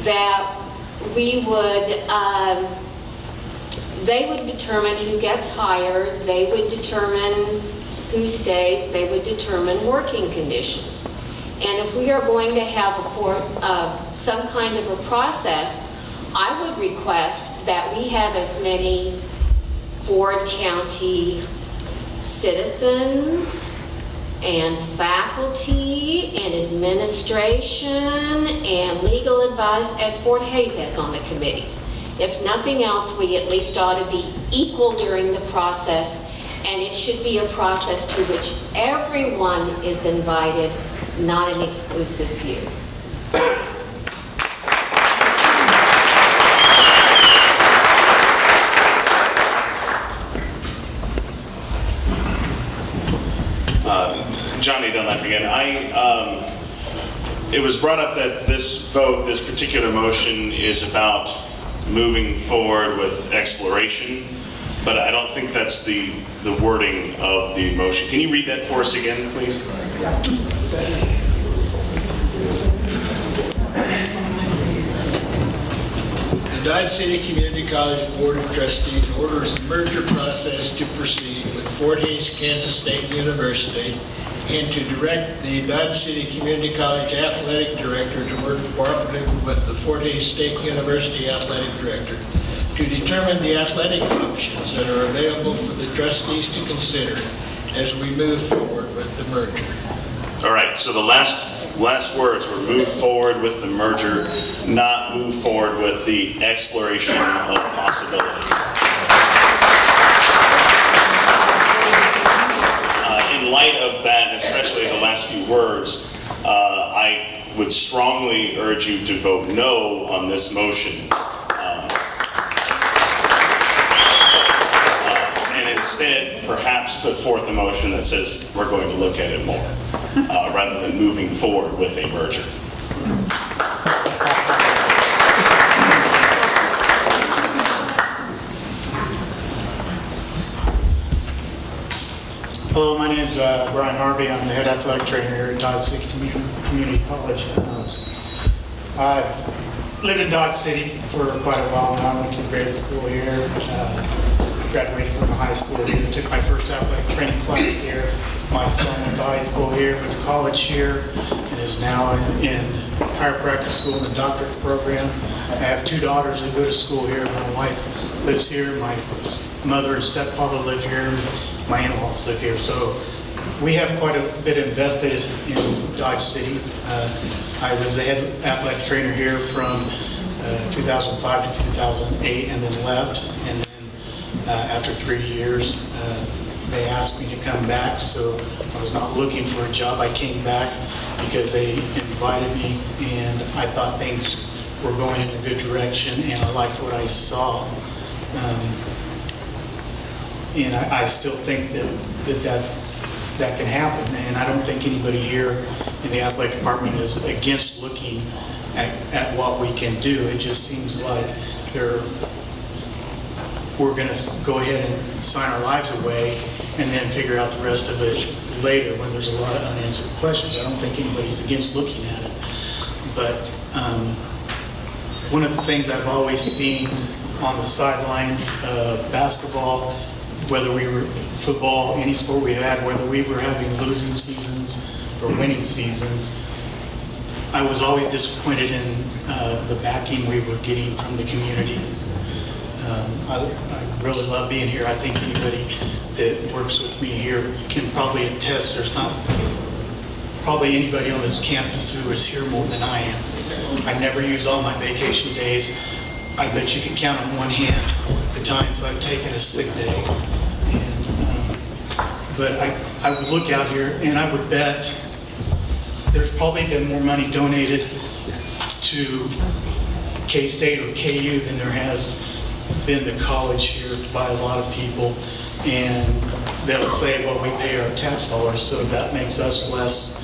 that we would, they would determine who gets hired, they would determine who stays, they would determine working conditions. And if we are going to have some kind of a process, I would request that we have as many Ford County citizens and faculty and administration and legal advice as Fort Hays has on the committees. If nothing else, we at least ought to be equal during the process, and it should be a process to which everyone is invited, not an exclusive few. Johnny Dunlap again. It was brought up that this vote, this particular motion, is about moving forward with exploration, but I don't think that's the wording of the motion. Can you read that for us again, please? The Dodge City Community College Board of Trustees orders the merger process to proceed with Fort Hays, Kansas State University, and to direct the Dodge City Community College Athletic Director to work cooperatively with the Fort Hays State University Athletic Director to determine the athletic options that are available for the trustees to consider as we move forward with the merger. All right, so the last words were move forward with the merger, not move forward with the exploration of possibilities. In light of that, especially the last few words, I would strongly urge you to vote no on this motion. And instead, perhaps put forth a motion that says we're going to look at it more, rather than moving forward with a merger. Hello, my name is Brian Harvey. I'm the head athletic trainer here at Dodge City Community College. I've lived in Dodge City for quite a while now. I went to grade school here, graduated from high school here, took my first athletic training class here. My son went to high school here, went to college here, and is now in chiropractic school in the doctorate program. I have two daughters that go to school here. My wife lives here. My mother and stepfather live here. My in-laws live here, so we have quite a bit invested in Dodge City. I was the head athletic trainer here from 2005 to 2008, and then left. And then after 3 years, they asked me to come back. So I was not looking for a job. I came back because they invited me, and I thought things were going in a good direction, and I liked what I saw. And I still think that can happen. And I don't think anybody here in the athletic department is against looking at what we can do. It just seems like we're going to go ahead and sign our lives away and then figure out the rest of it later when there's a lot of unanswered questions. I don't think anybody's against looking at it. But one of the things I've always seen on the sidelines of basketball, whether we were football, any sport we had, whether we were having losing seasons or winning seasons, I was always disappointed in the backing we were getting from the community. I really love being here. I think anybody that works with me here can probably attest there's not probably anybody on this campus who is here more than I am. I never use all my vacation days. I bet you can count on one hand the times I've taken a sick day. But I would look out here and I would bet there's probably been more money donated to K-State or KU than there has been to college here by a lot of people. And they'll say, well, we pay our tax dollars, so that makes us less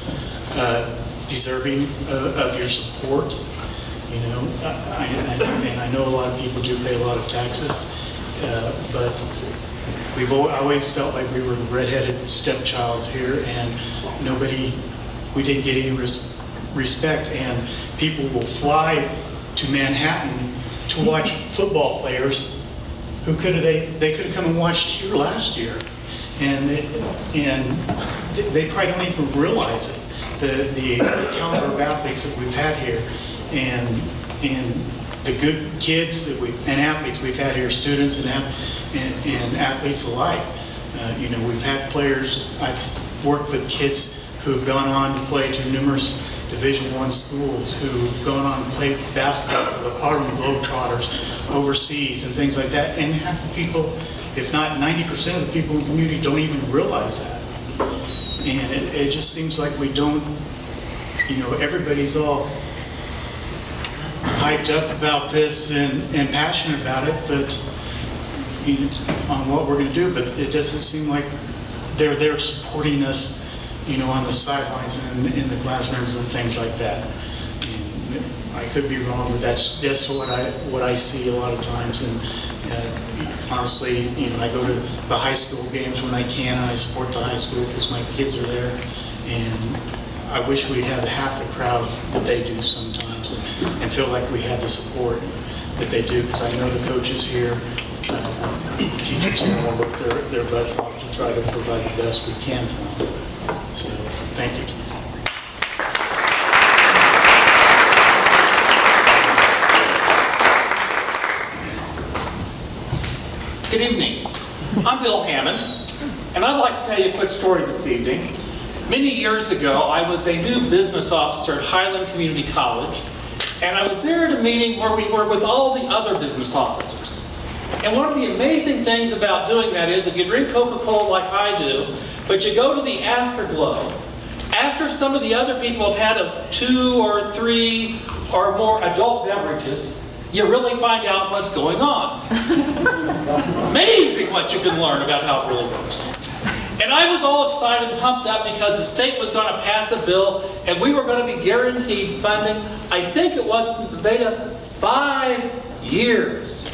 deserving of your support. You know, and I know a lot of people do pay a lot of taxes, but I always felt like we were the redheaded stepchilds here, and we didn't get any respect. And people will fly to Manhattan to watch football players who they could have come and watched here last year, and they probably don't even realize it. The caliber of athletes that we've had here, and the good kids and athletes we've had here, students and athletes alike. You know, we've had players. I've worked with kids who've gone on to play to numerous Division I schools, who've gone on to play basketball for the Harlem Globetrotters overseas and things like that. And half the people, if not 90% of the people in the community, don't even realize that. And it just seems like we don't, you know, everybody's all hyped up about this and passionate about it, but you know, on what we're going to do, but it doesn't seem like they're there supporting us, you know, on the sidelines and in the classrooms and things like that. And I could be wrong, but that's what I see a lot of times. And honestly, you know, I go to the high school games when I can, and I support the high school because my kids are there. And I wish we'd have half the crowd that they do sometimes, and feel like we have the support that they do, because I know the coaches here, teachers here will work their butts off to try to provide the best we can for them. So, thank you. Good evening. I'm Bill Hammond, and I'd like to tell you a quick story this evening. Many years ago, I was a new business officer at Highland Community College, and I was there at a meeting where we were with all the other business officers. And one of the amazing things about doing that is if you drink Coca-Cola like I do, but you go to the afterglow, after some of the other people have had 2 or 3 or more adult beverages, you really find out what's going on. Amazing what you can learn about how it really works. And I was all excited and pumped up because the state was going to pass a bill and we were going to be guaranteed funding. I think it was the beta 5 years.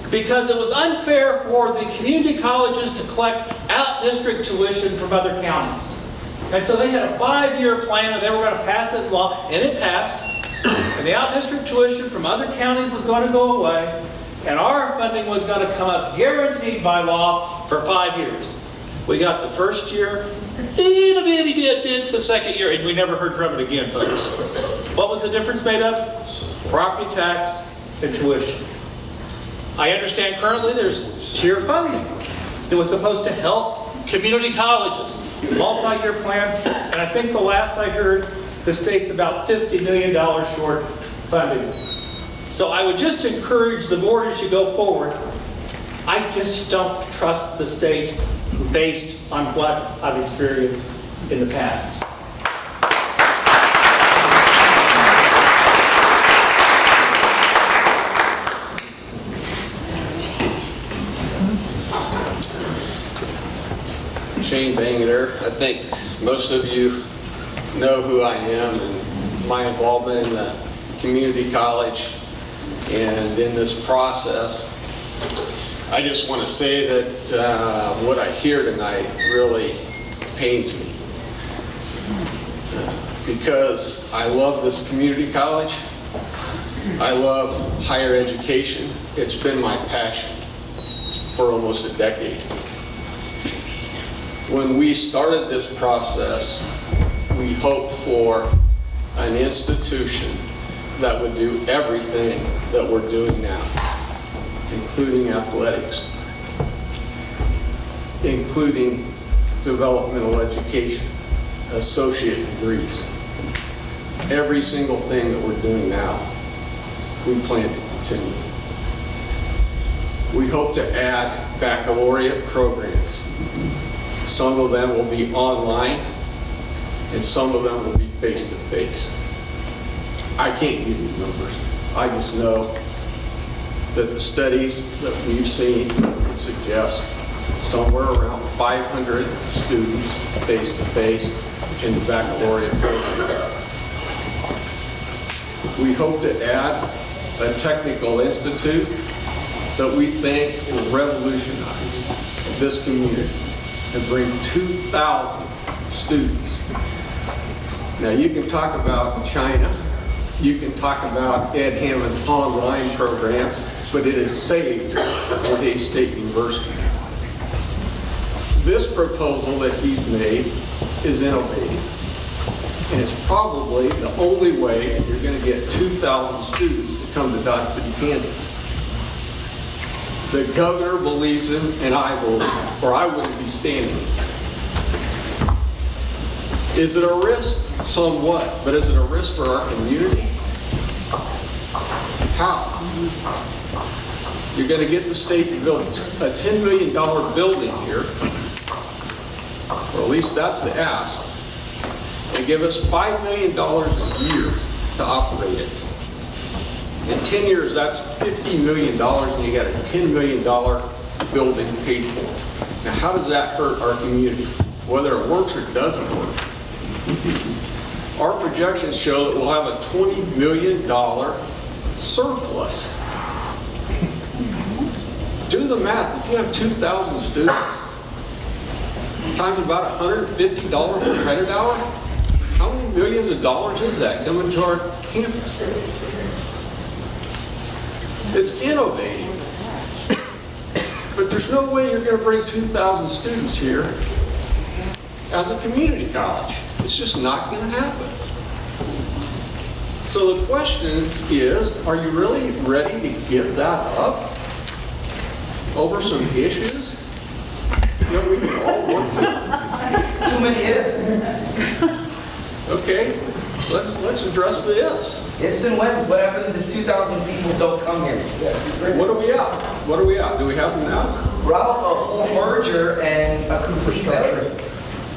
Because it was unfair for the community colleges to collect out-district tuition from other counties. And so they had a 5-year plan and they were going to pass it in law, and it passed. And the out-district tuition from other counties was going to go away, and our funding was going to come up guaranteed by law for 5 years. We got the first year, itty bitty bit, the second year, and we never heard from it again, folks. What was the difference made up? Property tax and tuition. I understand currently there's tier funding that was supposed to help community colleges, multi-year plan, and I think the last I heard, the state's about $50 million short funding. So I would just encourage the board as you go forward, I just don't trust the state based on what I've experienced in the past. Shane Bangeter. I think most of you know who I am and my involvement in the community college and in this process. I just want to say that what I hear tonight really pains me. Because I love this community college. I love higher education. It's been my passion for almost a decade. When we started this process, we hoped for an institution that would do everything that we're doing now, including athletics, including developmental education, associate degrees. Every single thing that we're doing now, we plan to continue. We hope to add baccalaureate programs. Some of them will be online, and some of them will be face-to-face. I can't give you numbers. I just know that the studies that we've seen suggest somewhere around 500 students face-to-face in the baccalaureate program. We hope to add a technical institute that we think will revolutionize this community and bring 2,000 students. Now you can talk about China, you can talk about Ed Hammond's online programs, but it is saved Hawaii State University. This proposal that he's made is innovative, and it's probably the only way you're going to get 2,000 students to come to Dodge City, Kansas. The governor believes him, and I believe, or I wouldn't be standing. Is it a risk? Somewhat, but is it a risk for our community? How? You're going to get the state to build a $10 million building here, or at least that's the ask, and give us $5 million a year to operate it. In 10 years, that's $50 million, and you got a $10 million building paid for. Now, how does that hurt our community, whether it works or doesn't work? Our projections show that we'll have a $20 million surplus. Do the math. If you have 2,000 students, times about $150 per credit hour, how many millions of dollars is that coming to our campus? It's innovative. But there's no way you're going to bring 2,000 students here as a community college. It's just not going to happen. So the question is, are you really ready to give that up over some issues that we can all work through? Too many ifs. Okay, let's address the ifs. Ifs and when. What happens if 2,000 people don't come here? What are we at? What are we at? Do we have them now? We're out of a whole merger and a Cooper structure.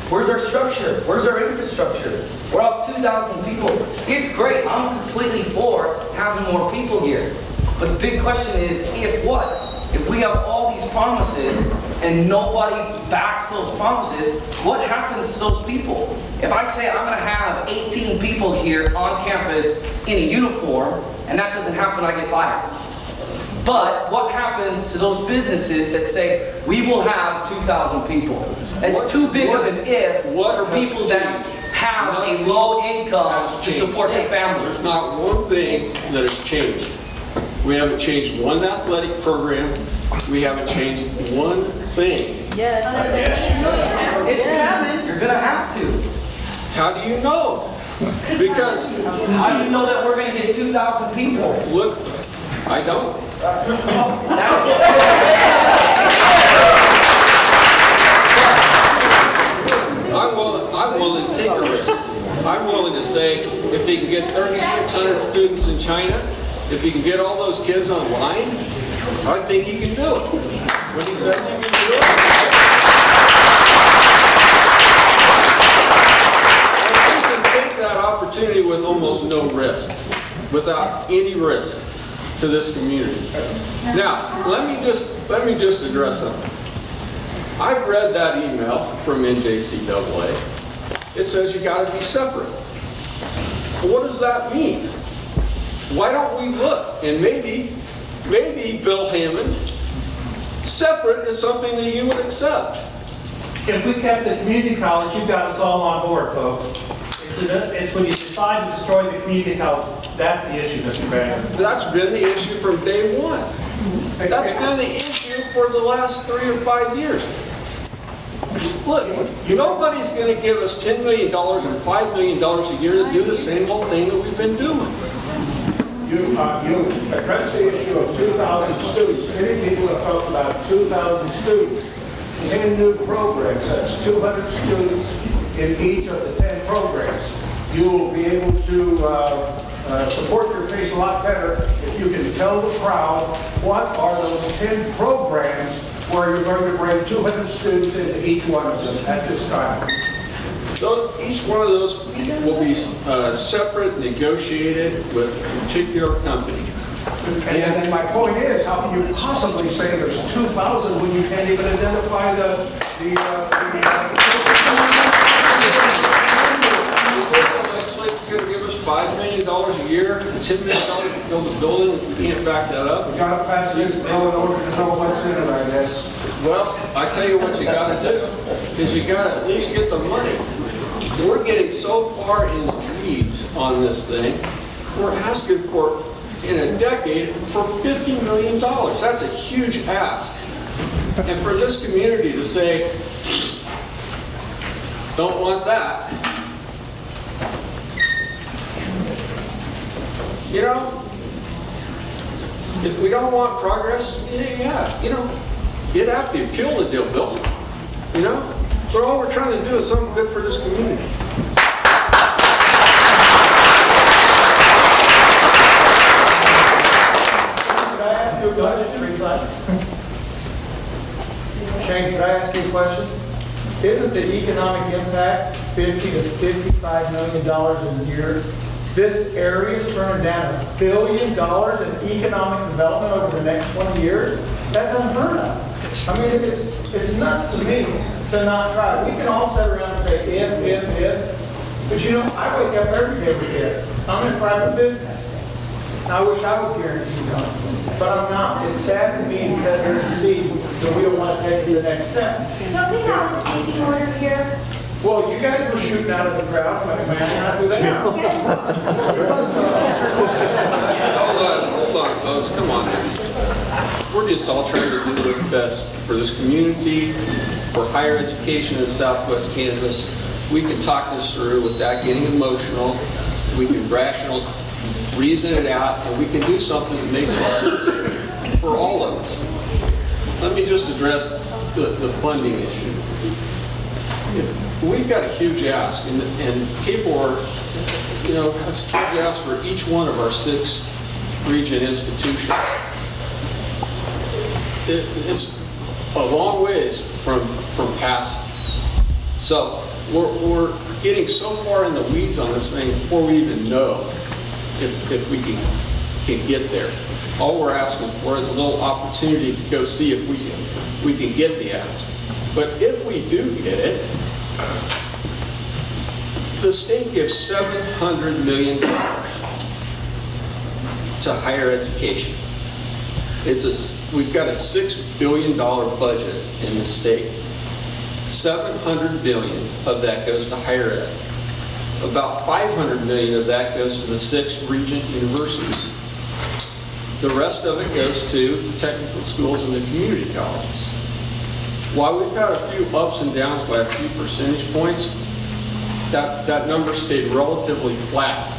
Where's our structure? Where's our infrastructure? We're out 2,000 people. It's great. I'm completely for having more people here. But the big question is, if what? If we have all these promises and nobody backs those promises, what happens to those people? If I say I'm going to have 18 people here on campus in a uniform, and that doesn't happen, I get fired. But what happens to those businesses that say, we will have 2,000 people? It's too big of an if for people that have a low income to support their families. There's not one thing that has changed. We haven't changed one athletic program. We haven't changed one thing. Yes. It's coming. You're going to have to. How do you know? Because... How do you know that we're going to get 2,000 people? Look, I don't. I'm willing to take a risk. I'm willing to say, if he can get 3,600 students in China, if he can get all those kids online, I think he can do it. When he says he can do it, he can take that opportunity with almost no risk, without any risk to this community. Now, let me just address something. I've read that email from NJCAA. It says you got to be separate. Well, what does that mean? Why don't we look? And maybe Bill Hammond separate is something that you would accept. If we kept the community college, you've got us all on board, folks. It's when you decide to destroy the community college, that's the issue, Mr. Banner. That's been the issue from day one. That's been the issue for the last 3 or 5 years. Look, nobody's going to give us $10 million and $5 million a year to do the same old thing that we've been doing. You addressed the issue of 2,000 students. Many people have talked about 2,000 students, 10 new programs. That's 200 students in each of the 10 programs. You will be able to support your case a lot better if you can tell the crowd what are those 10 programs where you're going to bring 200 students into each one of them at this time. So each one of those will be separate, negotiated with a particular company. And then my point is, how can you possibly say there's 2,000 when you can't even identify the Going to give us $5 million a year, $10 million to build a building. We can't back that up. We got to pass this bill in order to know what's in it, I guess. Well, I tell you what you got to do is you got to at least get the money. We're getting so far in the weeds on this thing. We're asking for, in a decade, for $50 million. That's a huge ask. And for this community to say, don't want that. You know, if we don't want progress, yeah, you know, you'd have to kill the deal, Bill. You know? So all we're trying to do is something good for this community. Could I ask you a question? Shane, could I ask you a question? Isn't the economic impact $50 to $55 million a year? This area is turning down $1 billion in economic development over the next 20 years. That's unheard of. I mean, it's nuts to me to not try. We can all sit around and say if. But you know, I wake up every day with if. I'm in private business. I wish I was guaranteed something, but I'm not. It's sad to me and sad to see that we don't want to take it to the next step. Don't we have a speaking order here? Well, you guys were shooting out of the crowd. Like, man, not do that. Hold on, folks. Come on now. We're just all trying to do what's best for this community, for higher education in Southwest Kansas. We can talk this through without getting emotional. We can reason it out, and we can do something that makes sense for all of us. Let me just address the funding issue. We've got a huge ask, and people are, you know, that's a huge ask for each one of our 6 region institutions. It's a long ways from past. So we're getting so far in the weeds on this thing before we even know if we can get there. All we're asking for is a little opportunity to go see if we can get the ask. But if we do get it, the state gives $700 million to higher education. We've got a $6 billion budget in the state. $700 billion of that goes to higher ed. About $500 million of that goes to the 6 regent universities. The rest of it goes to technical schools and the community colleges. While we've had a few ups and downs by a few percentage points, that number stayed relatively flat.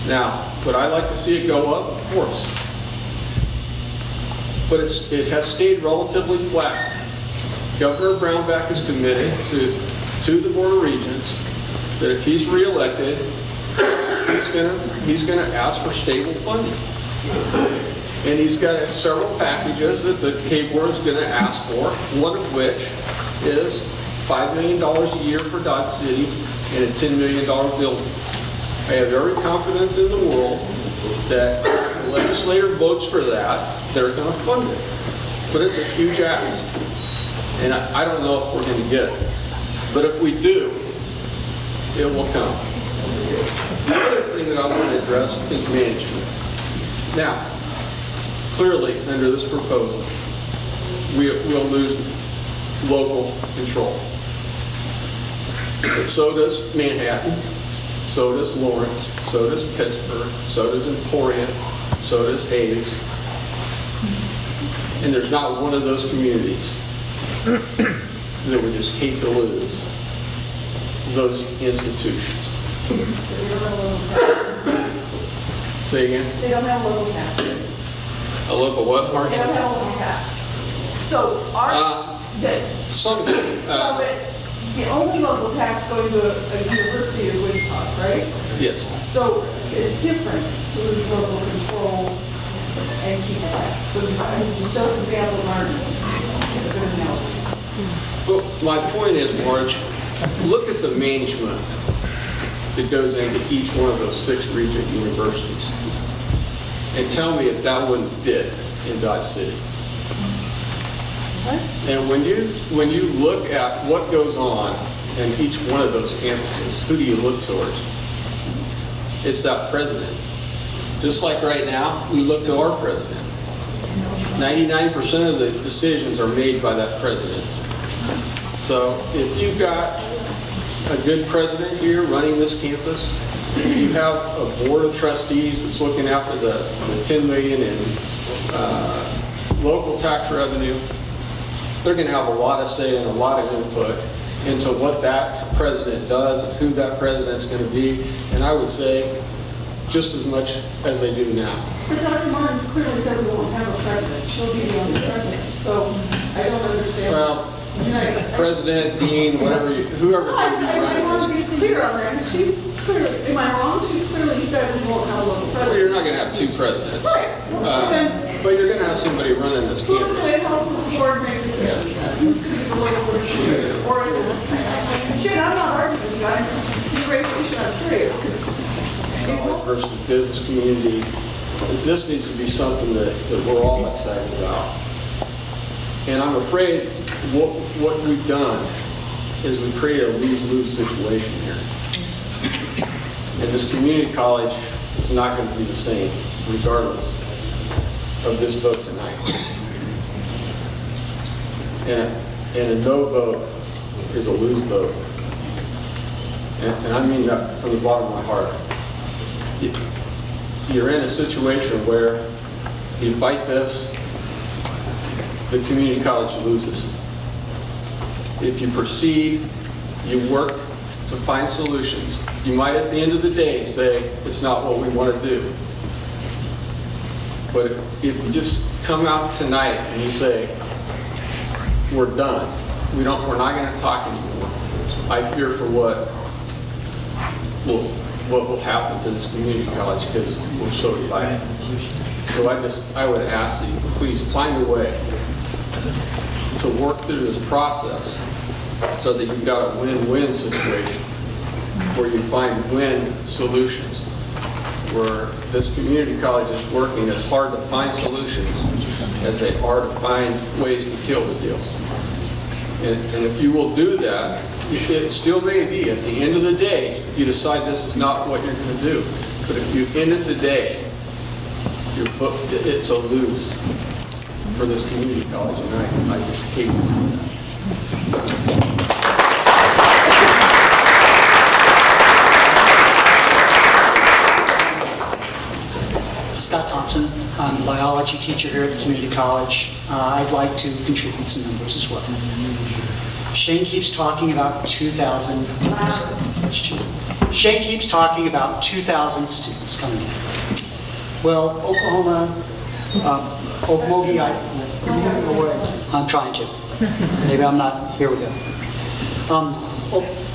Now, would I like to see it go up? Of course. But it has stayed relatively flat. Governor Brownback is committed to the Board of Regents that if he's reelected, he's going to ask for stable funding. And he's got several packages that the K Board is going to ask for, one of which is $5 million a year for Dodge City and a $10 million building. I have every confidence in the world that if the legislature votes for that, they're going to fund it. But it's a huge ask. And I don't know if we're going to get it. But if we do, it will come. The other thing that I want to address is management. Now, clearly, under this proposal, we'll lose local control. But so does Manhattan, so does Lawrence, so does Pittsburgh, so does Emporia, so does Hayes. And there's not one of those communities that would just hate to lose those institutions. Say again? They don't have a local tax. A local what, They Mark? don't have a local tax. So Some do. the only local tax going to a university is Wichita, right? Yes. So it's different to lose local control and keep that. So those examples aren't good enough. Well, my point is, Marge, look at the management that goes into each one of those 6 regent universities. And tell me if that wouldn't fit in Dodge City. And when you look at what goes on in each one of those campuses, who do you look towards? It's that president. Just like right now, we look to our president. 99% of the decisions are made by that president. So if you've got a good president here running this campus, you have a board of trustees that's looking after the 10 million in local tax revenue, they're going to have a lot of say and a lot of input into what that president does and who that president's going to be. And I would say just as much as they do now. But Dr. Martins clearly said we won't have a president. She'll be the only president. So I don't understand. Well, president, dean, whatever, whoever can be running I want to this. be clear on that. She's clearly, am I wrong? She's clearly said we won't have a local president. Well, you're not going to have 2 presidents. Right. But you're going to have somebody running this Who's campus. going to help us coordinate decisions? Who's going to be the local leader? Or is it? Shit, I'm not arguing with you. It's a great issue. I'm curious. College versus business community. This needs to be something that we're all excited about. And I'm afraid what we've done is we created a lose-lose situation here. And this community college is not going to be the same regardless of this vote tonight. And a no vote is a lose vote. And I mean that from the bottom of my heart. You're in a situation where you fight this, the community college loses. If you proceed, you work to find solutions. You might at the end of the day say, it's not what we want to do. But if you just come out tonight and you say, we're done, we're not going to talk anymore, I fear for what will happen to this community college because we're so divided. So I would ask that you please find a way to work through this process so that you've got a win-win situation where you find win solutions, where this community college is working as hard to find solutions as they are to find ways to kill the deal. And if you will do that, it still may be, at the end of the day, you decide this is not what you're going to do. But if you end it today, it's a lose for this community college, and I just hate to see that. Scott Thompson. I'm a biology teacher here at the community college. I'd like to contribute some numbers as well. Shane keeps talking about 2,000. Shane keeps talking about 2,000 students coming in. Well, Oklahoma, Okmulgee, I'm trying to. Maybe I'm not. Here we go.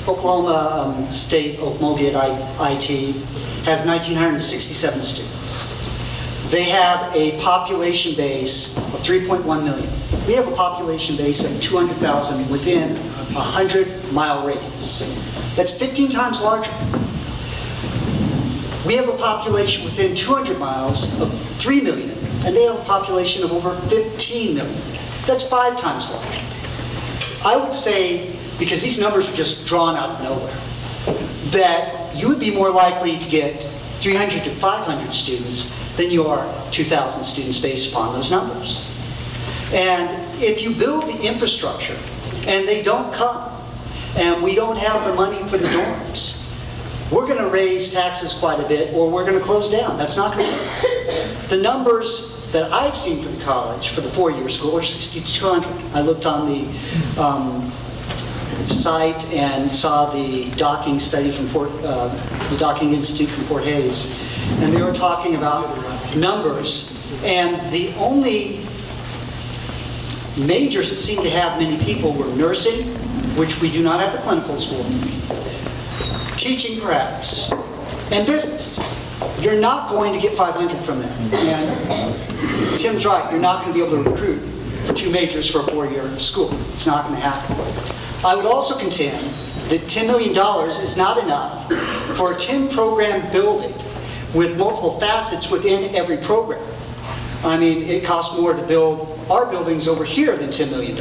Oklahoma State, Okmulgee at IT, has 1,967 students. They have a population base of 3.1 million. We have a population base of 200,000 within a 100-mile radius. That's 15 times larger. We have a population within 200 miles of 3 million, and they have a population of over 15 million. That's 5 times larger. I would say, because these numbers are just drawn out of nowhere, that you would be more likely to get 300 to 500 students than you are 2,000 students based upon those numbers. And if you build the infrastructure and they don't come, and we don't have the money for the dorms, we're going to raise taxes quite a bit, or we're going to close down. That's not going to work. The numbers that I've seen for the college, for the four-year school, are 6,200. I looked on the site and saw the docking study from the Docking Institute from Fort Hays, and they were talking about numbers, and the only majors that seemed to have many people were nursing, which we do not have the clinical school, teaching perhaps, and business. You're not going to get 500 from that. And Tim's right, you're not going to be able to recruit for two majors for a four-year school. It's not going to happen. I would also contend that $10 million is not enough for a 10-program building with multiple facets within every program. I mean, it costs more to build our buildings over here than $10 million.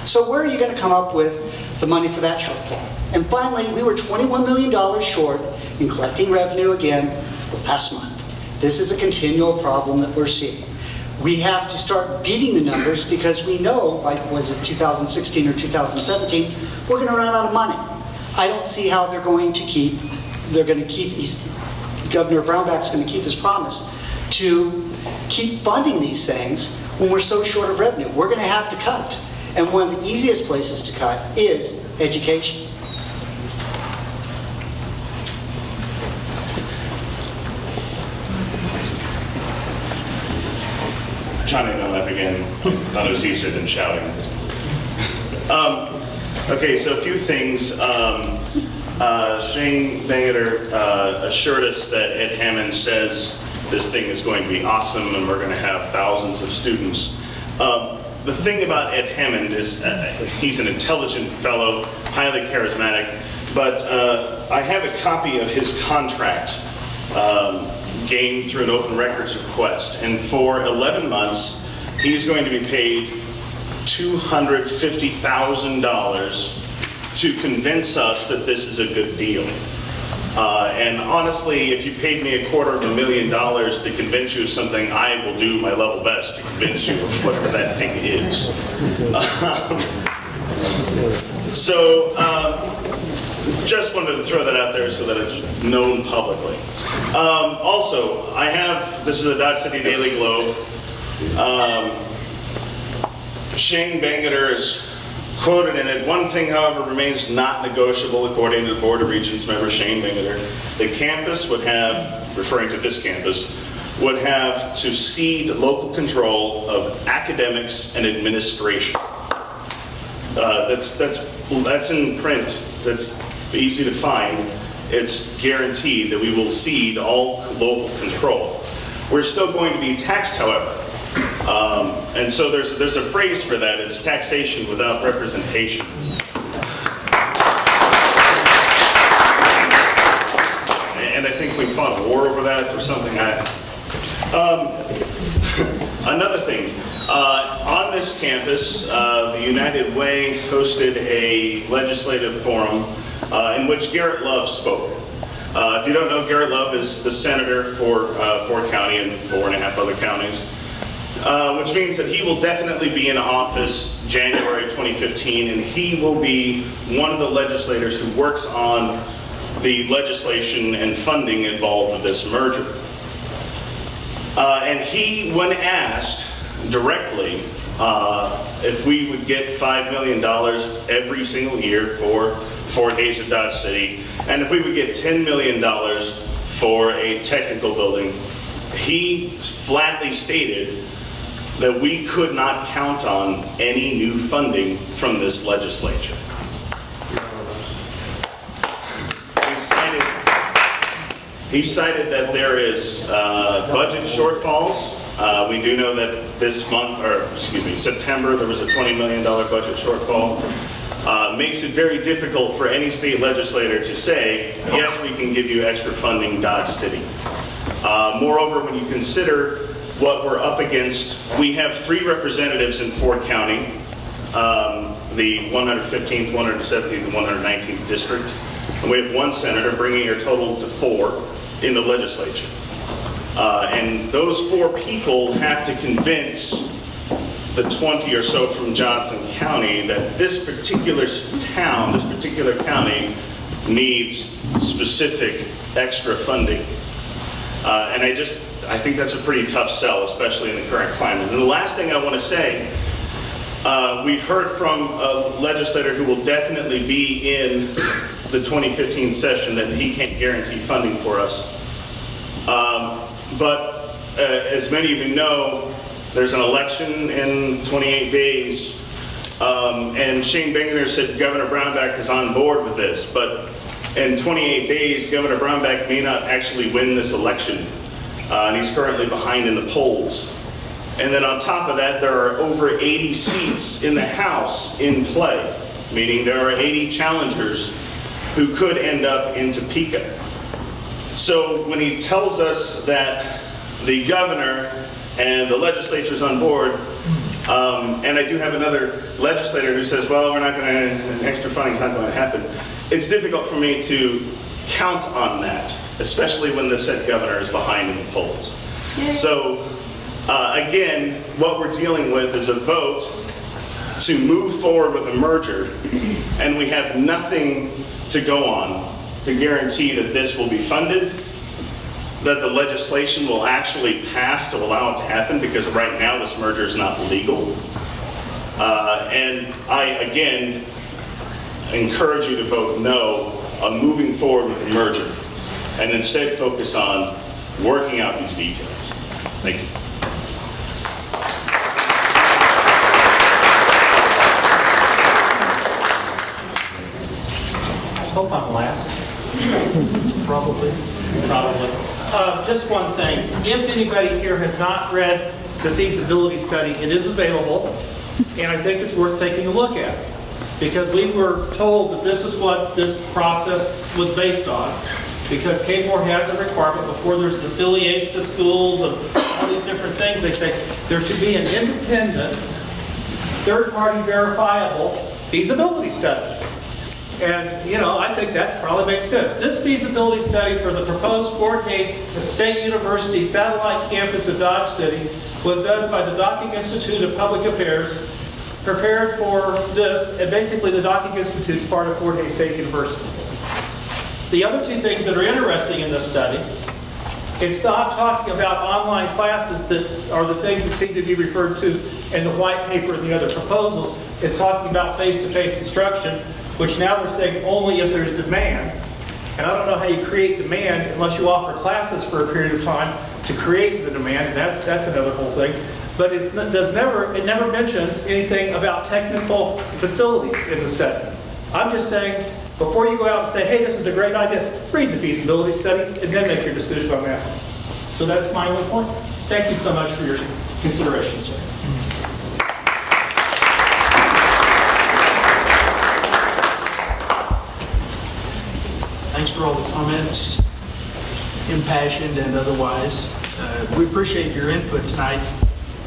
So where are you going to come up with the money for that shortfall? And finally, we were $21 million short in collecting revenue again last month. This is a continual problem that we're seeing. We have to start beating the numbers because we know, like was it 2016 or 2017, we're going to run out of money. I don't see how they're going to keep, Governor Brownback's going to keep his promise to keep funding these things when we're so short of revenue. We're going to have to cut. And one of the easiest places to cut is education. Trying to laugh again. Thought it was easier than shouting. Okay, so a few things. Shane Bangeter assured us that Ed Hammond says this thing is going to be awesome and we're going to have thousands of students. The thing about Ed Hammond is he's an intelligent fellow, highly charismatic, but I have a copy of his contract gained through an open records request, and for 11 months he's going to be paid $250,000 to convince us that this is a good deal. And honestly, if you paid me $250,000 to convince you of something, I will do my level best to convince you of whatever that thing is. Just wanted to throw that out there so that it's known publicly. Also, this is a Dodge City Daily Globe. Shane Bangeter is quoted in it, "One thing, however, remains not negotiable, according to the Board of Regents member Shane Bangeter. The campus would have," referring to this campus, "would have to cede local control of academics and administration." That's in print. That's easy to find. It's guaranteed that we will cede all local control. We're still going to be taxed, however. And so there's a phrase for that. It's taxation without representation. And I think we fought a war over that or something. Another thing, on this campus, the United Way hosted a legislative forum in which Garrett Love spoke. If you don't know, Garrett Love is the senator for Fort County and 4.5 other counties. Which means that he will definitely be in office January 2015, and he will be one of the legislators who works on the legislation and funding involved with this merger. And he, when asked directly if we would get $5 million every single year for Fort Hays at Dodge City, and if we would get $10 million for a technical building, he flatly stated that we could not count on any new funding from this legislature. He cited that there is budget shortfalls. We do know that this month, September, there was a $20 million budget shortfall. Makes it very difficult for any state legislator to say, yes, we can give you extra funding, Dodge City. Moreover, when you consider what we're up against, we have 3 representatives in Fort County, the 115th, 117th, and 119th district. And we have 1 senator, bringing our total to 4 in the legislature. And those 4 people have to convince the 20 or so from Johnson County, that this particular town, this particular county needs specific extra funding. And I think that's a pretty tough sell, especially in the current climate. And the last thing I want to say, we've heard from a legislator who will definitely be in the 2015 session that he can't guarantee funding for us. But as many of you know, there's an election in 28 days, and Shane Bingener said Governor Brownback is on board with this, but in 28 days, Governor Brownback may not actually win this election, and he's currently behind in the polls. And then on top of that, there are over 80 seats in the House in play, meaning there are 80 challengers who could end up in Topeka. So when he tells us that the governor and the legislature's on board, and I do have another legislator who says, well, we're not going to, extra funding's not going to happen. It's difficult for me to count on that, especially when the said governor is behind in the polls. So again, what we're dealing with is a vote to move forward with a merger, and we have nothing to go on to guarantee that this will be funded, that the legislation will actually pass to allow it to happen, because right now this merger is not legal. And I, again, encourage you to vote no on moving forward with the merger, and instead focus on working out these details. Thank you. I hope I'm last. Probably. Just one thing. If anybody here has not read the feasibility study, it is available, and I think it's worth taking a look at. Because we were told that this is what this process was based on. Because KBOR has a requirement before there's an affiliation of schools and all these different things, they say there should be an independent, third-party verifiable feasibility study. And, you know, I think that probably makes sense. This feasibility study for the proposed Fort Hays State University satellite campus in Dodge City was done by the Docking Institute of Public Affairs, prepared for this, and basically the Docking Institute is part of Fort Hays State University. The other two things that are interesting in this study, it's not talking about online classes that are the things that seem to be referred to in the white paper and the other proposals. It's talking about face-to-face instruction, which now they're saying only if there's demand. And I don't know how you create demand unless you offer classes for a period of time to create the demand, and that's another whole thing. But it never mentions anything about technical facilities in the study. I'm just saying, before you go out and say, hey, this is a great idea, read the feasibility study and then make your decision on that. So that's my only point. Thank you so much for your consideration, sir. Thanks for all the comments, impassioned and otherwise. We appreciate your input tonight.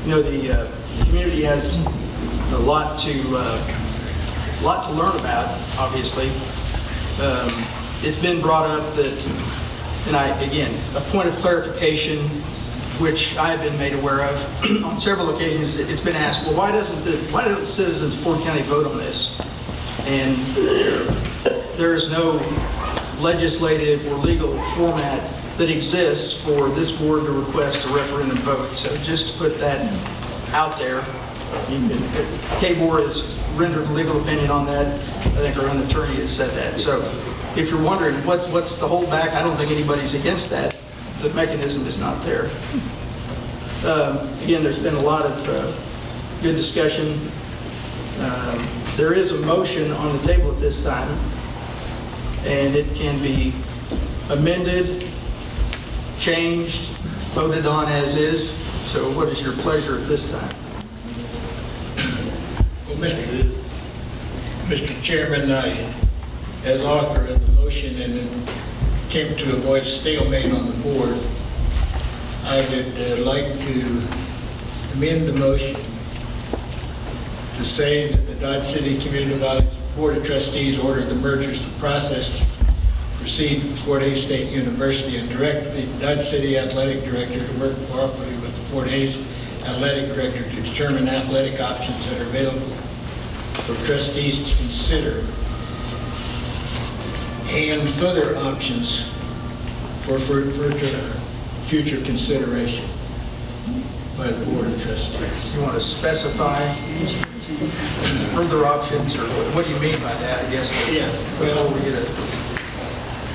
You know, the community has a lot to learn about, obviously. It's been brought up that, and again, a point of clarification, which I've been made aware of on several occasions. It's been asked, well, why don't the citizens of Ford County vote on this? And there is no legislative or legal format that exists for this board to request a referendum vote. So just to put that out there, KBOR has rendered a legal opinion on that. I think our own attorney has said that. So if you're wondering what's the holdback, I don't think anybody's against that. The mechanism is not there. Again, there's been a lot of good discussion. There is a motion on the table at this time, and it can be amended, changed, voted on as is. So what is your pleasure at this time? Well, Mr. Chairman, as author of the motion and it came to avoid stalemate on the board, I would like to amend the motion to say that the Dodge City Community College Board of Trustees order the mergers process to proceed with Fort Hays State University and direct the Dodge City Athletic Director to work cooperatively with the Fort Hays athletic director to determine athletic options that are available for trustees to consider, and further options for future consideration by the Board of Trustees. You want to specify further options, or what do you mean by that, I guess? Yeah, well,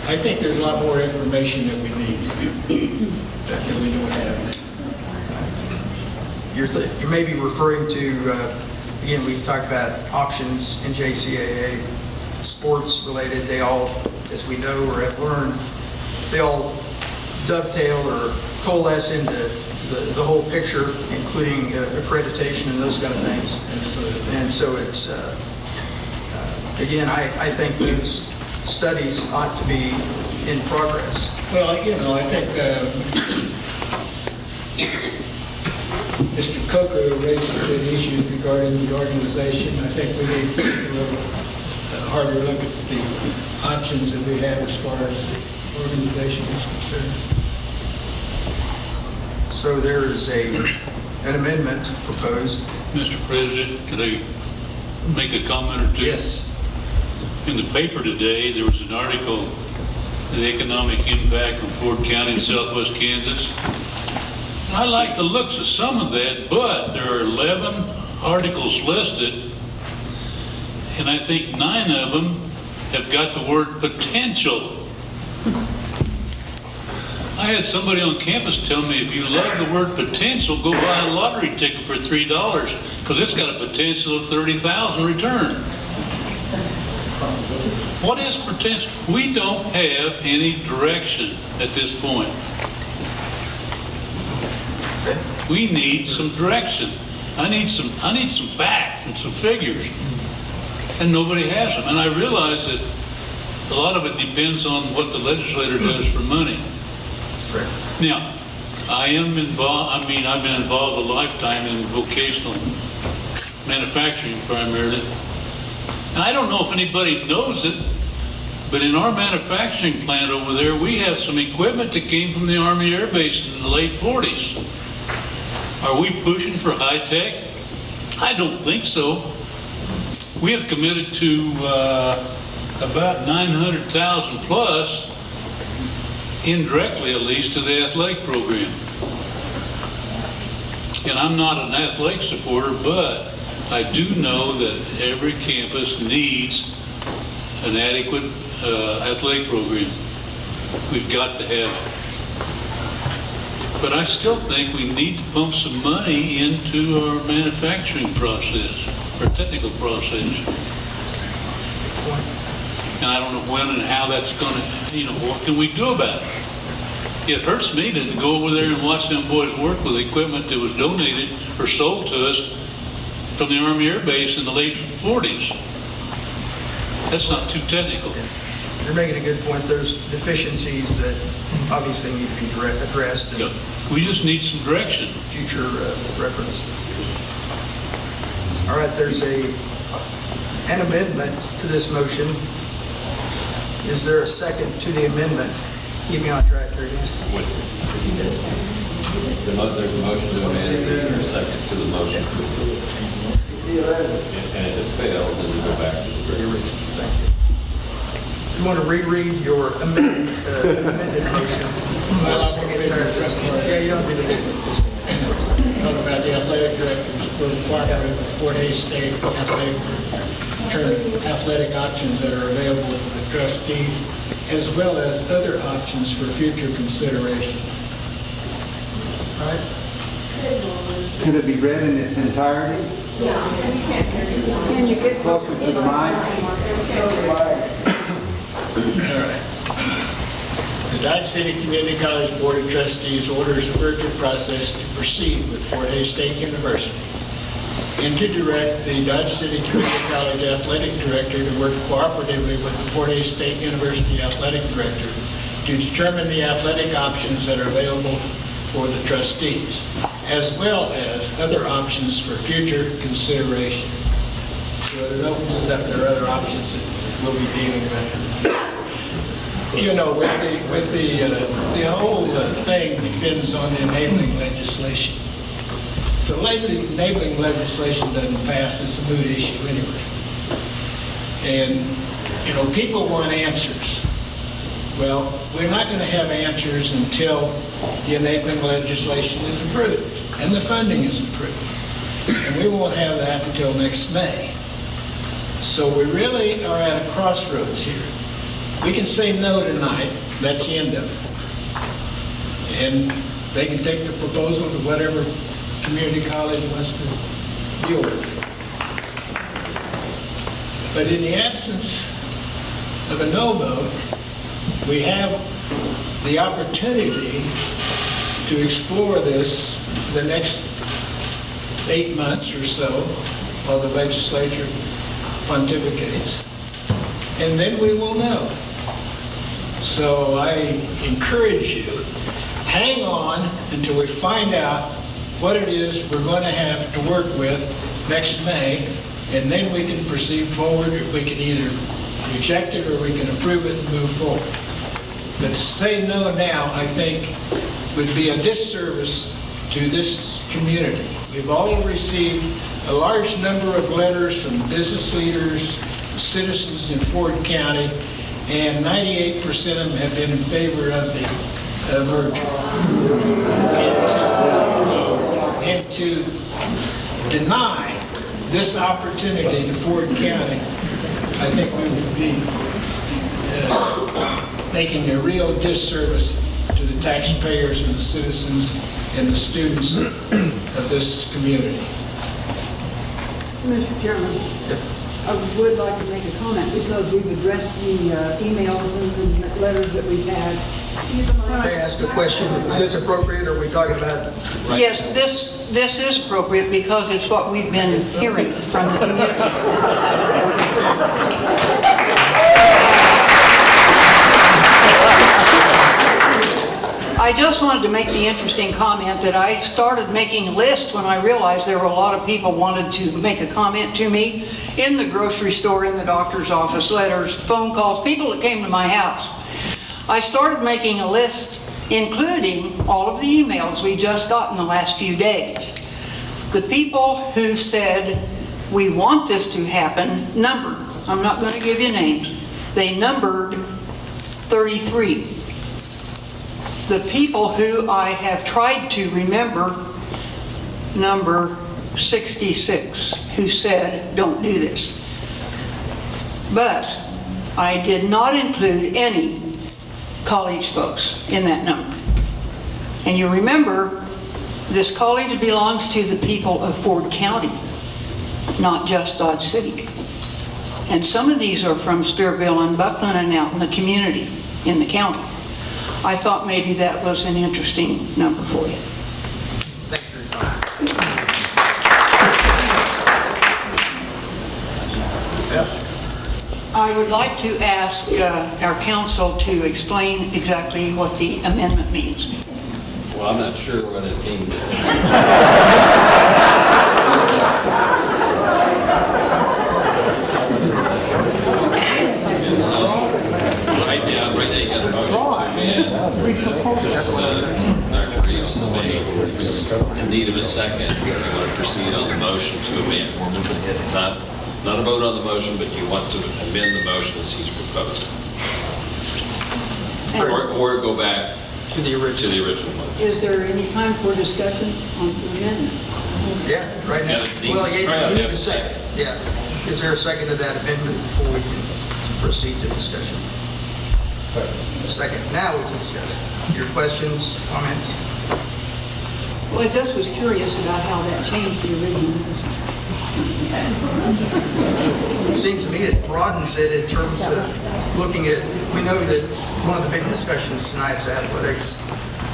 I think there's a lot more information that we need that we don't have now. You may be referring to, again, we've talked about options in JCAA, sports related, they all, as we know or have learned, they all dovetail or coalesce into the whole picture, including accreditation and those kind of things. And so it's, again, I think those studies ought to be in progress. Well, I think Mr. Coker raised a good issue regarding the organization. I think we need to take a little harder look at the options that we have as far as the organization is concerned. So there is an amendment proposed. Mr. President, could I make a comment or two? Yes. In the paper today, there was an article, the economic impact of Ford County in southwest Kansas. I like the looks of some of that, but there are 11 articles listed, and I think 9 of them have got the word potential. I had somebody on campus tell me, if you love the word potential, go buy a lottery ticket for $3, because it's got a potential of 30,000 return. What is potential? We don't have any direction at this point. We need some direction. I need some facts and some figures, and nobody has them. And I realize that a lot of it depends on what the legislator does for money. Now, I am involved. I mean, I've been involved a lifetime in vocational manufacturing primarily. And I don't know if anybody knows it, but in our manufacturing plant over there, we have some equipment that came from the Army Air Base in the late 40s. Are we pushing for high tech? I don't think so. We have committed to about 900,000 plus, indirectly at least, to the athletic program. And I'm not an athletic supporter, but I do know that every campus needs an adequate athletic program. We've got to have it. But I still think we need to pump some money into our manufacturing process, our technical process. And I don't know when and how that's going to, what can we do about it? It hurts me to go over there and watch them boys work with equipment that was donated or sold to us from the Army Air Base in the late 40s. That's not too technical. You're making a good point. There's deficiencies that obviously need to be addressed. Yeah. We just need some direction. Future reference. All right, there's an amendment to this motion. Is there a second to the amendment? Keep me on track here. There's a motion to amend, is there a second to the motion? And if it fails, then we go back to the original. Thank you. You want to reread your amended motion? Yeah, you don't do the Talk about the athletic directors will cooperative with Fort Hays State athletic options that are available for the trustees, as well as other options for future consideration. All right. Could it be read in its entirety? Can you get Closer to the mic? All right. The Dodge City Community College Board of Trustees orders a virtual process to proceed with Fort Hays State University and to direct the Dodge City Community College Athletic Director to work cooperatively with the Fort Hays State University Athletic Director to determine the athletic options that are available for the trustees, as well as other options for future consideration. So it opens it up, there are other options that we'll be dealing with. The whole thing depends on the enabling legislation. So enabling legislation doesn't pass, it's a moot issue anyway. And, you know, people want answers. Well, we're not going to have answers until the enabling legislation is approved and the funding is approved. And we won't have that until next May. So we really are at a crossroads here. We can say no tonight, that's the end of it. And they can take the proposal to whatever community college wants to deal with. But in the absence of a no vote, we have the opportunity to explore this for the next 8 months or so while the legislature pontificates, and then we will know. So I encourage you, hang on until we find out what it is we're going to have to work with next May, and then we can proceed forward. We can either reject it or we can approve it and move forward. But to say no now, I think, would be a disservice to this community. We've all received a large number of letters from business leaders, citizens in Ford County, and 98% of them have been in favor of the merger. And to deny this opportunity to Ford County, I think we would be making a real disservice to the taxpayers and the citizens and the students of this community. Mr. Chairman, I would like to make a comment because we've addressed the emails and letters that we've had. May I ask a question? Is this appropriate, or are we talking about? Yes, this is appropriate because it's what we've been hearing from the community. I just wanted to make the interesting comment that I started making lists when I realized there were a lot of people wanted to make a comment to me in the grocery store, in the doctor's office, letters, phone calls, people that came to my house. I started making a list including all of the emails we just got in the last few days. The people who said, we want this to happen, numbered. I'm not going to give you names. They numbered 33. The people who I have tried to remember number 66, who said, don't do this. But I did not include any college folks in that number. And you remember, this college belongs to the people of Ford County, not just Dodge City. And some of these are from Spearville and Buckland and out in the community, in the county. I thought maybe that was an interesting number for you. Thanks for your time. I would like to ask our council to explain exactly what the amendment means. Well, I'm not sure what it means. Right now you got a motion to amend. Dr. Reeves has made. It's in need of a second. You want to proceed on the motion to amend. Not a vote on the motion, but you want to amend the motion as he's proposed. Or go back to the original motion. Is there any time for discussion on the amendment? Yeah, right now. Well, you need a second. Yeah. Is there a second to that amendment before we can proceed to discussion? Second. Now we can discuss. Your questions, comments? Well, I just was curious about how that changed the original. It seems to me it broadens it in terms of looking at, we know that one of the big discussions tonight is athletics,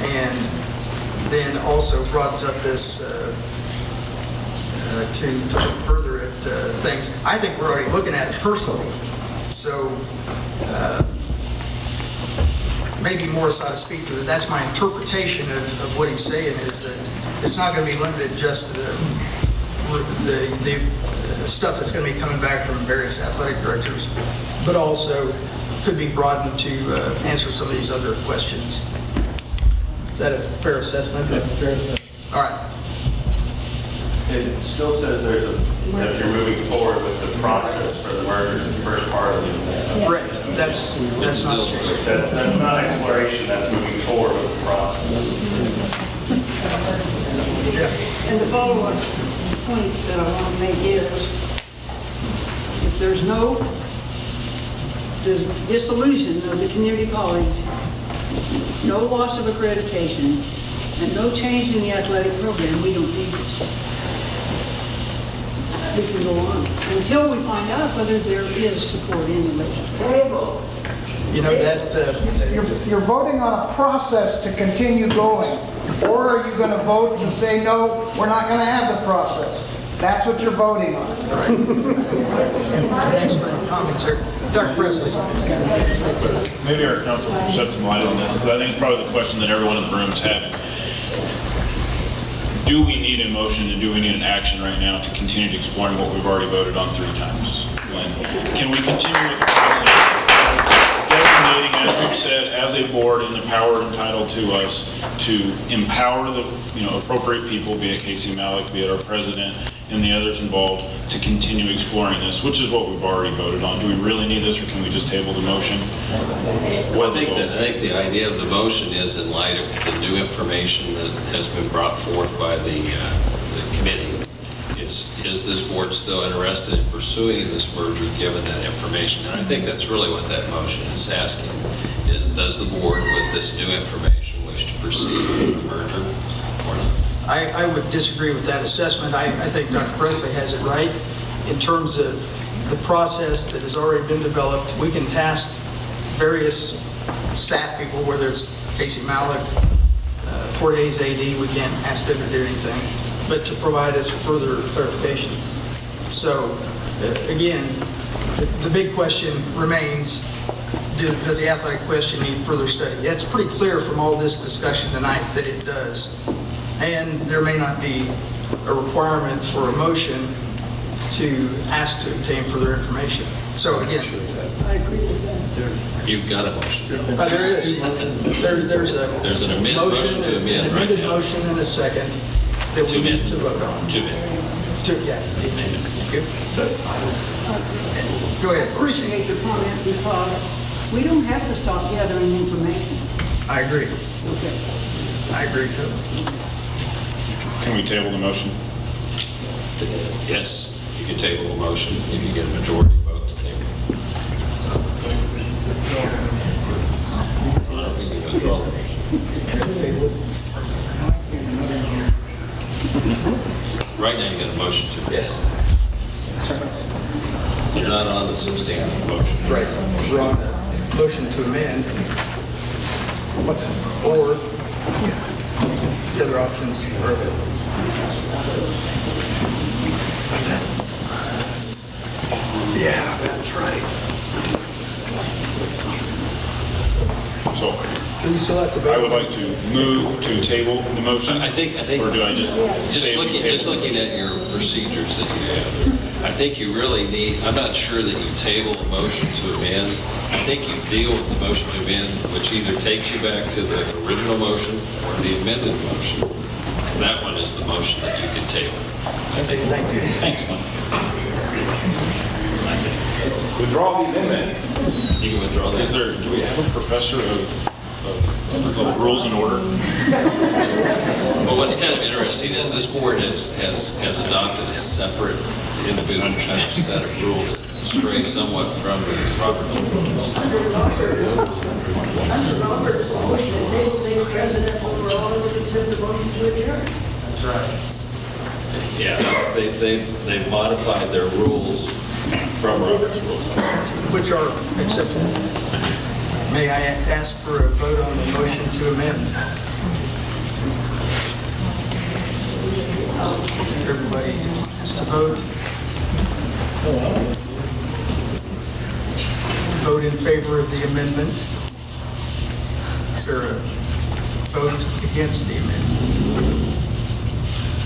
and then also broadens up this to look further at things. I think we're already looking at it personally, so maybe Morris ought to speak to it. That's my interpretation of what he's saying, is that it's not going to be limited just to the stuff that's going to be coming back from various athletic directors, but also could be broadened to answer some of these other questions. Is that a fair assessment? That's a fair assessment. All right. it still says that you're moving forward with the process for the merger in the first part of the. Right, that's not changed. That's not exploration, that's moving forward with the process. And the follow-up point that I want to make is, if there's no dissolution of the community college, no loss of accreditation, and no change in the athletic program, we don't need this. We can go on until we find out whether there is support in the legislature. You know, that, You're voting on a process to continue going, or are you going to vote to say, no, we're not going to have the process? That's what you're voting on. Thanks for your comments, sir. Dr. Presley. Maybe our council can shed some light on this, because I think it's probably the question that everyone in the room is having. Do we need a motion and do we need an action right now to continue to exploring what we've already voted on 3 times? Can we continue with the process? Designating, as we've said, as a board and the power entitled to us to empower the appropriate people, be it Casey Malik, be it our president, and the others involved, to continue exploring this, which is what we've already voted on. Do we really need this, or can we just table the motion? Well, I think the idea of the motion is in light of the new information that has been brought forth by the committee. Is this board still interested in pursuing this merger given that information? And I think that's really what that motion is asking, is does the board with this new information wish to proceed with the merger or not? I would disagree with that assessment. I think Dr. Presley has it right. In terms of the process that has already been developed, we can task various staff people, whether it's Casey Malik, 4 days AD, we can't ask them to do anything, but to provide us further clarification. So, again, the big question remains, does the athletic question need further study? It's pretty clear from all this discussion tonight that it does. And there may not be a requirement for a motion to ask to obtain further information. So again, I agree with that. You've got a motion. There is. There's an amended motion to amend an right amended now. motion and a second that we need to vote on. Go ahead. I appreciate your comment because we don't have to stop gathering information. I agree. Okay. I agree too. Can we table the motion? Yes, you can table the motion if you get a majority vote to table. I don't think you can draw the motion. Right now you got a motion to. Yes. You're not on the substantive motion. Right. We're on the motion to amend. Or the other options are available. Yeah, that's right. So, I would like to move to table the motion. I think, or do I just say we table? Just looking at your procedures that you have, I think you really need, I'm not sure that you table a motion to amend. I think you deal with the motion to amend, which either takes you back to the original motion or the amended motion. And that one is the motion that you can table. Thank you. Thanks, Withdraw the amendment. You can withdraw that. Do we have a professor of rules and order? Well, what's kind of interesting is this board has adopted a separate individual kind of set of rules that stray somewhat from the Robert's rules. Under Robert's rules, they take precedent over all of it except the motion to adjourn. That's right. Yeah, they've modified their rules from Robert's rules. Which are acceptable. May I ask for a vote on the motion to amend? Everybody has to vote. Vote in favor of the amendment. Is there a vote against the amendment?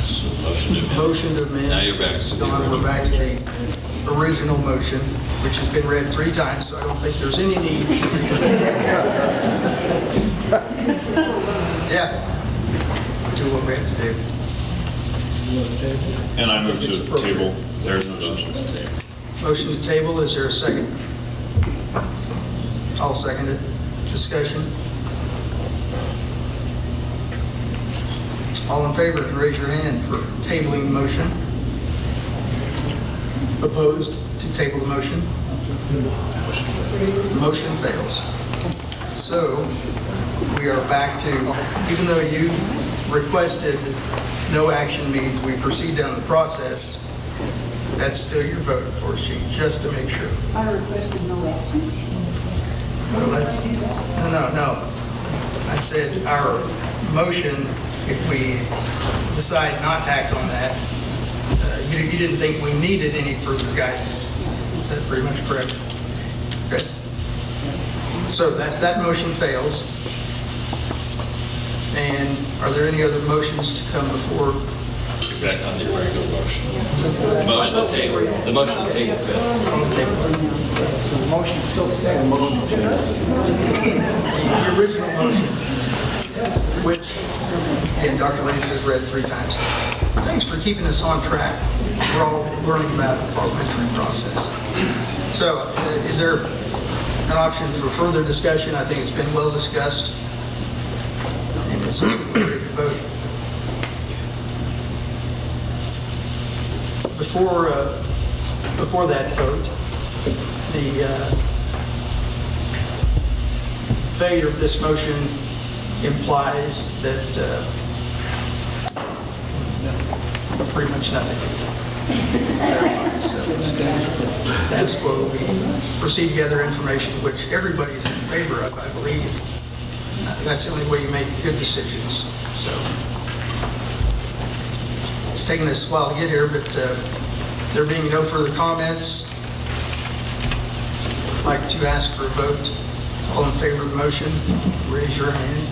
So motion to amend. Motion to amend. Now you're back to the Don, we're back to the original motion, which has been read 3 times, so I don't think there's any need. Yeah. Do what we have to do. And I move to table, there's no motion to table. Motion to table, is there a second? I'll second it. Discussion? All in favor, raise your hand for tabling the motion. Opposed to table the motion? Motion fails. So we are back to, even though you requested no action means we proceed down the process, that's still your vote, for sheet, just to make sure. I requested no action. No. I said our motion, if we decide not to act on that, you didn't think we needed any further guidance. Is that pretty much correct? Okay. So that motion fails. And are there any other motions to come before? Back on the regular motion. The motion to table. The motion to table failed. On the table. The motion still stands. The original motion, which, and Dr. Lance has read 3 times. Thanks for keeping us on track. We're all learning about the parliamentary process. So, is there an option for further discussion? I think it's been well discussed. And it's just ready to vote. Before that vote, the failure of this motion implies that pretty much nothing. That's what we proceed to gather information, which everybody's in favor of, I believe. That's the only way you make good decisions. So it's taken us a while to get here, but there being no further comments, I'd like to ask for a vote. All in favor of the motion, raise your hand.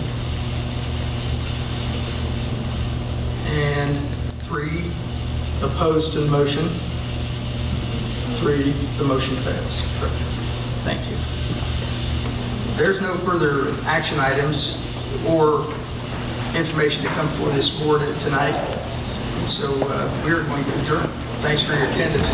And 3 opposed to the motion. 3, the motion fails. Thank you. There's no further action items or information to come before this board tonight. So we're going to adjourn. Thanks for your attendance.